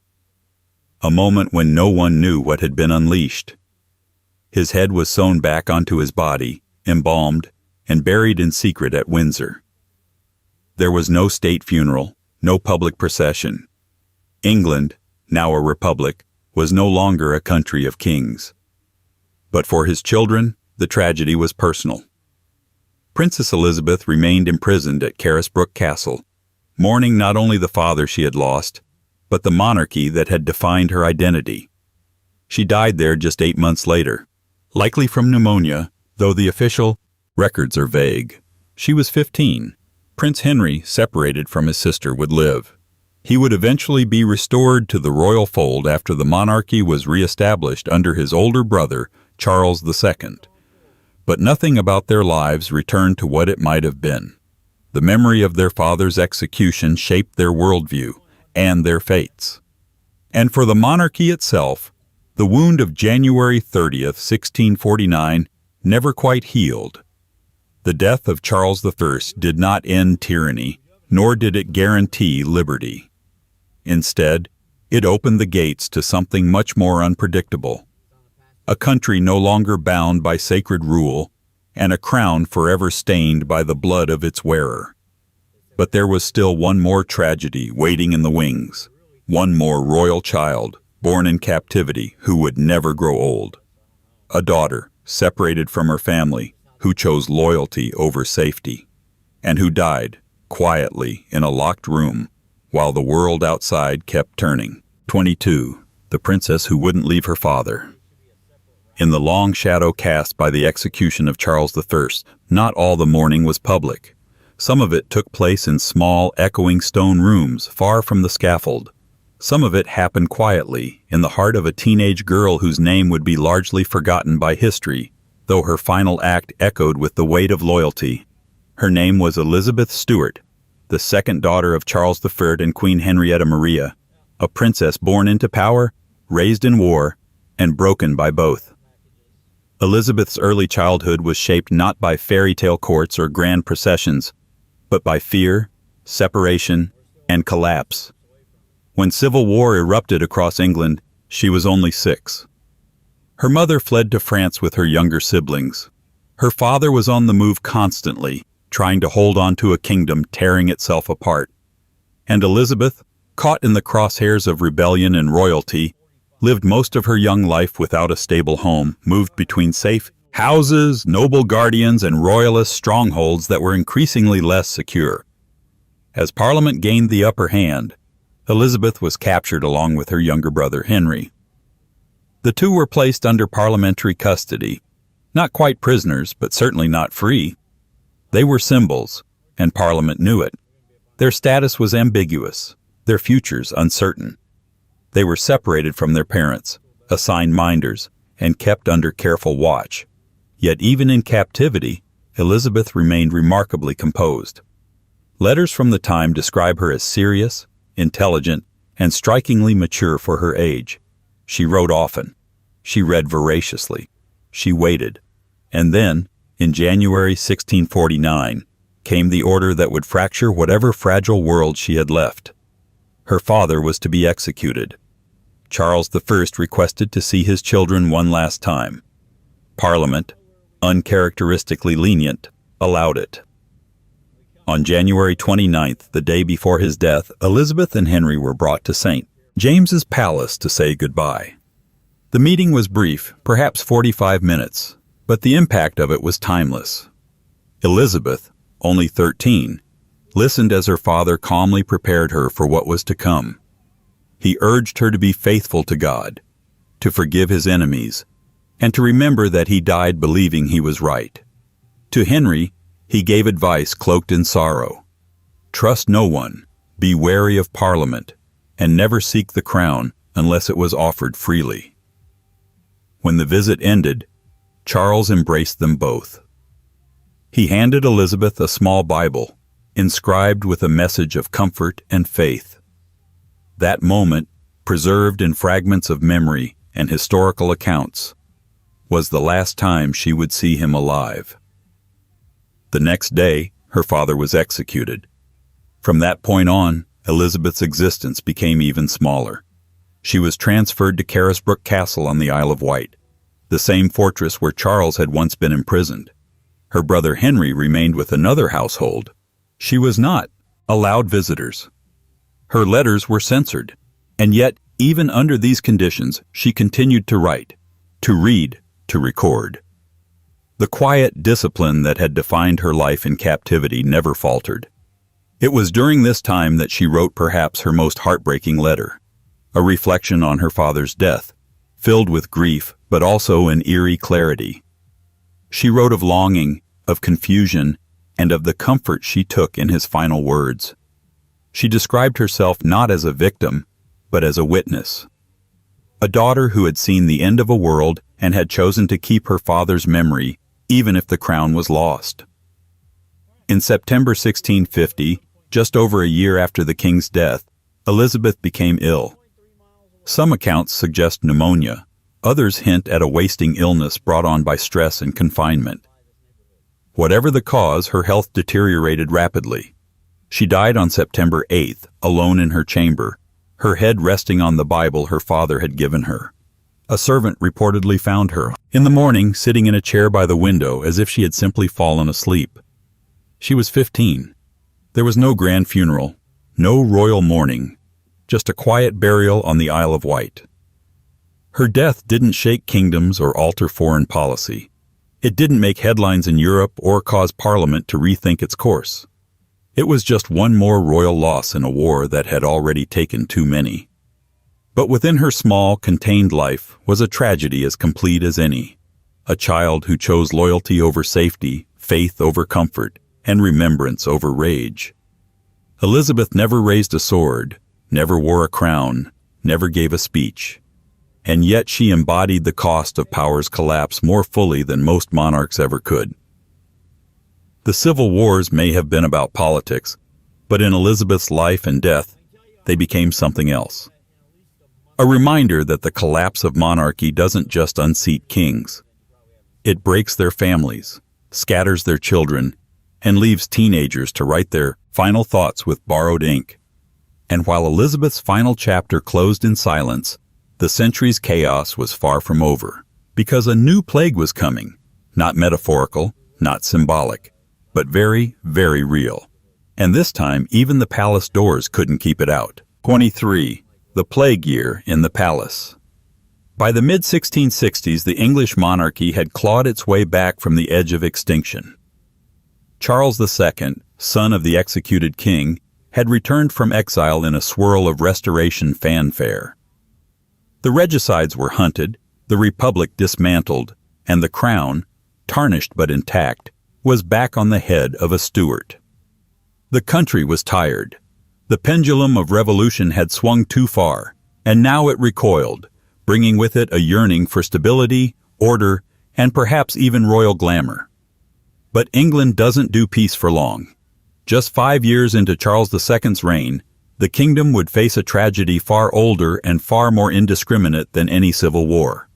A moment when no one knew what had been unleashed. His head was sewn back onto his body, embalmed, and buried in secret at Windsor. There was no state funeral, no public procession. England, now a republic, was no longer a country of kings. But for his children, the tragedy was personal. Princess Elizabeth remained imprisoned at Carisbrooke Castle, mourning not only the father she had lost, but the monarchy that had defined her identity. She died there just 8 months later, likely from pneumonia, though the official records are vague. She was 15. Prince Henry, separated from his sister, would live. He would eventually be restored to the royal fold after the monarchy was re-established under his older brother, Charles II. But nothing about their lives returned to what it might have been. The memory of their father's execution shaped their worldview and their fates. And for the monarchy itself, the wound of January 30th, 1649, never quite healed. The death of Charles I did not end tyranny, nor did it guarantee liberty. Instead, it opened the gates to something much more unpredictable. A country no longer bound by sacred rule, and a crown forever stained by the blood of its wearer. But there was still one more tragedy waiting in the wings, one more royal child, born in captivity, who would never grow old. A daughter, separated from her family, who chose loyalty over safety, and who died, quietly, in a locked room, while the world outside kept turning. 22. The princess who wouldn't leave her father. In the long shadow cast by the execution of Charles I, not all the mourning was public. Some of it took place in small, echoing stone rooms far from the scaffold. Some of it happened quietly, in the heart of a teenage girl whose name would be largely forgotten by history, though her final act echoed with the weight of loyalty. Her name was Elizabeth Stuart, the second daughter of Charles I and Queen Henrietta Maria, a princess born into power, raised in war, and broken by both. Elizabeth's early childhood was shaped not by fairy tale courts or grand processions, but by fear, separation, and collapse. When civil war erupted across England, she was only 6. Her mother fled to France with her younger siblings. Her father was on the move constantly, trying to hold on to a kingdom tearing itself apart. And Elizabeth, caught in the crosshairs of rebellion and royalty, lived most of her young life without a stable home, moved between safe houses, noble guardians, and royalist strongholds that were increasingly less secure. As Parliament gained the upper hand, Elizabeth was captured along with her younger brother Henry. The two were placed under parliamentary custody, Not quite prisoners, but certainly not free. They were symbols, and Parliament knew it. Their status was ambiguous, their futures uncertain. They were separated from their parents, assigned minders, and kept under careful watch. Yet even in captivity, Elizabeth remained remarkably composed. Letters from the time describe her as serious, intelligent, and strikingly mature for her age. She wrote often. She read voraciously. She waited. And then, in January 1649, came the order that would fracture whatever fragile world she had left. Her father was to be executed. Charles I requested to see his children one last time. Parliament, uncharacteristically lenient, allowed it. On January 29th, the day before his death, Elizabeth and Henry were brought to St. James's Palace to say goodbye. The meeting was brief, perhaps 45 minutes, but the impact of it was timeless. Elizabeth, only 13, listened as her father calmly prepared her for what was to come. He urged her to be faithful to God, to forgive his enemies, and to remember that he died believing he was right. To Henry, he gave advice cloaked in sorrow. Trust no one, be wary of Parliament, and never seek the crown unless it was offered freely. When the visit ended, Charles embraced them both. He handed Elizabeth a small Bible, inscribed with a message of comfort and faith. That moment, preserved in fragments of memory and historical accounts, was the last time she would see him alive. The next day, her father was executed. From that point on, Elizabeth's existence became even smaller. She was transferred to Carisbrooke Castle on the Isle of Wight, the same fortress where Charles had once been imprisoned. Her brother Henry remained with another household. She was not allowed visitors. Her letters were censored, and yet, even under these conditions, she continued to write, to read, to record. The quiet discipline that had defined her life in captivity never faltered. It was during this time that she wrote perhaps her most heartbreaking letter, a reflection on her father's death, filled with grief but also an eerie clarity. She wrote of longing, of confusion, and of the comfort she took in his final words. She described herself not as a victim, but as a witness. A daughter who had seen the end of a world and had chosen to keep her father's memory, even if the crown was lost. In September 1650, just over a year after the king's death, Elizabeth became ill. Some accounts suggest pneumonia. Others hint at a wasting illness brought on by stress and confinement. Whatever the cause, her health deteriorated rapidly. She died on September 8th, alone in her chamber, her head resting on the Bible her father had given her. A servant reportedly found her in the morning sitting in a chair by the window as if she had simply fallen asleep. She was 15. There was no grand funeral, no royal mourning, just a quiet burial on the Isle of Wight. Her death didn't shake kingdoms or alter foreign policy. It didn't make headlines in Europe or cause Parliament to rethink its course. It was just one more royal loss in a war that had already taken too many. But within her small, contained life was a tragedy as complete as any. A child who chose loyalty over safety, faith over comfort, and remembrance over rage. Elizabeth never raised a sword, never wore a crown, never gave a speech. And yet she embodied the cost of power's collapse more fully than most monarchs ever could. The civil wars may have been about politics, but in Elizabeth's life and death, they became something else. A reminder that the collapse of monarchy doesn't just unseat kings. It breaks their families, scatters their children, and leaves teenagers to write their final thoughts with borrowed ink. And while Elizabeth's final chapter closed in silence, the century's chaos was far from over, because a new plague was coming, not metaphorical, not symbolic, but very, very real. And this time, even the palace doors couldn't keep it out. 23. The Plague Year in the Palace. By the mid-1660s, the English monarchy had clawed its way back from the edge of extinction. Charles II, son of the executed king, had returned from exile in a swirl of restoration fanfare. The regicides were hunted, the republic dismantled, and the crown, tarnished but intact, was back on the head of a Stuart. The country was tired. The pendulum of revolution had swung too far, and now it recoiled, bringing with it a yearning for stability, order, and perhaps even royal glamour. But England doesn't do peace for long. Just 5 years into Charles II's reign, the kingdom would face a tragedy far older and far more indiscriminate than any civil war.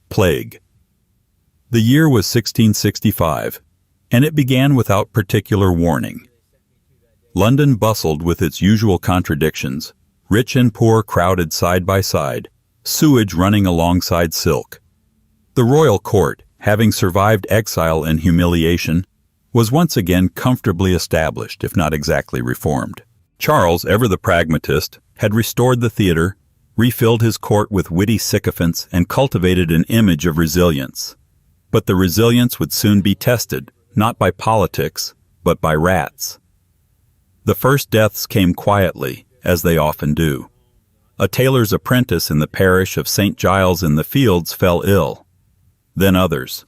Plague. The year was 1665, and it began without particular warning. London bustled with its usual contradictions, rich and poor crowded side by side, sewage running alongside silk. The royal court, having survived exile and humiliation, was once again comfortably established, if not exactly reformed. Charles, ever the pragmatist, had restored the theater, refilled his court with witty sycophants, and cultivated an image of resilience. But the resilience would soon be tested, not by politics, but by rats. The first deaths came quietly, as they often do. A tailor's apprentice in the parish of St. Giles in the Fields fell ill. Then others.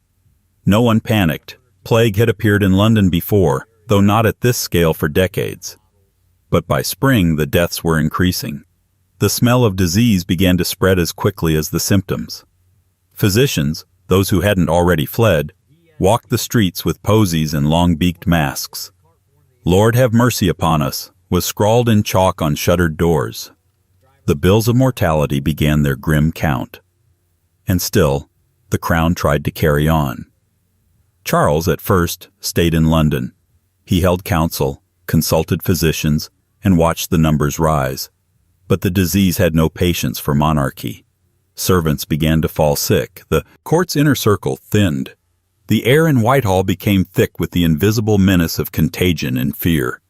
No one panicked. Plague had appeared in London before, though not at this scale for decades. But by spring, the deaths were increasing. The smell of disease began to spread as quickly as the symptoms. Physicians, those who hadn't already fled, walked the streets with posies and long-beaked masks. "Lord have mercy upon us," was scrawled in chalk on shuttered doors. The bills of mortality began their grim count. And still, the crown tried to carry on. Charles, at first, stayed in London. He held council, consulted physicians, and watched the numbers rise. But the disease had no patience for monarchy. Servants began to fall sick. The court's inner circle thinned. The air in Whitehall became thick with the invisible menace of contagion and fear.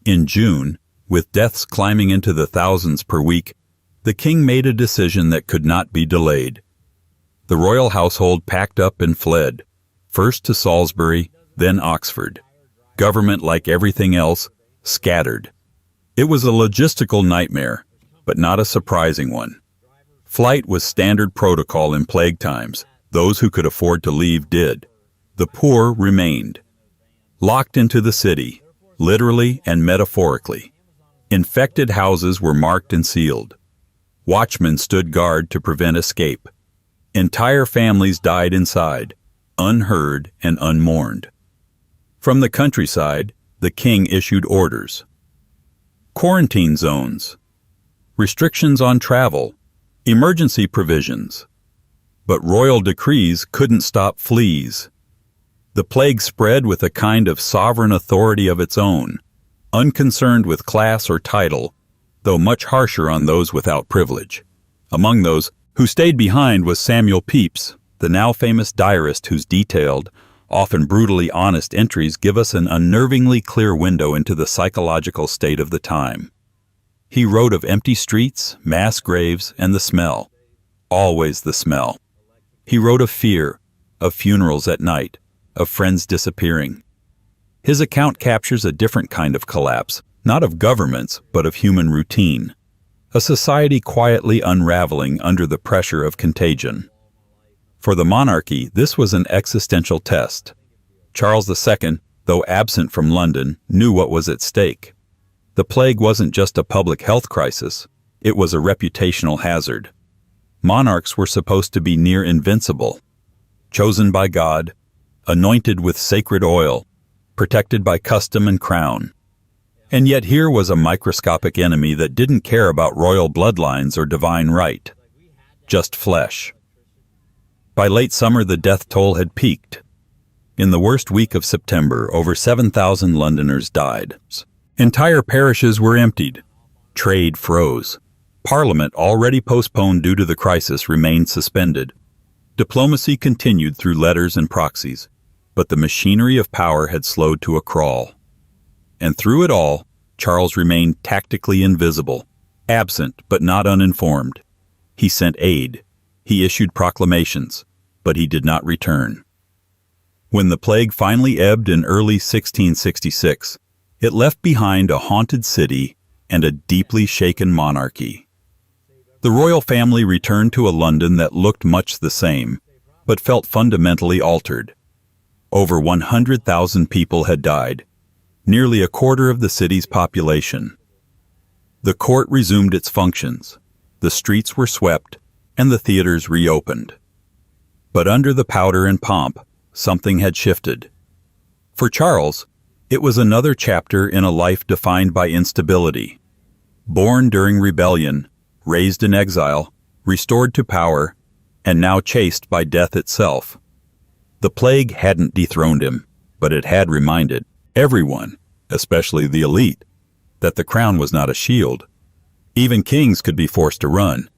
In June, with deaths climbing into the thousands per week, the king made a decision that could not be delayed. The royal household packed up and fled, first to Salisbury, then Oxford. Government, like everything else, scattered. It was a logistical nightmare, but not a surprising one. Flight was standard protocol in plague times. Those who could afford to leave did. The poor remained. Locked into the city, literally and metaphorically. Infected houses were marked and sealed. Watchmen stood guard to prevent escape. Entire families died inside, unheard and unmourned. From the countryside, the king issued orders. Quarantine zones, restrictions on travel, emergency provisions. But royal decrees couldn't stop fleas. The plague spread with a kind of sovereign authority of its own, unconcerned with class or title, though much harsher on those without privilege. Among those who stayed behind was Samuel Pepys, the now famous diarist whose detailed, often brutally honest entries give us an unnervingly clear window into the psychological state of the time. He wrote of empty streets, mass graves, and the smell. Always the smell. He wrote of fear, of funerals at night, of friends disappearing. His account captures a different kind of collapse, not of governments, but of human routine. A society quietly unraveling under the pressure of contagion. For the monarchy, this was an existential test. Charles II, though absent from London, knew what was at stake. The plague wasn't just a public health crisis, it was a reputational hazard. Monarchs were supposed to be near invincible, chosen by God, anointed with sacred oil, protected by custom and crown. And yet here was a microscopic enemy that didn't care about royal bloodlines or divine right. Just flesh. By late summer, the death toll had peaked. In the worst week of September, over 7,000 Londoners died. Entire parishes were emptied. Trade froze. Parliament, already postponed due to the crisis, remained suspended. Diplomacy continued through letters and proxies, but the machinery of power had slowed to a crawl. And through it all, Charles remained tactically invisible, absent but not uninformed. He sent aid. He issued proclamations, but he did not return. When the plague finally ebbed in early 1666, it left behind a haunted city and a deeply shaken monarchy. The royal family returned to a London that looked much the same, but felt fundamentally altered. Over 100,000 people had died, nearly a quarter of the city's population. The court resumed its functions, the streets were swept, and the theaters reopened. But under the powder and pomp, something had shifted. For Charles, it was another chapter in a life defined by instability. Born during rebellion, raised in exile, restored to power, and now chased by death itself. The plague hadn't dethroned him, but it had reminded everyone, especially the elite, that the crown was not a shield. Even kings could be forced to run.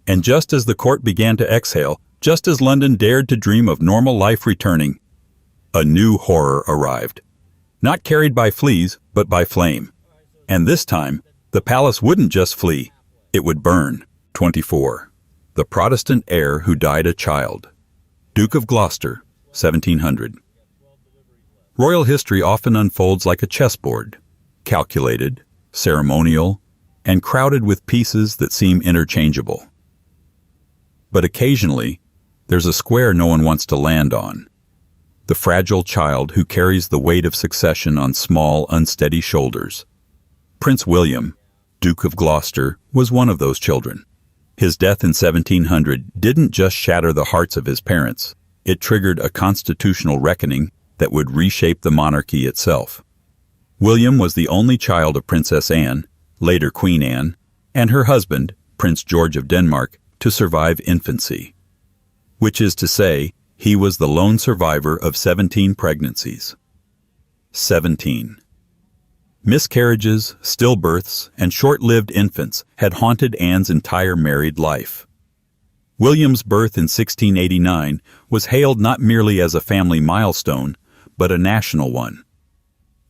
And just as the court began to exhale, just as London dared to dream of normal life returning, a new horror arrived. Not carried by fleas, but by flame. And this time, the palace wouldn't just flee, it would burn. 24. The Protestant heir who died a child. Duke of Gloucester, 1700. Royal history often unfolds like a chessboard, calculated, ceremonial, and crowded with pieces that seem interchangeable. But occasionally, there's a square no one wants to land on. The fragile child who carries the weight of succession on small, unsteady shoulders. Prince William, Duke of Gloucester, was one of those children. His death in 1700 didn't just shatter the hearts of his parents, it triggered a constitutional reckoning that would reshape the monarchy itself. William was the only child of Princess Anne, later Queen Anne, and her husband, Prince George of Denmark, to survive infancy. Which is to say, he was the lone survivor of 17 pregnancies. 17. Miscarriages, stillbirths, and short-lived infants had haunted Anne's entire married life. William's birth in 1689 was hailed not merely as a family milestone, but a national one.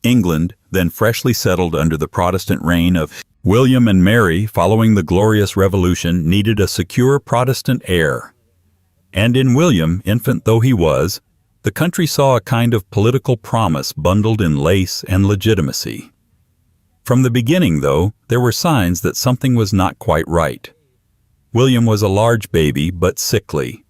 England, then freshly settled under the Protestant reign of William and Mary following the Glorious Revolution, needed a secure Protestant heir. And in William, infant though he was, the country saw a kind of political promise bundled in lace and legitimacy. From the beginning, though, there were signs that something was not quite right. William was a large baby, but sickly.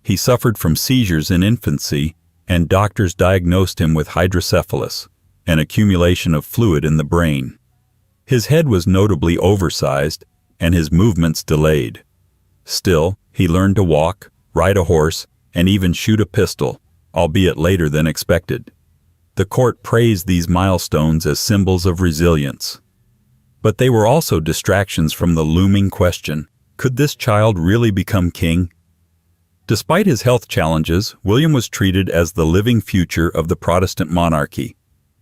He suffered from seizures in infancy, and doctors diagnosed him with hydrocephalus, an accumulation of fluid in the brain. His head was notably oversized, and his movements delayed. Still, he learned to walk, ride a horse, and even shoot a pistol, albeit later than expected. The court praised these milestones as symbols of resilience. But they were also distractions from the looming question, could this child really become king? Despite his health challenges, William was treated as the living future of the Protestant monarchy.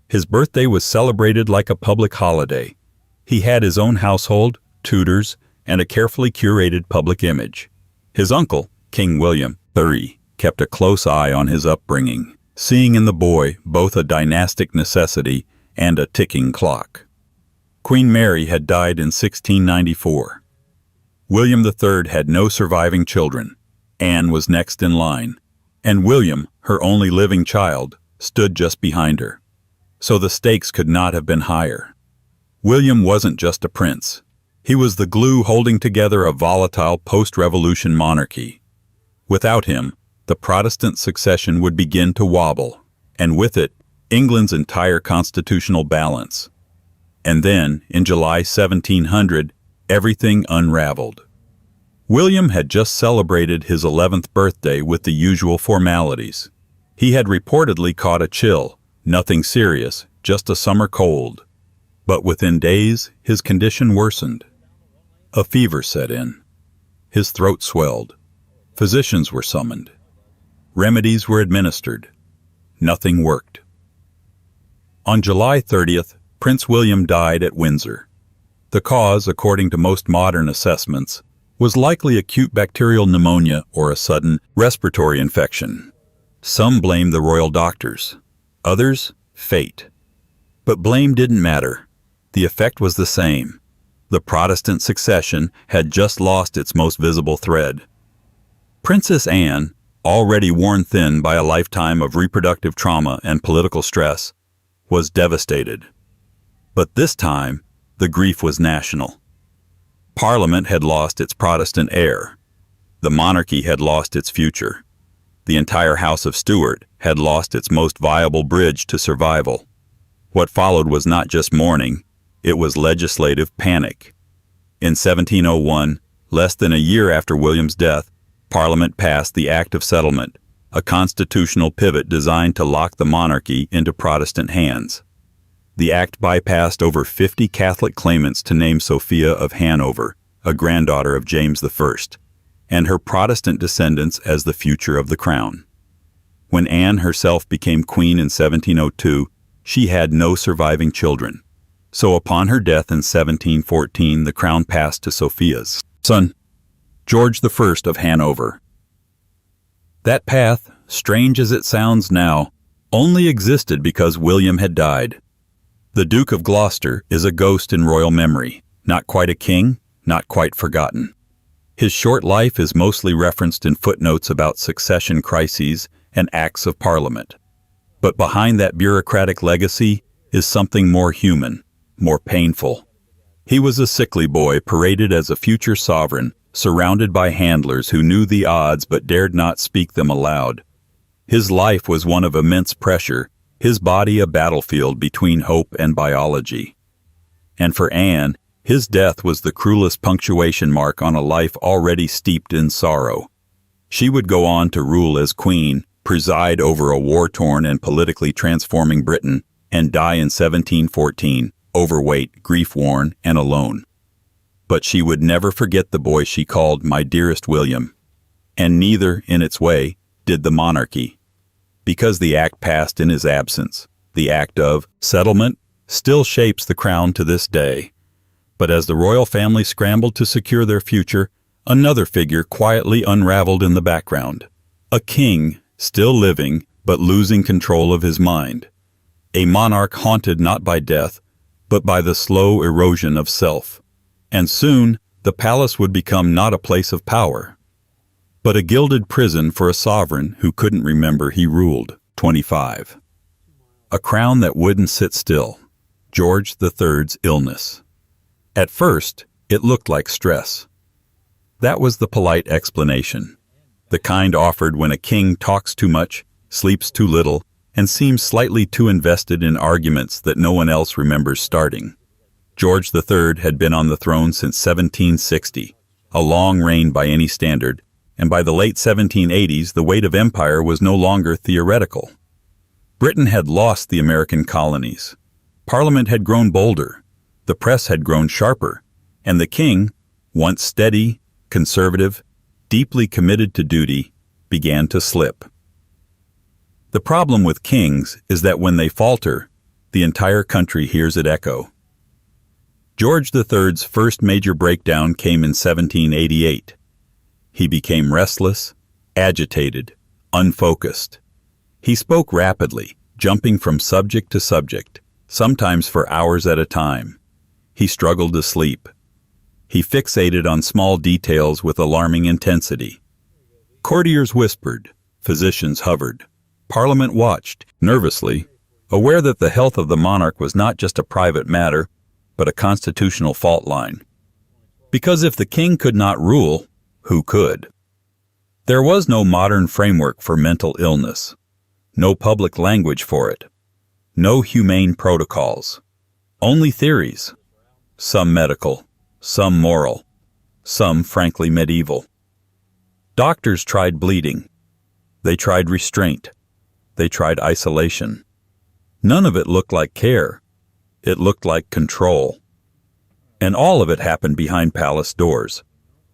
His birthday was celebrated like a public holiday. He had his own household, tutors, and a carefully curated public image. His uncle, King William III, kept a close eye on his upbringing, seeing in the boy both a dynastic necessity and a ticking clock. Queen Mary had died in 1694. William III had no surviving children. Anne was next in line, and William, her only living child, stood just behind her. So the stakes could not have been higher. William wasn't just a prince. He was the glue holding together a volatile post-revolution monarchy. Without him, the Protestant succession would begin to wobble, and with it, England's entire constitutional balance. And then, in July 1700, everything unraveled. William had just celebrated his 11th birthday with the usual formalities. He had reportedly caught a chill, nothing serious, just a summer cold. But within days, his condition worsened. A fever set in. His throat swelled. Physicians were summoned. Remedies were administered. Nothing worked. On July 30th, Prince William died at Windsor. The cause, according to most modern assessments, was likely acute bacterial pneumonia or a sudden respiratory infection. Some blamed the royal doctors, others, fate. But blame didn't matter. The effect was the same. The Protestant succession had just lost its most visible thread. Princess Anne, already worn thin by a lifetime of reproductive trauma and political stress, was devastated. But this time, the grief was national. Parliament had lost its Protestant heir. The monarchy had lost its future. The entire House of Stuart had lost its most viable bridge to survival. What followed was not just mourning, it was legislative panic. In 1701, less than a year after William's death, Parliament passed the Act of Settlement, a constitutional pivot designed to lock the monarchy into Protestant hands. The act bypassed over 50 Catholic claimants to name Sophia of Hanover, a granddaughter of James I, and her Protestant descendants as the future of the crown. When Anne herself became queen in 1702, she had no surviving children. So upon her death in 1714, the crown passed to Sophia's son, George I of Hanover. That path, strange as it sounds now, only existed because William had died. The Duke of Gloucester is a ghost in royal memory, not quite a king, not quite forgotten. His short life is mostly referenced in footnotes about succession crises and acts of parliament. But behind that bureaucratic legacy is something more human, more painful. He was a sickly boy paraded as a future sovereign, surrounded by handlers who knew the odds but dared not speak them aloud. His life was one of immense pressure, his body a battlefield between hope and biology. And for Anne, his death was the cruelest punctuation mark on a life already steeped in sorrow. She would go on to rule as queen, preside over a war-torn and politically transforming Britain, and die in 1714, overweight, grief-worn, and alone. But she would never forget the boy she called my dearest William. And neither, in its way, did the monarchy. Because the act passed in his absence, the act of settlement still shapes the crown to this day. But as the royal family scrambled to secure their future, another figure quietly unraveled in the background. A king, still living, but losing control of his mind. A monarch haunted not by death, but by the slow erosion of self. And soon, the palace would become not a place of power, but a gilded prison for a sovereign who couldn't remember he ruled. 25. A crown that wouldn't sit still. George III's illness. At first, it looked like stress. That was the polite explanation, the kind offered when a king talks too much, sleeps too little, and seems slightly too invested in arguments that no one else remembers starting. George III had been on the throne since 1760, a long reign by any standard, and by the late 1780s the weight of empire was no longer theoretical. Britain had lost the American colonies. Parliament had grown bolder, the press had grown sharper, and the king, once steady, conservative, deeply committed to duty, began to slip. The problem with kings is that when they falter, the entire country hears it echo. George III's first major breakdown came in 1788. He became restless, agitated, unfocused. He spoke rapidly, jumping from subject to subject, sometimes for hours at a time. He struggled to sleep. He fixated on small details with alarming intensity. Courtiers whispered, physicians hovered. Parliament watched, nervously, aware that the health of the monarch was not just a private matter, but a constitutional fault line. Because if the king could not rule, who could? There was no modern framework for mental illness, no public language for it, no humane protocols, only theories, some medical, some moral, some frankly medieval. Doctors tried bleeding. They tried restraint. They tried isolation. None of it looked like care. It looked like control. And all of it happened behind palace doors,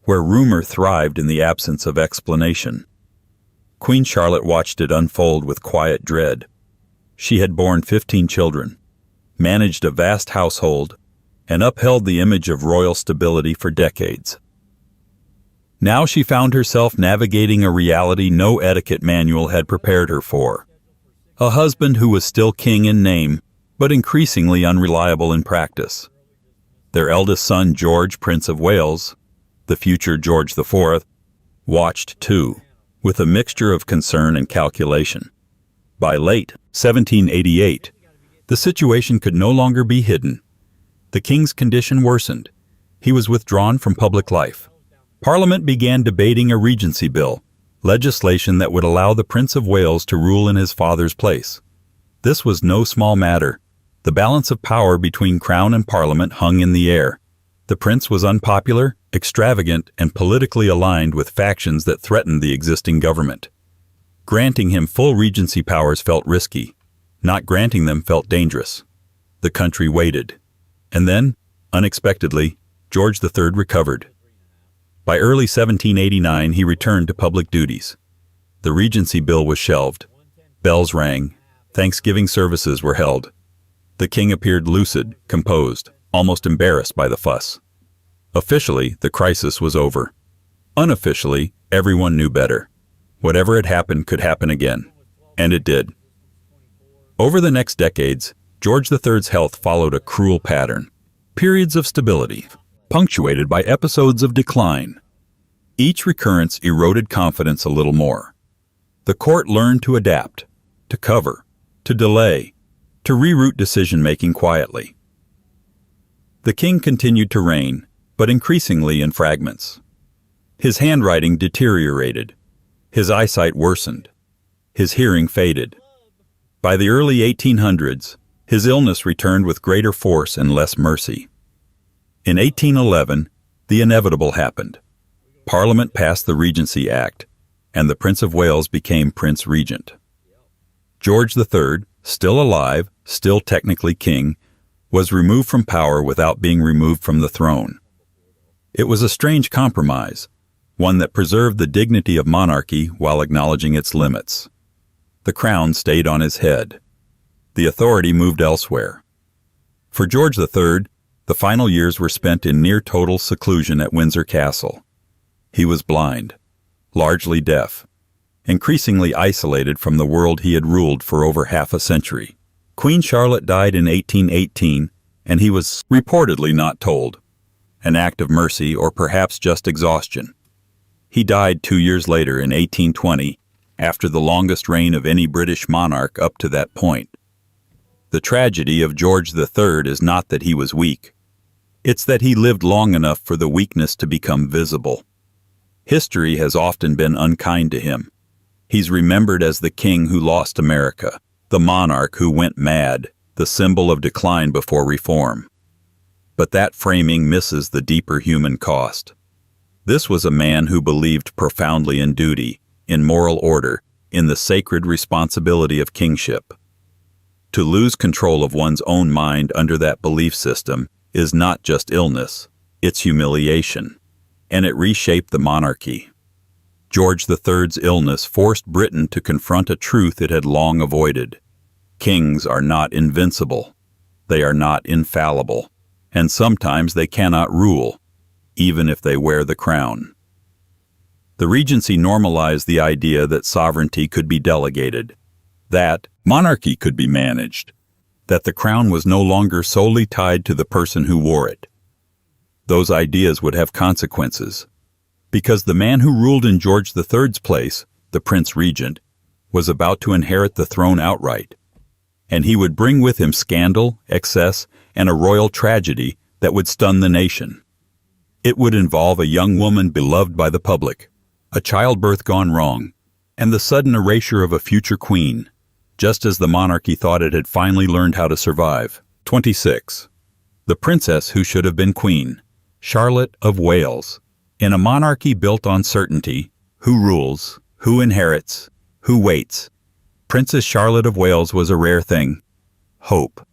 where rumor thrived in the absence of explanation. Queen Charlotte watched it unfold with quiet dread. She had borne 15 children, managed a vast household, and upheld the image of royal stability for decades. Now she found herself navigating a reality no etiquette manual had prepared her for. A husband who was still king in name, but increasingly unreliable in practice. Their eldest son, George, Prince of Wales, the future George IV, watched too, with a mixture of concern and calculation. By late 1788, the situation could no longer be hidden. The king's condition worsened. He was withdrawn from public life. Parliament began debating a regency bill, legislation that would allow the Prince of Wales to rule in his father's place. This was no small matter. The balance of power between Crown and Parliament hung in the air. The prince was unpopular, extravagant, and politically aligned with factions that threatened the existing government. Granting him full regency powers felt risky. Not granting them felt dangerous. The country waited. And then, unexpectedly, George III recovered. By early 1789, he returned to public duties. The regency bill was shelved. Bells rang. Thanksgiving services were held. The king appeared lucid, composed, almost embarrassed by the fuss. Officially, the crisis was over. Unofficially, everyone knew better. Whatever had happened could happen again. And it did. Over the next decades, George III's health followed a cruel pattern. Periods of stability, punctuated by episodes of decline. Each recurrence eroded confidence a little more. The court learned to adapt, to cover, to delay, to reroute decision-making quietly. The king continued to reign, but increasingly in fragments. His handwriting deteriorated. His eyesight worsened. His hearing faded. By the early 1800s, his illness returned with greater force and less mercy. In 1811, the inevitable happened. Parliament passed the Regency Act, and the Prince of Wales became Prince Regent. George III, still alive, still technically king, was removed from power without being removed from the throne. It was a strange compromise, one that preserved the dignity of monarchy while acknowledging its limits. The crown stayed on his head. The authority moved elsewhere. For George III, the final years were spent in near-total seclusion at Windsor Castle. He was blind, largely deaf, increasingly isolated from the world he had ruled for over half a century. Queen Charlotte died in 1818, and he was reportedly not told. An act of mercy or perhaps just exhaustion. He died 2 years later in 1820, after the longest reign of any British monarch up to that point. The tragedy of George III is not that he was weak. It's that he lived long enough for the weakness to become visible. History has often been unkind to him. He's remembered as the king who lost America, the monarch who went mad, the symbol of decline before reform. But that framing misses the deeper human cost. This was a man who believed profoundly in duty, in moral order, in the sacred responsibility of kingship. To lose control of one's own mind under that belief system is not just illness, it's humiliation, and it reshaped the monarchy. George III's illness forced Britain to confront a truth it had long avoided. Kings are not invincible. They are not infallible, and sometimes they cannot rule, even if they wear the crown. The Regency normalized the idea that sovereignty could be delegated, that monarchy could be managed, that the crown was no longer solely tied to the person who wore it. Those ideas would have consequences, because the man who ruled in George III's place, the Prince Regent, was about to inherit the throne outright, and he would bring with him scandal, excess, and a royal tragedy that would stun the nation. It would involve a young woman beloved by the public, a childbirth gone wrong, and the sudden erasure of a future queen, just as the monarchy thought it had finally learned how to survive. 26. The princess who should have been queen, Charlotte of Wales. In a monarchy built on certainty, who rules, who inherits, who waits, Princess Charlotte of Wales was a rare thing. Hope.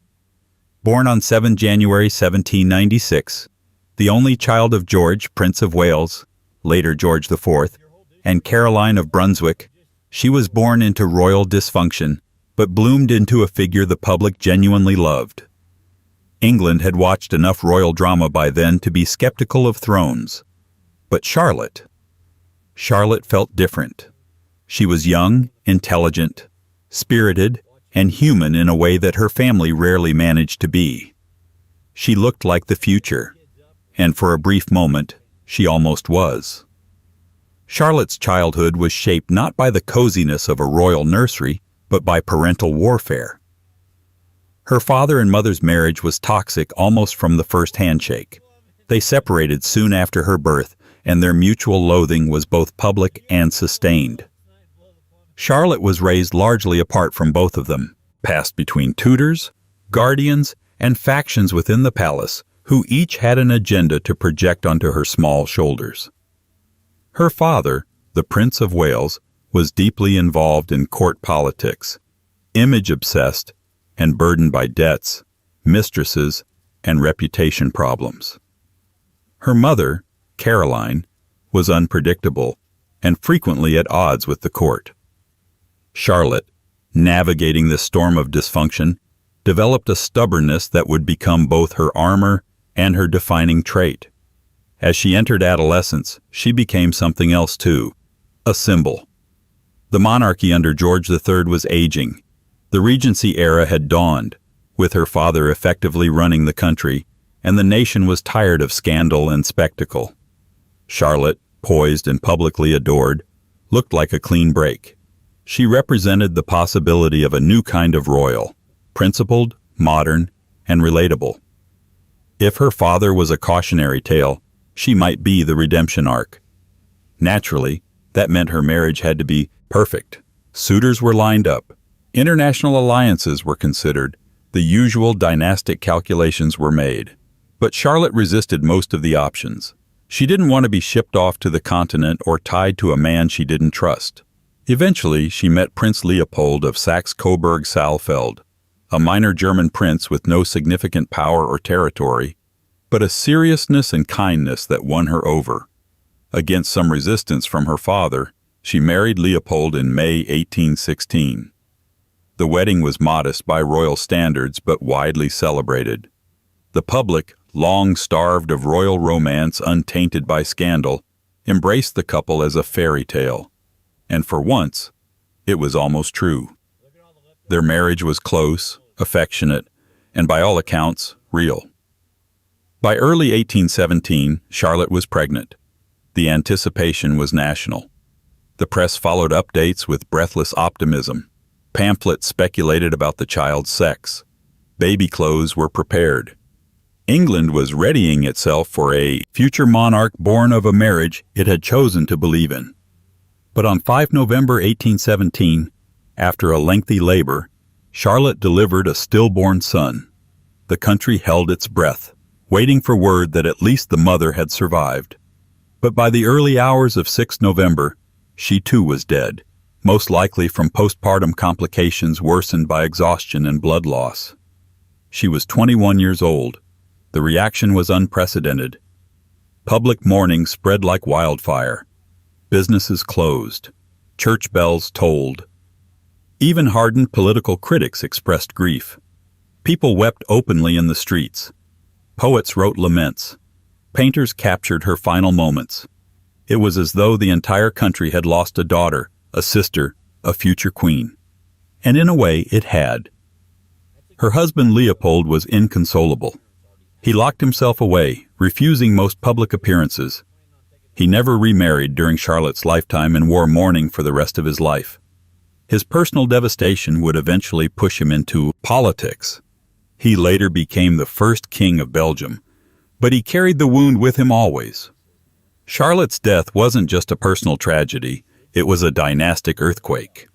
Born on 7 January 1796, the only child of George, Prince of Wales, later George IV, and Caroline of Brunswick, she was born into royal dysfunction, but bloomed into a figure the public genuinely loved. England had watched enough royal drama by then to be skeptical of thrones. But Charlotte felt different. She was young, intelligent, spirited, and human in a way that her family rarely managed to be. She looked like the future, and for a brief moment, she almost was. Charlotte's childhood was shaped not by the coziness of a royal nursery, but by parental warfare. Her father and mother's marriage was toxic almost from the first handshake. They separated soon after her birth, and their mutual loathing was both public and sustained. Charlotte was raised largely apart from both of them, passed between tutors, guardians, and factions within the palace, who each had an agenda to project onto her small shoulders. Her father, the Prince of Wales, was deeply involved in court politics, image-obsessed, and burdened by debts, mistresses, and reputation problems. Her mother, Caroline, was unpredictable and frequently at odds with the court. Charlotte, navigating this storm of dysfunction, developed a stubbornness that would become both her armor and her defining trait. As she entered adolescence, she became something else too, a symbol. The monarchy under George III was aging. The Regency era had dawned, with her father effectively running the country, and the nation was tired of scandal and spectacle. Charlotte, poised and publicly adored, looked like a clean break. She represented the possibility of a new kind of royal, principled, modern, and relatable. If her father was a cautionary tale, she might be the redemption arc. Naturally, that meant her marriage had to be perfect. Suitors were lined up. International alliances were considered. The usual dynastic calculations were made. But Charlotte resisted most of the options. She didn't want to be shipped off to the continent or tied to a man she didn't trust. Eventually, she met Prince Leopold of Saxe-Coburg-Saalfeld, a minor German prince with no significant power or territory, but a seriousness and kindness that won her over. Against some resistance from her father, she married Leopold in May 1816. The wedding was modest by royal standards but widely celebrated. The public, long starved of royal romance untainted by scandal, embraced the couple as a fairy tale. And for once, it was almost true. Their marriage was close, affectionate, and by all accounts, real. By early 1817, Charlotte was pregnant. The anticipation was national. The press followed updates with breathless optimism. Pamphlets speculated about the child's sex. Baby clothes were prepared. England was readying itself for a future monarch born of a marriage it had chosen to believe in. But on 5 November 1817, after a lengthy labor, Charlotte delivered a stillborn son. The country held its breath, waiting for word that at least the mother had survived. But by the early hours of 6 November, she too was dead, most likely from postpartum complications worsened by exhaustion and blood loss. She was 21 years old. The reaction was unprecedented. Public mourning spread like wildfire. Businesses closed. Church bells tolled. Even hardened political critics expressed grief. People wept openly in the streets. Poets wrote laments. Painters captured her final moments. It was as though the entire country had lost a daughter, a sister, a future queen. And in a way, it had. Her husband Leopold was inconsolable. He locked himself away, refusing most public appearances. He never remarried during Charlotte's lifetime and wore mourning for the rest of his life. His personal devastation would eventually push him into politics. He later became the first king of Belgium, but he carried the wound with him always. Charlotte's death wasn't just a personal tragedy, it was a dynastic earthquake.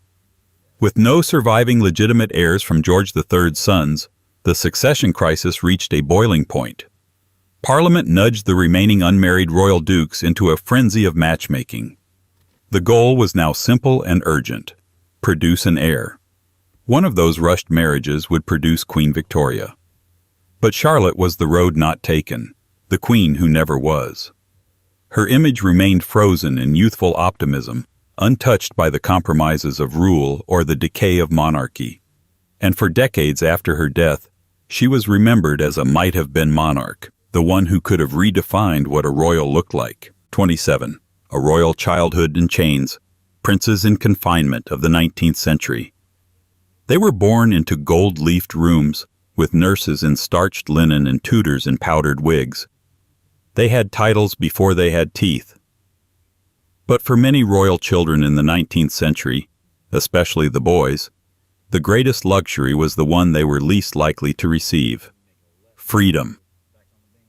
With no surviving legitimate heirs from George III's sons, the succession crisis reached a boiling point. Parliament nudged the remaining unmarried royal dukes into a frenzy of matchmaking. The goal was now simple and urgent: produce an heir. One of those rushed marriages would produce Queen Victoria. But Charlotte was the road not taken, the queen who never was. Her image remained frozen in youthful optimism, untouched by the compromises of rule or the decay of monarchy. And for decades after her death, she was remembered as a might-have-been monarch, the one who could have redefined what a royal looked like. 27. A royal childhood in chains, princes in confinement of the 19th century. They were born into gold-leafed rooms, with nurses in starched linen and tutors in powdered wigs. They had titles before they had teeth. But for many royal children in the 19th century, especially the boys, the greatest luxury was the one they were least likely to receive: freedom.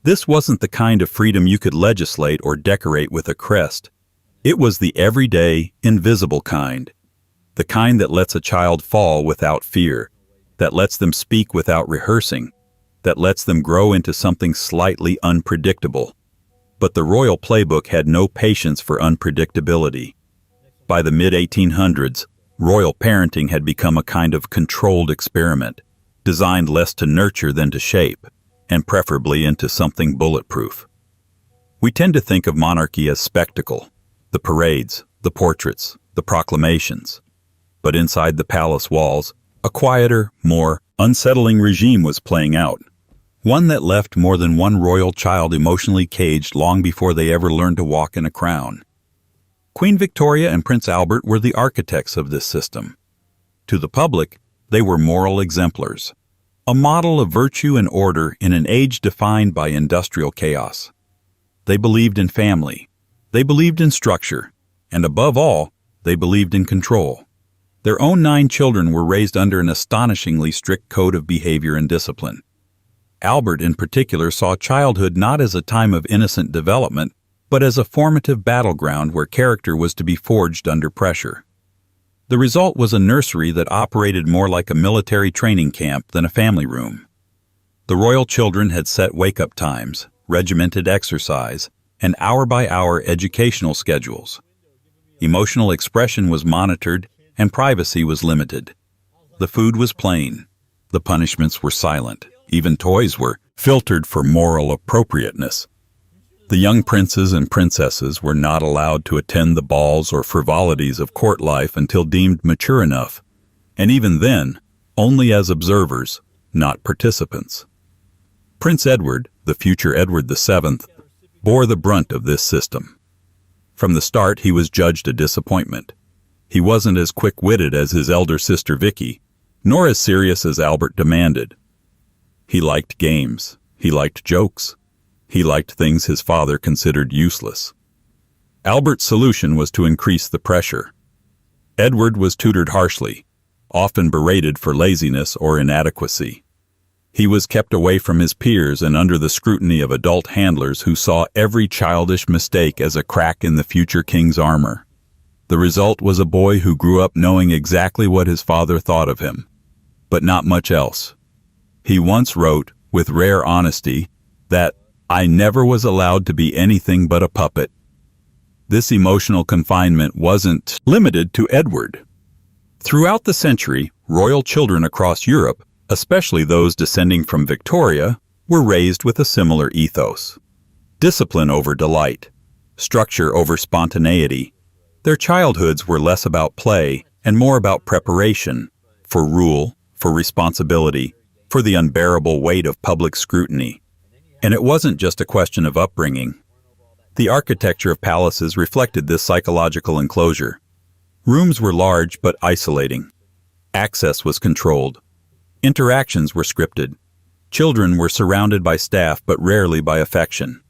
This wasn't the kind of freedom you could legislate or decorate with a crest. It was the everyday, invisible kind. The kind that lets a child fall without fear, that lets them speak without rehearsing, that lets them grow into something slightly unpredictable. But the royal playbook had no patience for unpredictability. By the mid-1800s, royal parenting had become a kind of controlled experiment, designed less to nurture than to shape, and preferably into something bulletproof. We tend to think of monarchy as spectacle, the parades, the portraits, the proclamations. But inside the palace walls, a quieter, more unsettling regime was playing out. One that left more than one royal child emotionally caged long before they ever learned to walk in a crown. Queen Victoria and Prince Albert were the architects of this system. To the public, they were moral exemplars, a model of virtue and order in an age defined by industrial chaos. They believed in family, they believed in structure, and above all, they believed in control. Their own 9 children were raised under an astonishingly strict code of behavior and discipline. Albert, in particular, saw childhood not as a time of innocent development, but as a formative battleground where character was to be forged under pressure. The result was a nursery that operated more like a military training camp than a family room. The royal children had set wake-up times, regimented exercise, and hour-by-hour educational schedules. Emotional expression was monitored, and privacy was limited. The food was plain. The punishments were silent. Even toys were filtered for moral appropriateness. The young princes and princesses were not allowed to attend the balls or frivolities of court life until deemed mature enough, and even then, only as observers, not participants. Prince Edward, the future Edward VII, bore the brunt of this system. From the start, he was judged a disappointment. He wasn't as quick-witted as his elder sister Vicky, nor as serious as Albert demanded. He liked games. He liked jokes. He liked things his father considered useless. Albert's solution was to increase the pressure. Edward was tutored harshly, often berated for laziness or inadequacy. He was kept away from his peers and under the scrutiny of adult handlers who saw every childish mistake as a crack in the future king's armor. The result was a boy who grew up knowing exactly what his father thought of him, but not much else. He once wrote, with rare honesty, that "I never was allowed to be anything but a puppet." This emotional confinement wasn't limited to Edward. Throughout the century, royal children across Europe, especially those descending from Victoria, were raised with a similar ethos. Discipline over delight, structure over spontaneity. Their childhoods were less about play and more about preparation for rule, for responsibility, for the unbearable weight of public scrutiny. And it wasn't just a question of upbringing. The architecture of palaces reflected this psychological enclosure. Rooms were large but isolating. Access was controlled. Interactions were scripted. Children were surrounded by staff but rarely by affection.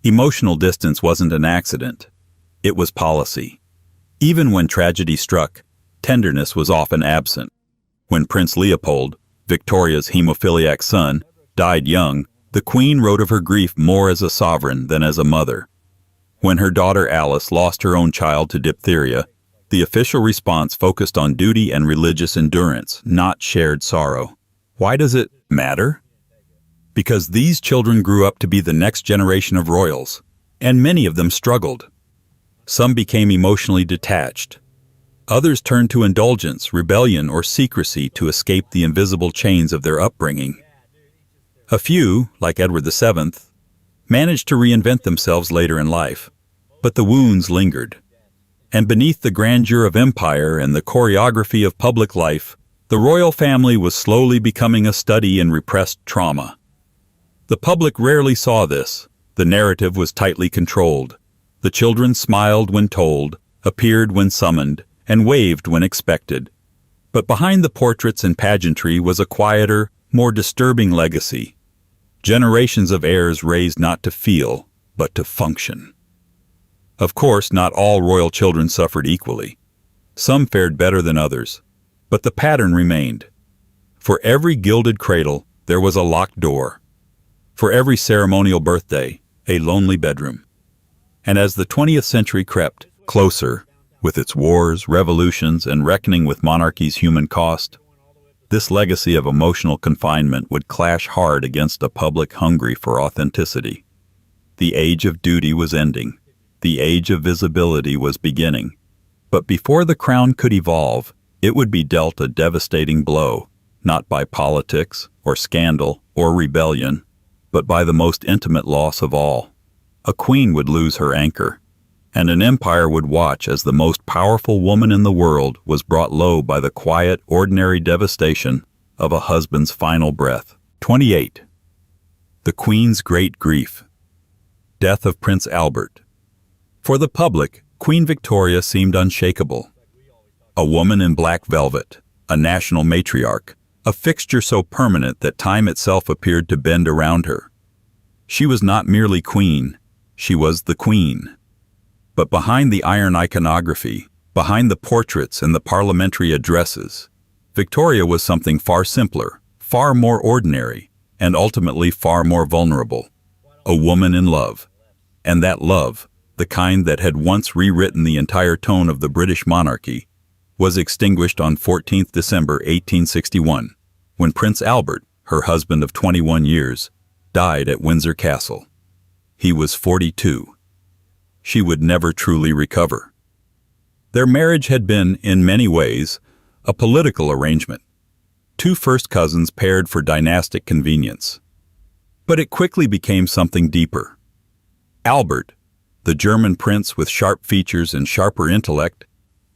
Emotional distance wasn't an accident. It was policy. Even when tragedy struck, tenderness was often absent. When Prince Leopold, Victoria's hemophiliac son, died young, the Queen wrote of her grief more as a sovereign than as a mother. When her daughter Alice lost her own child to diphtheria, the official response focused on duty and religious endurance, not shared sorrow. Why does it matter? Because these children grew up to be the next generation of royals, and many of them struggled. Some became emotionally detached. Others turned to indulgence, rebellion, or secrecy to escape the invisible chains of their upbringing. A few, like Edward VII, managed to reinvent themselves later in life, but the wounds lingered. And beneath the grandeur of empire and the choreography of public life, the royal family was slowly becoming a study in repressed trauma. The public rarely saw this. The narrative was tightly controlled. The children smiled when told, appeared when summoned, and waved when expected. But behind the portraits and pageantry was a quieter, more disturbing legacy. Generations of heirs raised not to feel, but to function. Of course, not all royal children suffered equally. Some fared better than others, but the pattern remained. For every gilded cradle, there was a locked door. For every ceremonial birthday, a lonely bedroom. And as the 20th century crept closer, with its wars, revolutions, and reckoning with monarchy's human cost, this legacy of emotional confinement would clash hard against a public hungry for authenticity. The age of duty was ending. The age of visibility was beginning. But before the crown could evolve, it would be dealt a devastating blow, not by politics, or scandal, or rebellion, but by the most intimate loss of all. A queen would lose her anchor, and an empire would watch as the most powerful woman in the world was brought low by the quiet, ordinary devastation of a husband's final breath. 28. The Queen's Great Grief. Death of Prince Albert. For the public, Queen Victoria seemed unshakable. A woman in black velvet, a national matriarch, a fixture so permanent that time itself appeared to bend around her. She was not merely queen, she was the queen. But behind the iron iconography, behind the portraits and the parliamentary addresses, Victoria was something far simpler, far more ordinary, and ultimately far more vulnerable. A woman in love. And that love, the kind that had once rewritten the entire tone of the British monarchy, was extinguished on 14th December 1861, when Prince Albert, her husband of 21 years, died at Windsor Castle. He was 42. She would never truly recover. Their marriage had been, in many ways, a political arrangement. Two first cousins paired for dynastic convenience. But it quickly became something deeper. Albert, the German prince with sharp features and sharper intellect,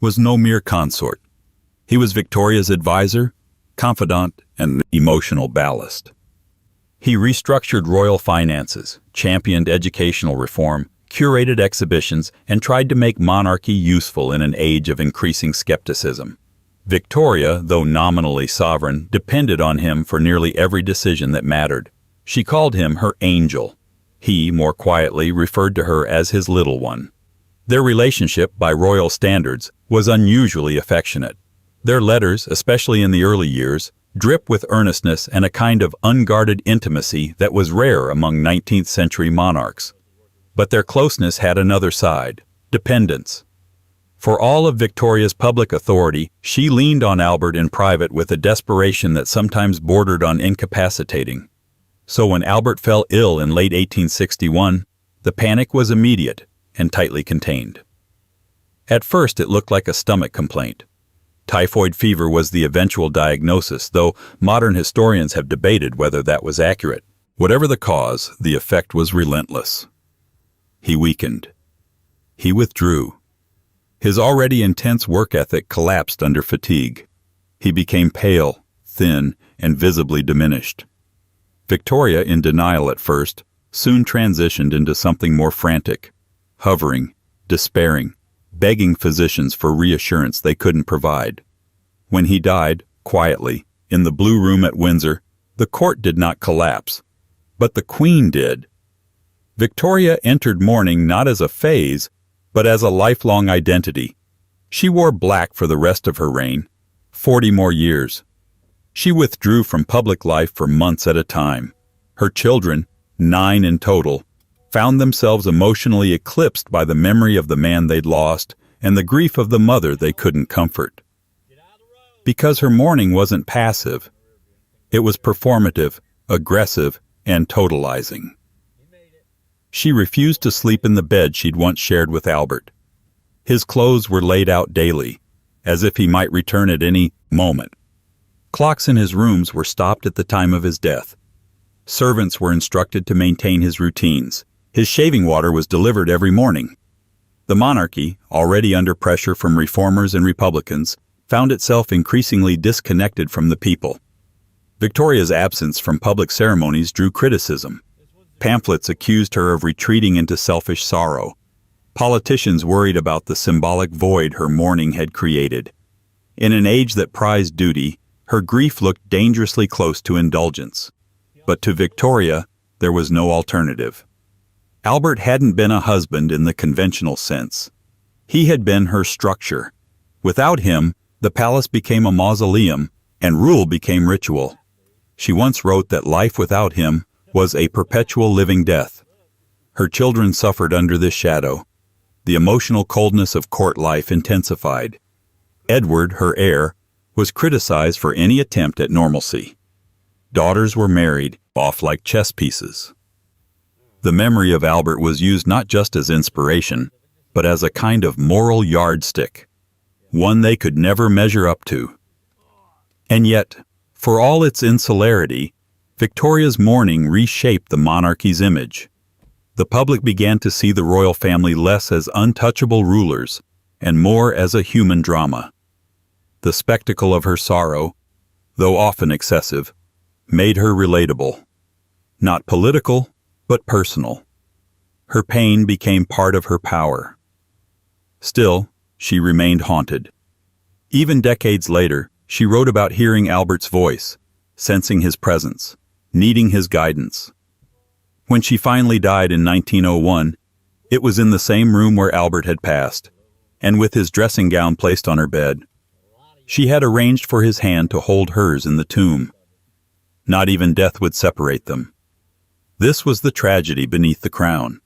was no mere consort. He was Victoria's advisor, confidant, and emotional ballast. He restructured royal finances, championed educational reform, curated exhibitions, and tried to make monarchy useful in an age of increasing skepticism. Victoria, though nominally sovereign, depended on him for nearly every decision that mattered. She called him her angel. He, more quietly, referred to her as his little one. Their relationship, by royal standards, was unusually affectionate. Their letters, especially in the early years, drip with earnestness and a kind of unguarded intimacy that was rare among 19th century monarchs. But their closeness had another side, dependence. For all of Victoria's public authority, she leaned on Albert in private with a desperation that sometimes bordered on incapacitating. So when Albert fell ill in late 1861, the panic was immediate and tightly contained. At first it looked like a stomach complaint. Typhoid fever was the eventual diagnosis, though modern historians have debated whether that was accurate. Whatever the cause, the effect was relentless. He weakened. He withdrew. His already intense work ethic collapsed under fatigue. He became pale, thin, and visibly diminished. Victoria, in denial at first, soon transitioned into something more frantic, hovering, despairing, begging physicians for reassurance they couldn't provide. When he died, quietly, in the Blue Room at Windsor, the court did not collapse, but the Queen did. Victoria entered mourning not as a phase, but as a lifelong identity. She wore black for the rest of her reign, 40 more years. She withdrew from public life for months at a time. Her children, 9 in total, found themselves emotionally eclipsed by the memory of the man they'd lost and the grief of the mother they couldn't comfort. Because her mourning wasn't passive. It was performative, aggressive, and totalizing. She refused to sleep in the bed she'd once shared with Albert. His clothes were laid out daily, as if he might return at any moment. Clocks in his rooms were stopped at the time of his death. Servants were instructed to maintain his routines. His shaving water was delivered every morning. The monarchy, already under pressure from reformers and Republicans, found itself increasingly disconnected from the people. Victoria's absence from public ceremonies drew criticism. Pamphlets accused her of retreating into selfish sorrow. Politicians worried about the symbolic void her mourning had created. In an age that prized duty, her grief looked dangerously close to indulgence. But to Victoria, there was no alternative. Albert hadn't been a husband in the conventional sense. He had been her structure. Without him, the palace became a mausoleum, and rule became ritual. She once wrote that life without him was a perpetual living death. Her children suffered under this shadow. The emotional coldness of court life intensified. Edward, her heir, was criticized for any attempt at normalcy. Daughters were married off like chess pieces. The memory of Albert was used not just as inspiration, but as a kind of moral yardstick, one they could never measure up to. And yet, for all its insularity, Victoria's mourning reshaped the monarchy's image. The public began to see the royal family less as untouchable rulers and more as a human drama. The spectacle of her sorrow, though often excessive, made her relatable. Not political, but personal. Her pain became part of her power. Still, she remained haunted. Even decades later, she wrote about hearing Albert's voice, sensing his presence, needing his guidance. When she finally died in 1901, it was in the same room where Albert had passed, and with his dressing gown placed on her bed. She had arranged for his hand to hold hers in the tomb. Not even death would separate them. This was the tragedy beneath the crown.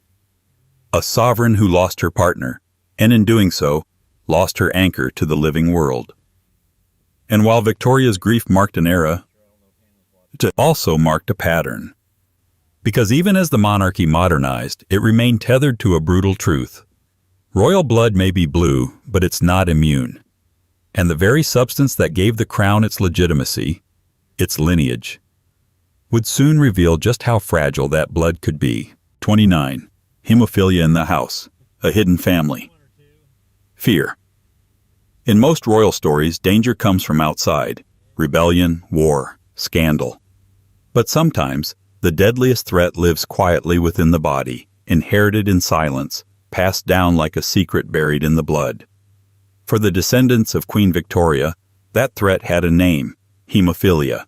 A sovereign who lost her partner, and in doing so, lost her anchor to the living world. And while Victoria's grief marked an era, it also marked a pattern. Because even as the monarchy modernized, it remained tethered to a brutal truth. Royal blood may be blue, but it's not immune. And the very substance that gave the crown its legitimacy, its lineage, would soon reveal just how fragile that blood could be. 29. Hemophilia in the house, a hidden family. Fear. In most royal stories, danger comes from outside: rebellion, war, scandal. But sometimes, the deadliest threat lives quietly within the body, inherited in silence, passed down like a secret buried in the blood. For the descendants of Queen Victoria, that threat had a name: hemophilia.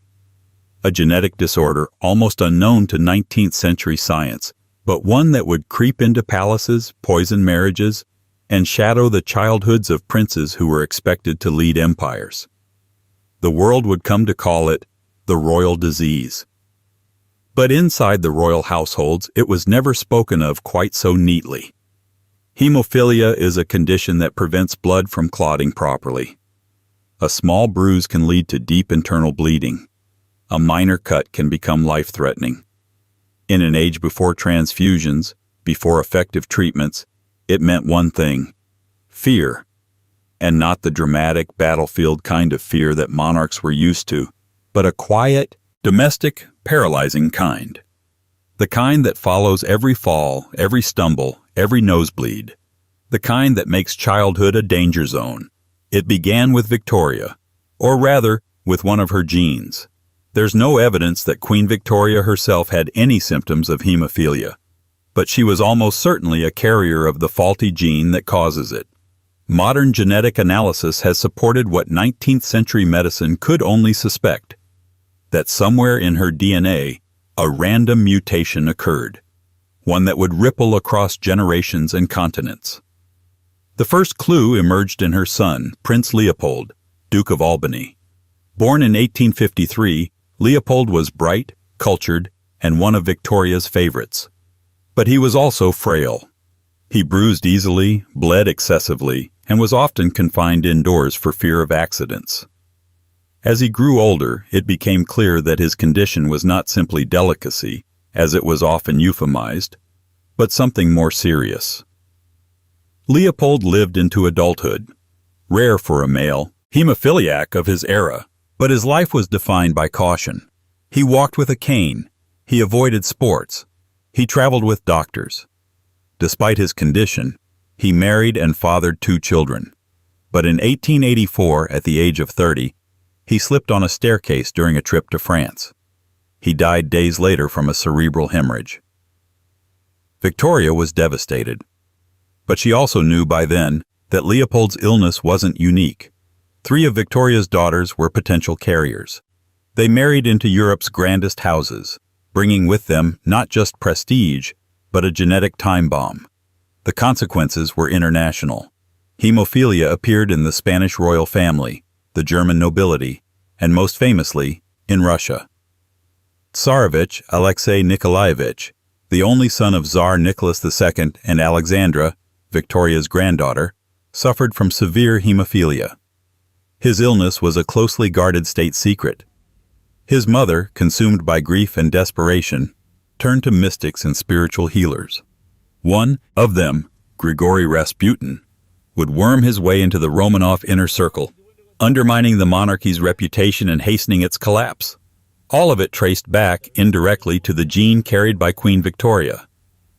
A genetic disorder almost unknown to 19th century science, but one that would creep into palaces, poison marriages, and shadow the childhoods of princes who were expected to lead empires. The world would come to call it the royal disease. But inside the royal households, it was never spoken of quite so neatly. Hemophilia is a condition that prevents blood from clotting properly. A small bruise can lead to deep internal bleeding. A minor cut can become life-threatening. In an age before transfusions, before effective treatments, it meant one thing: fear. And not the dramatic, battlefield kind of fear that monarchs were used to, but a quiet, domestic, paralyzing kind. The kind that follows every fall, every stumble, every nosebleed. The kind that makes childhood a danger zone. It began with Victoria, or rather, with one of her genes. There's no evidence that Queen Victoria herself had any symptoms of hemophilia, but she was almost certainly a carrier of the faulty gene that causes it. Modern genetic analysis has supported what 19th century medicine could only suspect: that somewhere in her DNA, a random mutation occurred, one that would ripple across generations and continents. The first clue emerged in her son, Prince Leopold, Duke of Albany. Born in 1853, Leopold was bright, cultured, and one of Victoria's favorites. But he was also frail. He bruised easily, bled excessively, and was often confined indoors for fear of accidents. As he grew older, it became clear that his condition was not simply delicacy, as it was often euphemized, but something more serious. Leopold lived into adulthood, rare for a male, hemophiliac of his era, but his life was defined by caution. He walked with a cane. He avoided sports. He traveled with doctors. Despite his condition, he married and fathered 2 children. But in 1884, at the age of 30, he slipped on a staircase during a trip to France. He died days later from a cerebral hemorrhage. Victoria was devastated. But she also knew by then that Leopold's illness wasn't unique. 3 of Victoria's daughters were potential carriers. They married into Europe's grandest houses, bringing with them not just prestige, but a genetic time bomb. The consequences were international. Hemophilia appeared in the Spanish royal family, the German nobility, and most famously, in Russia. Tsarevich Alexei Nikolaevich, the only son of Tsar Nicholas II and Alexandra, Victoria's granddaughter, suffered from severe hemophilia. His illness was a closely guarded state secret. His mother, consumed by grief and desperation, turned to mystics and spiritual healers. One of them, Grigory Rasputin, would worm his way into the Romanov inner circle, undermining the monarchy's reputation and hastening its collapse. All of it traced back, indirectly, to the gene carried by Queen Victoria.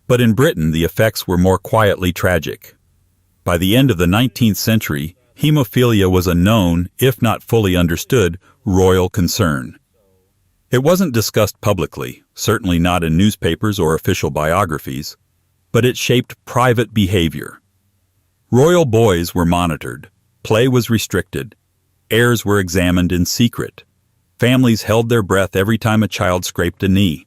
But in Britain, the effects were more quietly tragic. By the end of the 19th century, hemophilia was a known, if not fully understood, royal concern. It wasn't discussed publicly, certainly not in newspapers or official biographies, but it shaped private behavior. Royal boys were monitored, play was restricted, heirs were examined in secret. Families held their breath every time a child scraped a knee.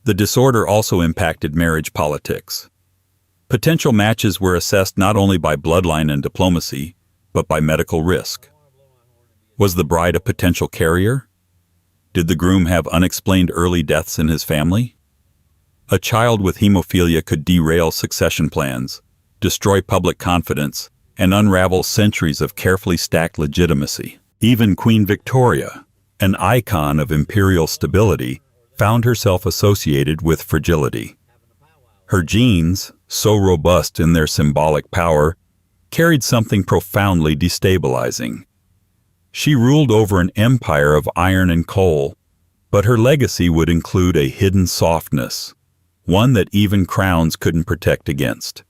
The disorder also impacted marriage politics. Potential matches were assessed not only by bloodline and diplomacy, but by medical risk. Was the bride a potential carrier? Did the groom have unexplained early deaths in his family? A child with hemophilia could derail succession plans, destroy public confidence, and unravel centuries of carefully stacked legitimacy. Even Queen Victoria, an icon of imperial stability, found herself associated with fragility. Her genes, so robust in their symbolic power, carried something profoundly destabilizing. She ruled over an empire of iron and coal, but her legacy would include a hidden softness, one that even crowns couldn't protect against.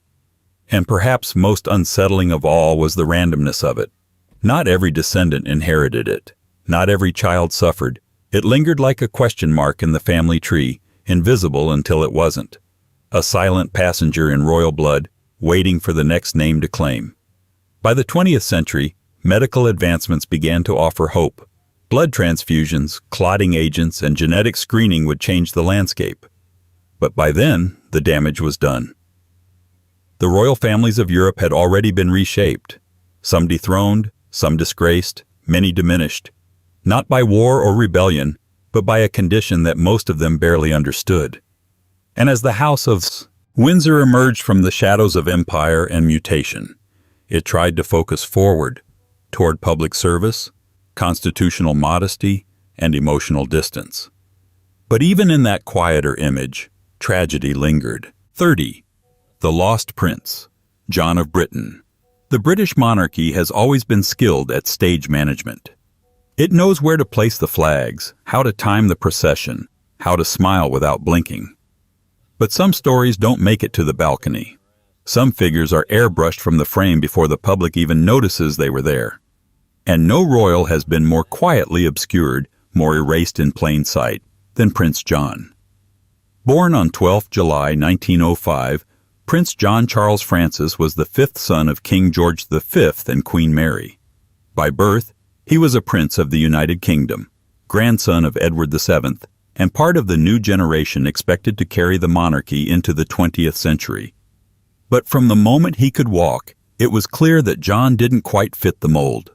And perhaps most unsettling of all was the randomness of it. Not every descendant inherited it. Not every child suffered. It lingered like a question mark in the family tree, invisible until it wasn't. A silent passenger in royal blood, waiting for the next name to claim. By the 20th century, medical advancements began to offer hope. Blood transfusions, clotting agents, and genetic screening would change the landscape. But by then, the damage was done. The royal families of Europe had already been reshaped. Some dethroned, some disgraced, many diminished. Not by war or rebellion, but by a condition that most of them barely understood. And as the House of Windsor emerged from the shadows of empire and mutation, it tried to focus forward, toward public service, constitutional modesty, and emotional distance. But even in that quieter image, tragedy lingered. 30. The Lost Prince, John of Britain. The British monarchy has always been skilled at stage management. It knows where to place the flags, how to time the procession, how to smile without blinking. But some stories don't make it to the balcony. Some figures are airbrushed from the frame before the public even notices they were there. And no royal has been more quietly obscured, more erased in plain sight, than Prince John. Born on 12 July 1905, Prince John Charles Francis was the fifth son of King George V and Queen Mary. By birth, he was a prince of the United Kingdom, grandson of Edward VII, and part of the new generation expected to carry the monarchy into the 20th century. But from the moment he could walk, it was clear that John didn't quite fit the mold.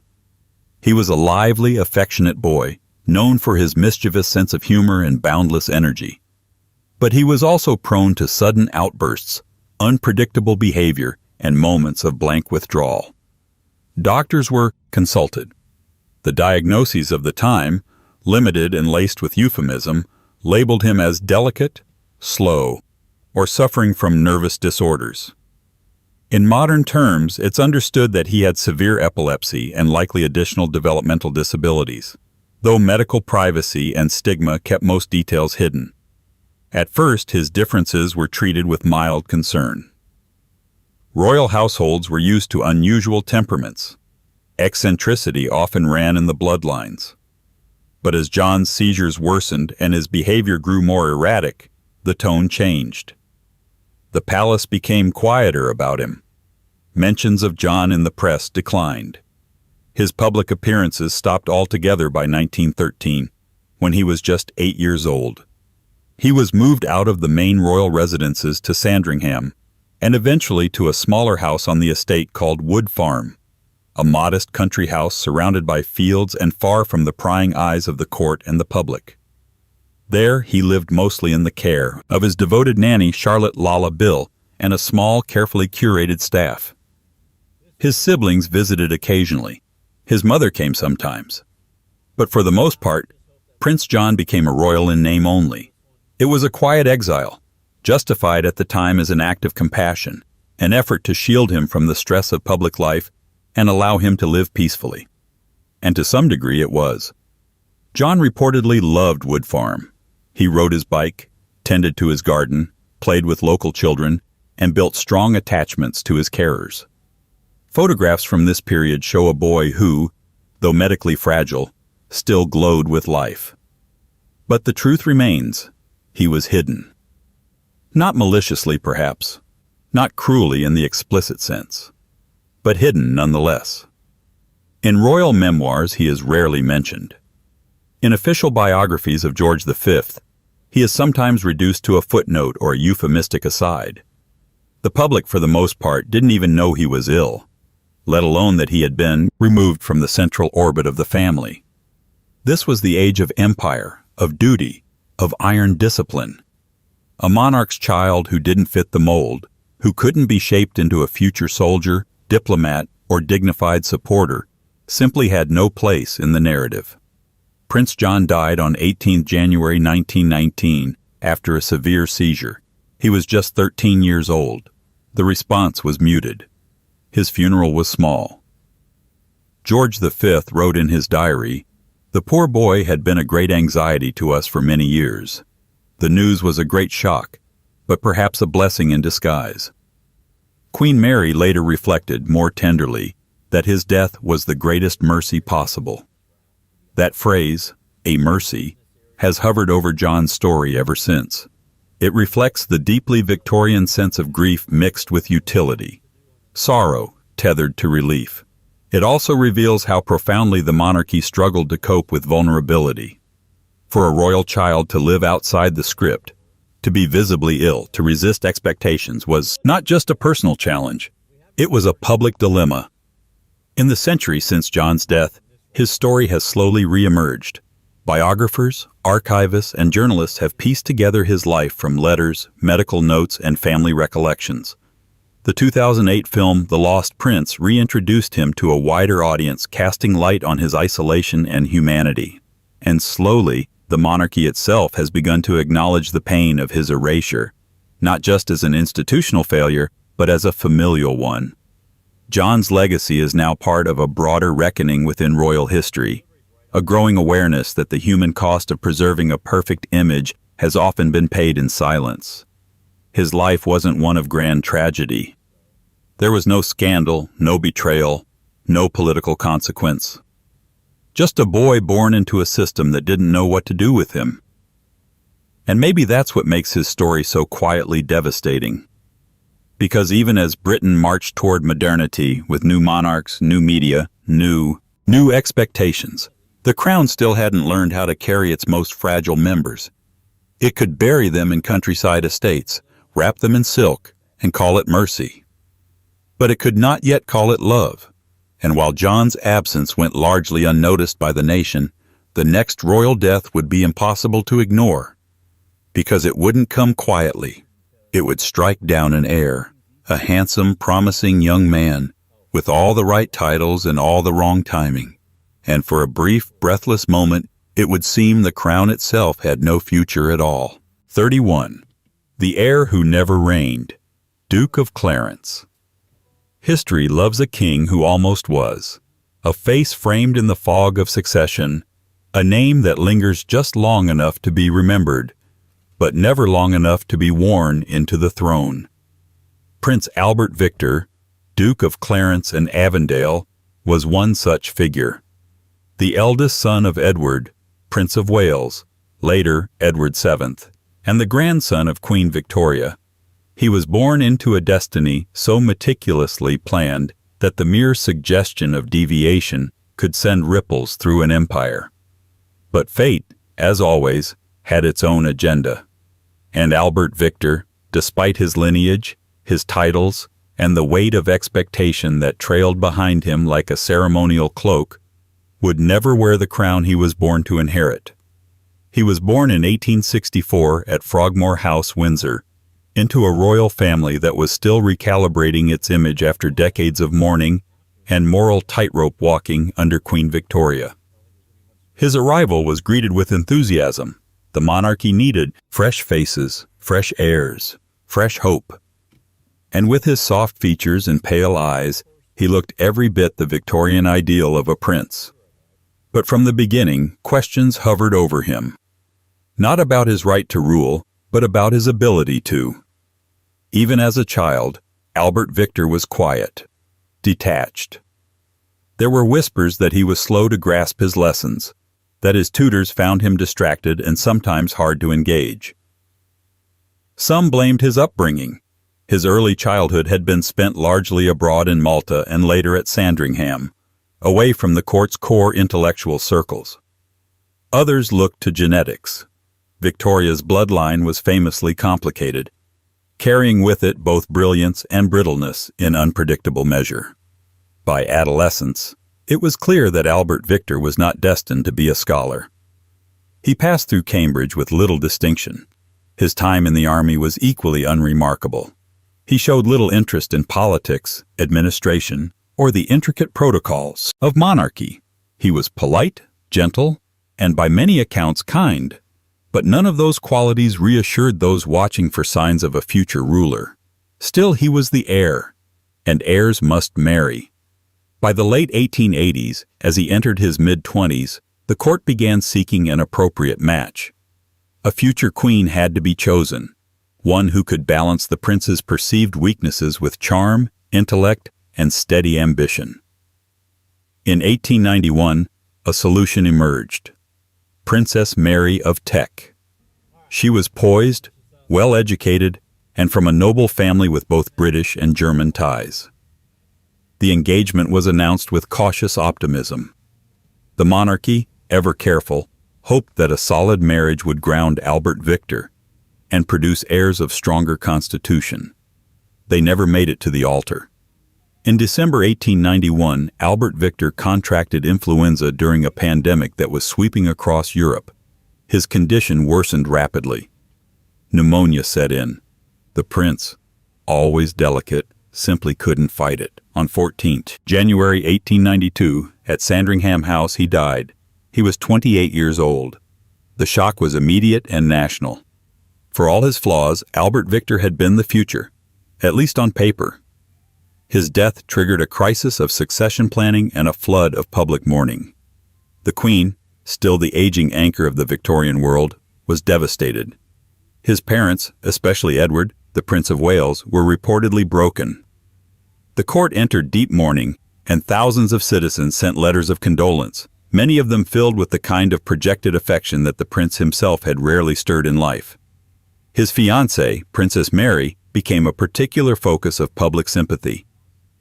He was a lively, affectionate boy, known for his mischievous sense of humor and boundless energy. But he was also prone to sudden outbursts, unpredictable behavior, and moments of blank withdrawal. Doctors were consulted. The diagnoses of the time, limited and laced with euphemism, labeled him as delicate, slow, or suffering from nervous disorders. In modern terms, it's understood that he had severe epilepsy and likely additional developmental disabilities, though medical privacy and stigma kept most details hidden. At first, his differences were treated with mild concern. Royal households were used to unusual temperaments. Eccentricity often ran in the bloodlines. But as John's seizures worsened and his behavior grew more erratic, the tone changed. The palace became quieter about him. Mentions of John in the press declined. His public appearances stopped altogether by 1913, when he was just 8 years old. He was moved out of the main royal residences to Sandringham, and eventually to a smaller house on the estate called Wood Farm, a modest country house surrounded by fields and far from the prying eyes of the court and the public. There, he lived mostly in the care of his devoted nanny, Charlotte Lala Bill, and a small, carefully curated staff. His siblings visited occasionally. His mother came sometimes. But for the most part, Prince John became a royal in name only. It was a quiet exile, justified at the time as an act of compassion, an effort to shield him from the stress of public life and allow him to live peacefully. And to some degree it was. John reportedly loved Wood Farm. He rode his bike, tended to his garden, played with local children, and built strong attachments to his carers. Photographs from this period show a boy who, though medically fragile, still glowed with life. But the truth remains, he was hidden. Not maliciously, perhaps, not cruelly in the explicit sense, but hidden nonetheless. In royal memoirs, he is rarely mentioned. In official biographies of George V, he is sometimes reduced to a footnote or a euphemistic aside. The public, for the most part, didn't even know he was ill, let alone that he had been removed from the central orbit of the family. This was the age of empire, of duty, of iron discipline. A monarch's child who didn't fit the mold, who couldn't be shaped into a future soldier, diplomat, or dignified supporter, simply had no place in the narrative. Prince John died on 18 January 1919 after a severe seizure. He was just 13 years old. The response was muted. His funeral was small. George V wrote in his diary, "The poor boy had been a great anxiety to us for many years. The news was a great shock, but perhaps a blessing in disguise." Queen Mary later reflected, more tenderly, that his death was the greatest mercy possible. That phrase, a mercy, has hovered over John's story ever since. It reflects the deeply Victorian sense of grief mixed with utility, sorrow tethered to relief. It also reveals how profoundly the monarchy struggled to cope with vulnerability. For a royal child to live outside the script, to be visibly ill, to resist expectations, was not just a personal challenge. It was a public dilemma. In the century since John's death, his story has slowly re-emerged. Biographers, archivists, and journalists have pieced together his life from letters, medical notes, and family recollections. The 2008 film The Lost Prince reintroduced him to a wider audience, casting light on his isolation and humanity. And slowly, the monarchy itself has begun to acknowledge the pain of his erasure, not just as an institutional failure, but as a familial one. John's legacy is now part of a broader reckoning within royal history, a growing awareness that the human cost of preserving a perfect image has often been paid in silence. His life wasn't one of grand tragedy. There was no scandal, no betrayal, no political consequence. Just a boy born into a system that didn't know what to do with him. And maybe that's what makes his story so quietly devastating. Because even as Britain marched toward modernity with new monarchs, new media, new expectations, the crown still hadn't learned how to carry its most fragile members. It could bury them in countryside estates, wrap them in silk, and call it mercy. But it could not yet call it love. And while John's absence went largely unnoticed by the nation, the next royal death would be impossible to ignore. Because it wouldn't come quietly. It would strike down an heir, a handsome, promising young man, with all the right titles and all the wrong timing. And for a brief, breathless moment, it would seem the crown itself had no future at all. 31. The Heir Who Never Reigned, Duke of Clarence. History loves a king who almost was, a face framed in the fog of succession, a name that lingers just long enough to be remembered, but never long enough to be worn into the throne. Prince Albert Victor, Duke of Clarence and Avondale, was one such figure. The eldest son of Edward, Prince of Wales, later Edward VII, and the grandson of Queen Victoria. He was born into a destiny so meticulously planned that the mere suggestion of deviation could send ripples through an empire. But fate, as always, had its own agenda. And Albert Victor, despite his lineage, his titles, and the weight of expectation that trailed behind him like a ceremonial cloak, would never wear the crown he was born to inherit. He was born in 1864 at Frogmore House, Windsor, into a royal family that was still recalibrating its image after decades of mourning and moral tightrope walking under Queen Victoria. His arrival was greeted with enthusiasm. The monarchy needed fresh faces, fresh airs, fresh hope. And with his soft features and pale eyes, he looked every bit the Victorian ideal of a prince. But from the beginning, questions hovered over him. Not about his right to rule, but about his ability to. Even as a child, Albert Victor was quiet, detached. There were whispers that he was slow to grasp his lessons, that his tutors found him distracted and sometimes hard to engage. Some blamed his upbringing. His early childhood had been spent largely abroad in Malta and later at Sandringham, away from the court's core intellectual circles. Others looked to genetics. Victoria's bloodline was famously complicated, carrying with it both brilliance and brittleness in unpredictable measure. By adolescence, it was clear that Albert Victor was not destined to be a scholar. He passed through Cambridge with little distinction. His time in the army was equally unremarkable. He showed little interest in politics, administration, or the intricate protocols of monarchy. He was polite, gentle, and by many accounts kind. But none of those qualities reassured those watching for signs of a future ruler. Still, he was the heir, and heirs must marry. By the late 1880s, as he entered his mid-20s, the court began seeking an appropriate match. A future queen had to be chosen, one who could balance the prince's perceived weaknesses with charm, intellect, and steady ambition. In 1891, a solution emerged. Princess Mary of Teck. She was poised, well-educated, and from a noble family with both British and German ties. The engagement was announced with cautious optimism. The monarchy, ever careful, hoped that a solid marriage would ground Albert Victor and produce heirs of stronger constitution. They never made it to the altar. In December 1891, Albert Victor contracted influenza during a pandemic that was sweeping across Europe. His condition worsened rapidly. Pneumonia set in. The prince, always delicate, simply couldn't fight it. On 14th January 1892, at Sandringham House, he died. He was 28 years old. The shock was immediate and national. For all his flaws, Albert Victor had been the future, at least on paper. His death triggered a crisis of succession planning and a flood of public mourning. The Queen, still the aging anchor of the Victorian world, was devastated. His parents, especially Edward, the Prince of Wales, were reportedly broken. The court entered deep mourning, and thousands of citizens sent letters of condolence, many of them filled with the kind of projected affection that the prince himself had rarely stirred in life. His fiancée, Princess Mary, became a particular focus of public sympathy.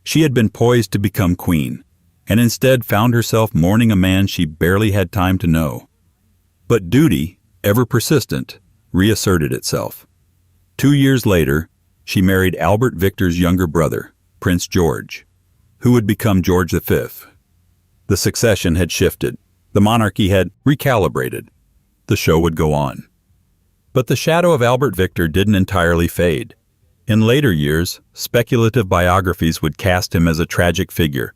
She had been poised to become queen, and instead found herself mourning a man she barely had time to know. But duty, ever persistent, reasserted itself. 2 years later, she married Albert Victor's younger brother, Prince George, who would become George V. The succession had shifted. The monarchy had recalibrated. The show would go on. But the shadow of Albert Victor didn't entirely fade. In later years, speculative biographies would cast him as a tragic figure,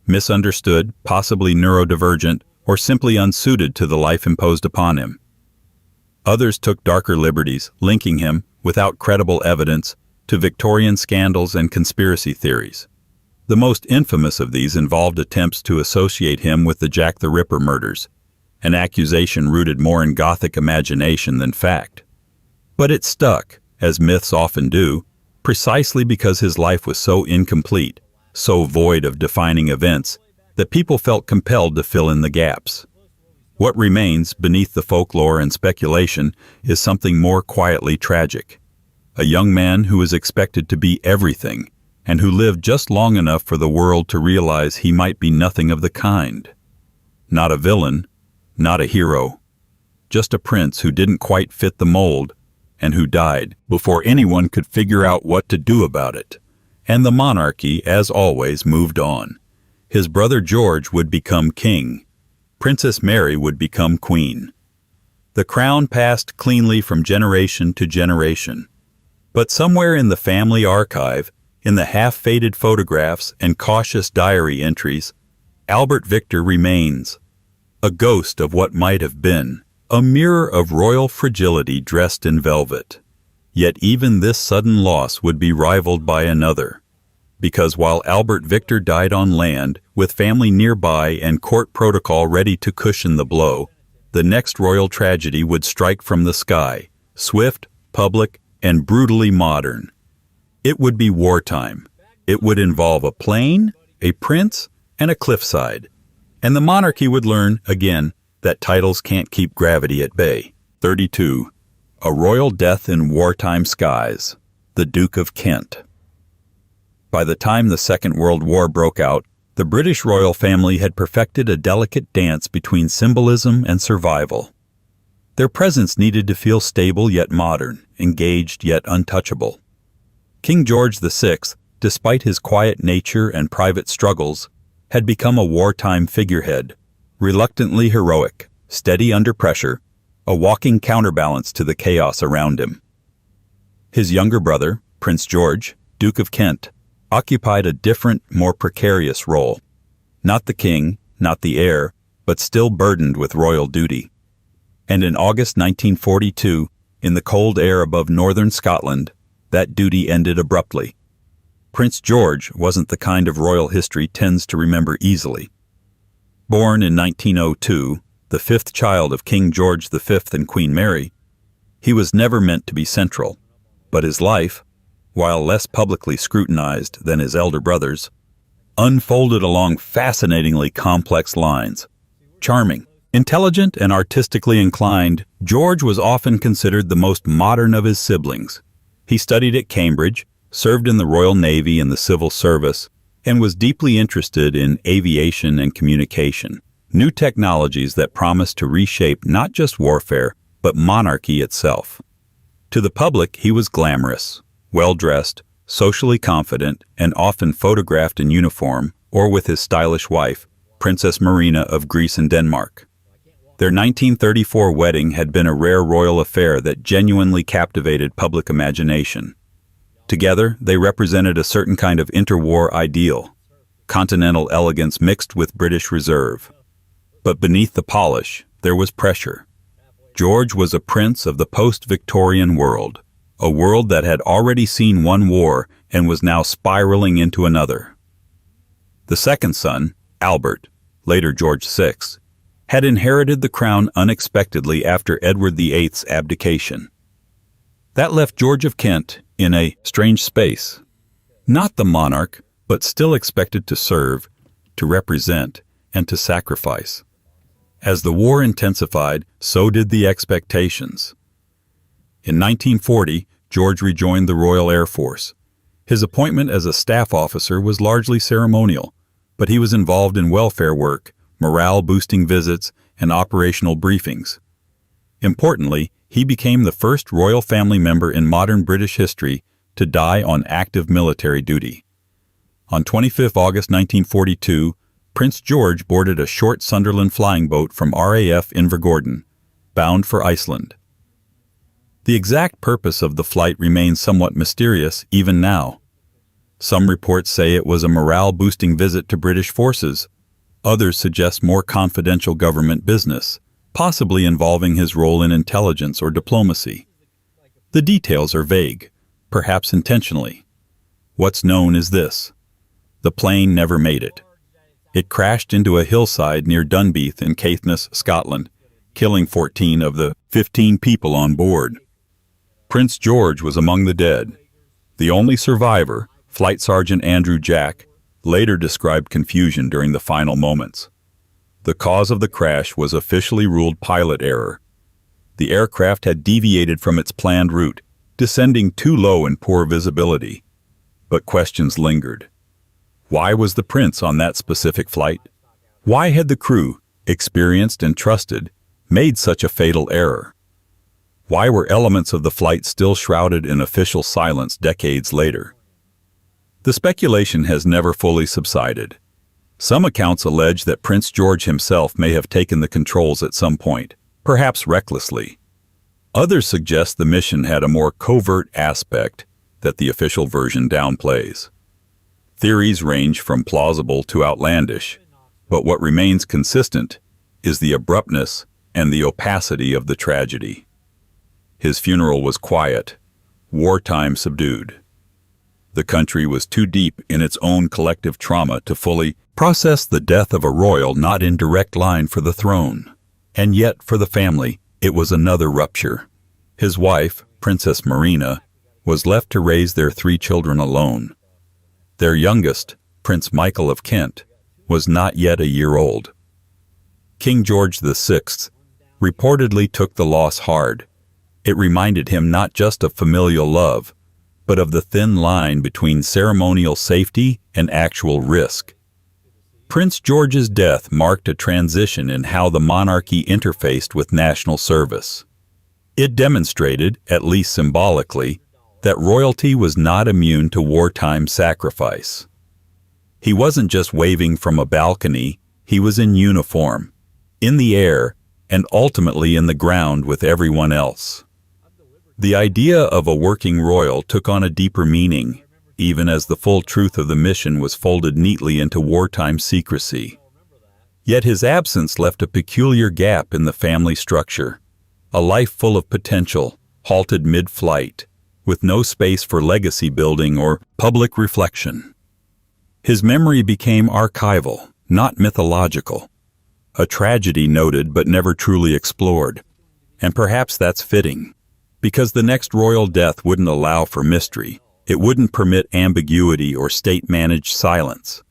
misunderstood, possibly neurodivergent, or simply unsuited to the life imposed upon him. Others took darker liberties, linking him, without credible evidence, to Victorian scandals and conspiracy theories. The most infamous of these involved attempts to associate him with the Jack the Ripper murders, an accusation rooted more in Gothic imagination than fact. But it stuck, as myths often do, precisely because his life was so incomplete, so void of defining events, that people felt compelled to fill in the gaps. What remains beneath the folklore and speculation is something more quietly tragic. A young man who was expected to be everything, and who lived just long enough for the world to realize he might be nothing of the kind. Not a villain, not a hero, just a prince who didn't quite fit the mold, and who died before anyone could figure out what to do about it. And the monarchy, as always, moved on. His brother George would become king. Princess Mary would become queen. The crown passed cleanly from generation to generation. But somewhere in the family archive, in the half-faded photographs and cautious diary entries, Albert Victor remains, a ghost of what might have been, a mirror of royal fragility dressed in velvet. Yet even this sudden loss would be rivaled by another. Because while Albert Victor died on land, with family nearby and court protocol ready to cushion the blow, the next royal tragedy would strike from the sky, swift, public, and brutally modern. It would be wartime. It would involve a plane, a prince, and a cliffside. And the monarchy would learn, again, that titles can't keep gravity at bay. 32. A royal death in wartime skies. The Duke of Kent. By the time the Second World War broke out, the British royal family had perfected a delicate dance between symbolism and survival. Their presence needed to feel stable yet modern, engaged yet untouchable. King George VI, despite his quiet nature and private struggles, had become a wartime figurehead, reluctantly heroic, steady under pressure, a walking counterbalance to the chaos around him. His younger brother, Prince George, Duke of Kent, occupied a different, more precarious role. Not the king, not the heir, but still burdened with royal duty. And in August 1942, in the cold air above northern Scotland, that duty ended abruptly. Prince George wasn't the kind of royal history tends to remember easily. Born in 1902, the fifth child of King George V and Queen Mary, he was never meant to be central, but his life, while less publicly scrutinized than his elder brothers, unfolded along fascinatingly complex lines. Charming, intelligent, and artistically inclined, George was often considered the most modern of his siblings. He studied at Cambridge, served in the Royal Navy and the Civil Service, and was deeply interested in aviation and communication, new technologies that promised to reshape not just warfare, but monarchy itself. To the public, he was glamorous, well-dressed, socially confident, and often photographed in uniform or with his stylish wife, Princess Marina of Greece and Denmark. Their 1934 wedding had been a rare royal affair that genuinely captivated public imagination. Together, they represented a certain kind of interwar ideal, continental elegance mixed with British reserve. But beneath the polish, there was pressure. George was a prince of the post-Victorian world, a world that had already seen one war and was now spiraling into another. The second son, Albert, later George VI, had inherited the crown unexpectedly after Edward VIII's abdication. That left George of Kent in a strange space. Not the monarch, but still expected to serve, to represent, and to sacrifice. As the war intensified, so did the expectations. In 1940, George rejoined the Royal Air Force. His appointment as a staff officer was largely ceremonial, but he was involved in welfare work, morale-boosting visits, and operational briefings. Importantly, he became the first royal family member in modern British history to die on active military duty. On 25 August 1942, Prince George boarded a short Sunderland flying boat from RAF Invergordon, bound for Iceland. The exact purpose of the flight remains somewhat mysterious even now. Some reports say it was a morale-boosting visit to British forces. Others suggest more confidential government business, possibly involving his role in intelligence or diplomacy. The details are vague, perhaps intentionally. What's known is this: the plane never made it. It crashed into a hillside near Dunbeath in Caithness, Scotland, killing 14 of the 15 people on board. Prince George was among the dead. The only survivor, Flight Sergeant Andrew Jack, later described confusion during the final moments. The cause of the crash was officially ruled pilot error. The aircraft had deviated from its planned route, descending too low in poor visibility. But questions lingered. Why was the prince on that specific flight? Why had the crew, experienced and trusted, made such a fatal error? Why were elements of the flight still shrouded in official silence decades later? The speculation has never fully subsided. Some accounts allege that Prince George himself may have taken the controls at some point, perhaps recklessly. Others suggest the mission had a more covert aspect that the official version downplays. Theories range from plausible to outlandish, but what remains consistent is the abruptness and the opacity of the tragedy. His funeral was quiet, wartime subdued. The country was too deep in its own collective trauma to fully process the death of a royal not in direct line for the throne. And yet, for the family, it was another rupture. His wife, Princess Marina, was left to raise their 3 children alone. Their youngest, Prince Michael of Kent, was not yet a year old. King George VI reportedly took the loss hard. It reminded him not just of familial love, but of the thin line between ceremonial safety and actual risk. Prince George's death marked a transition in how the monarchy interfaced with national service. It demonstrated, at least symbolically, that royalty was not immune to wartime sacrifice. He wasn't just waving from a balcony, he was in uniform, in the air, and ultimately in the ground with everyone else. The idea of a working royal took on a deeper meaning, even as the full truth of the mission was folded neatly into wartime secrecy. Yet his absence left a peculiar gap in the family structure, a life full of potential, halted mid-flight, with no space for legacy building or public reflection. His memory became archival, not mythological, a tragedy noted but never truly explored. And perhaps that's fitting, because the next royal death wouldn't allow for mystery. It wouldn't permit ambiguity or state-managed silence.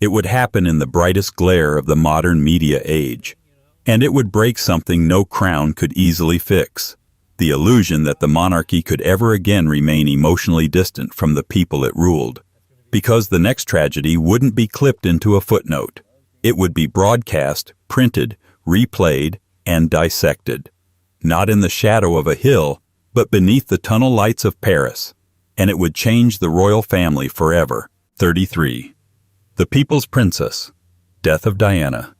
It would happen in the brightest glare of the modern media age, and it would break something no crown could easily fix, the illusion that the monarchy could ever again remain emotionally distant from the people it ruled. Because the next tragedy wouldn't be clipped into a footnote. It would be broadcast, printed, replayed, and dissected. Not in the shadow of a hill, but beneath the tunnel lights of Paris. And it would change the royal family forever. 33. The People's Princess. Death of Diana.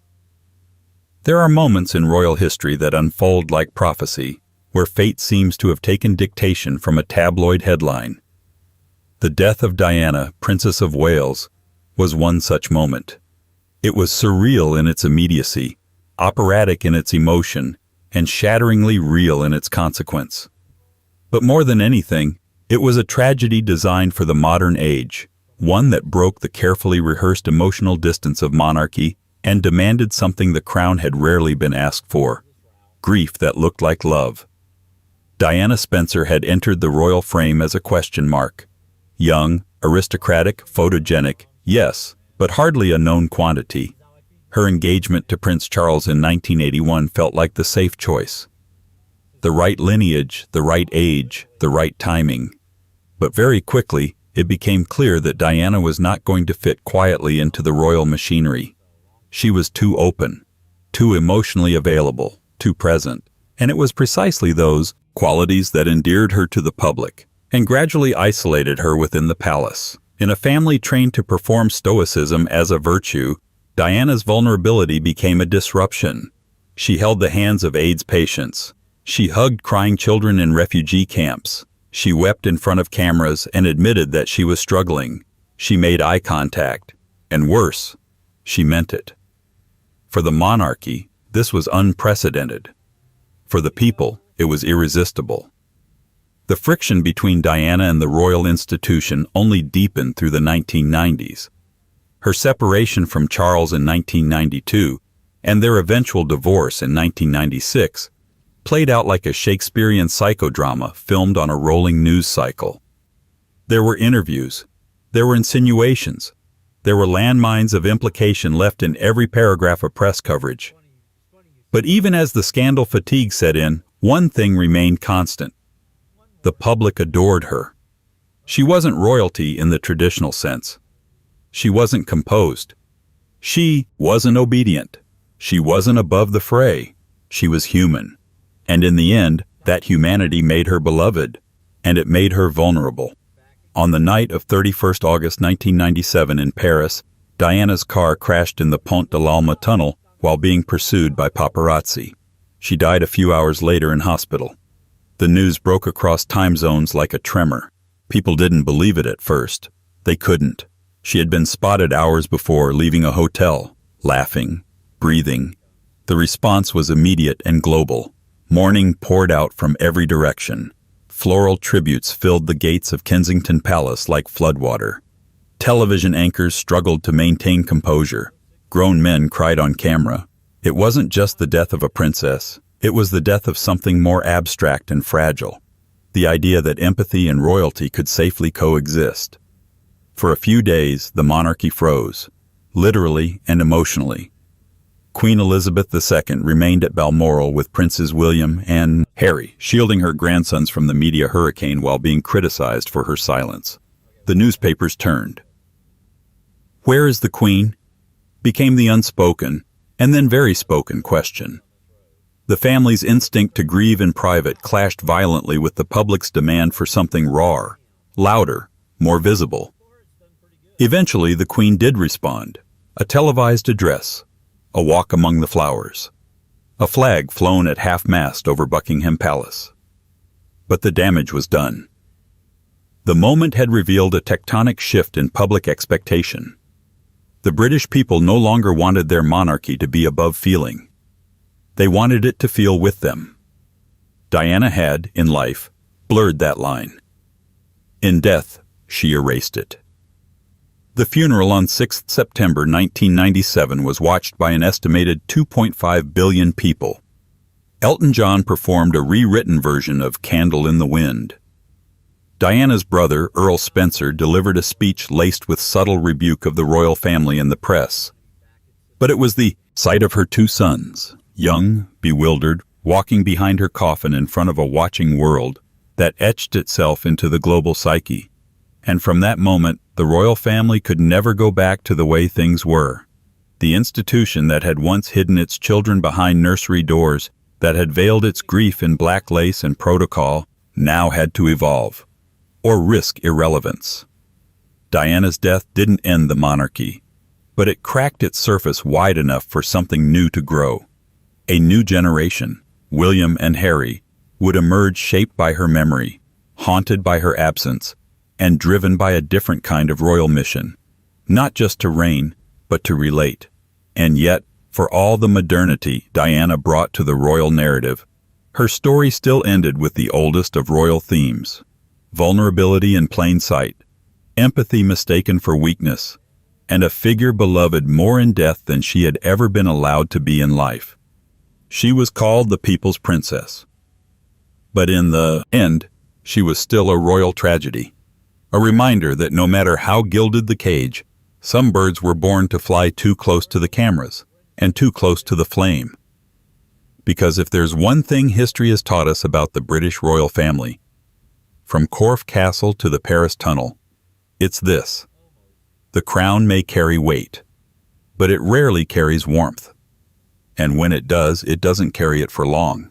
There are moments in royal history that unfold like prophecy, where fate seems to have taken dictation from a tabloid headline. The death of Diana, Princess of Wales, was one such moment. It was surreal in its immediacy, operatic in its emotion, and shatteringly real in its consequence. But more than anything, it was a tragedy designed for the modern age, one that broke the carefully rehearsed emotional distance of monarchy and demanded something the crown had rarely been asked for: grief that looked like love. Diana Spencer had entered the royal frame as a question mark. Young, aristocratic, photogenic, yes, but hardly a known quantity. Her engagement to Prince Charles in 1981 felt like the safe choice. The right lineage, the right age, the right timing. But very quickly, it became clear that Diana was not going to fit quietly into the royal machinery. She was too open, too emotionally available, too present, and it was precisely those qualities that endeared her to the public and gradually isolated her within the palace. In a family trained to perform stoicism as a virtue, Diana's vulnerability became a disruption. She held the hands of AIDS patients. She hugged crying children in refugee camps. She wept in front of cameras and admitted that she was struggling. She made eye contact. And worse, she meant it. For the monarchy, this was unprecedented. For the people, it was irresistible. The friction between Diana and the royal institution only deepened through the 1990s. Her separation from Charles in 1992 and their eventual divorce in 1996 played out like a Shakespearean psychodrama filmed on a rolling news cycle. There were interviews, there were insinuations, there were landmines of implication left in every paragraph of press coverage. But even as the scandal fatigue set in, one thing remained constant. The public adored her. She wasn't royalty in the traditional sense. She wasn't composed. She wasn't obedient. She wasn't above the fray. She was human. And in the end, that humanity made her beloved, and it made her vulnerable. On the night of 31st August 1997 in Paris, Diana's car crashed in the Pont de l'Alma tunnel while being pursued by paparazzi. She died a few hours later in hospital. The news broke across time zones like a tremor. People didn't believe it at first. They couldn't. She had been spotted hours before leaving a hotel, laughing, breathing. The response was immediate and global. Mourning poured out from every direction. Floral tributes filled the gates of Kensington Palace like floodwater. Television anchors struggled to maintain composure. Grown men cried on camera. It wasn't just the death of a princess. It was the death of something more abstract and fragile. The idea that empathy and royalty could safely coexist. For a few days, the monarchy froze, literally and emotionally. Queen Elizabeth II remained at Balmoral with Princes William and Harry, shielding her grandsons from the media hurricane while being criticized for her silence. The newspapers turned. "Where is the Queen?" became the unspoken, and then very spoken question. The family's instinct to grieve in private clashed violently with the public's demand for something rawer, louder, more visible. Eventually, the Queen did respond. A televised address, a walk among the flowers, a flag flown at half-mast over Buckingham Palace. But the damage was done. The moment had revealed a tectonic shift in public expectation. The British people no longer wanted their monarchy to be above feeling. They wanted it to feel with them. Diana had, in life, blurred that line. In death, she erased it. The funeral on 6 September 1997 was watched by an estimated 2.5 billion people. Elton John performed a rewritten version of Candle in the Wind. Diana's brother, Earl Spencer, delivered a speech laced with subtle rebuke of the royal family and the press. But it was the sight of her two sons, young, bewildered, walking behind her coffin in front of a watching world, that etched itself into the global psyche. And from that moment, the royal family could never go back to the way things were. The institution that had once hidden its children behind nursery doors, that had veiled its grief in black lace and protocol, now had to evolve, or risk irrelevance. Diana's death didn't end the monarchy, but it cracked its surface wide enough for something new to grow. A new generation, William and Harry, would emerge shaped by her memory, haunted by her absence, and driven by a different kind of royal mission, not just to reign, but to relate. And yet, for all the modernity Diana brought to the royal narrative, her story still ended with the oldest of royal themes: vulnerability in plain sight, empathy mistaken for weakness, and a figure beloved more in death than she had ever been allowed to be in life. She was called the People's Princess. But in the end, she was still a royal tragedy. A reminder that no matter how gilded the cage, some birds were born to fly too close to the cameras and too close to the flame. Because if there's one thing history has taught us about the British royal family, from Corfe Castle to the Paris Tunnel, it's this: the crown may carry weight, but it rarely carries warmth. And when it does, it doesn't carry it for long.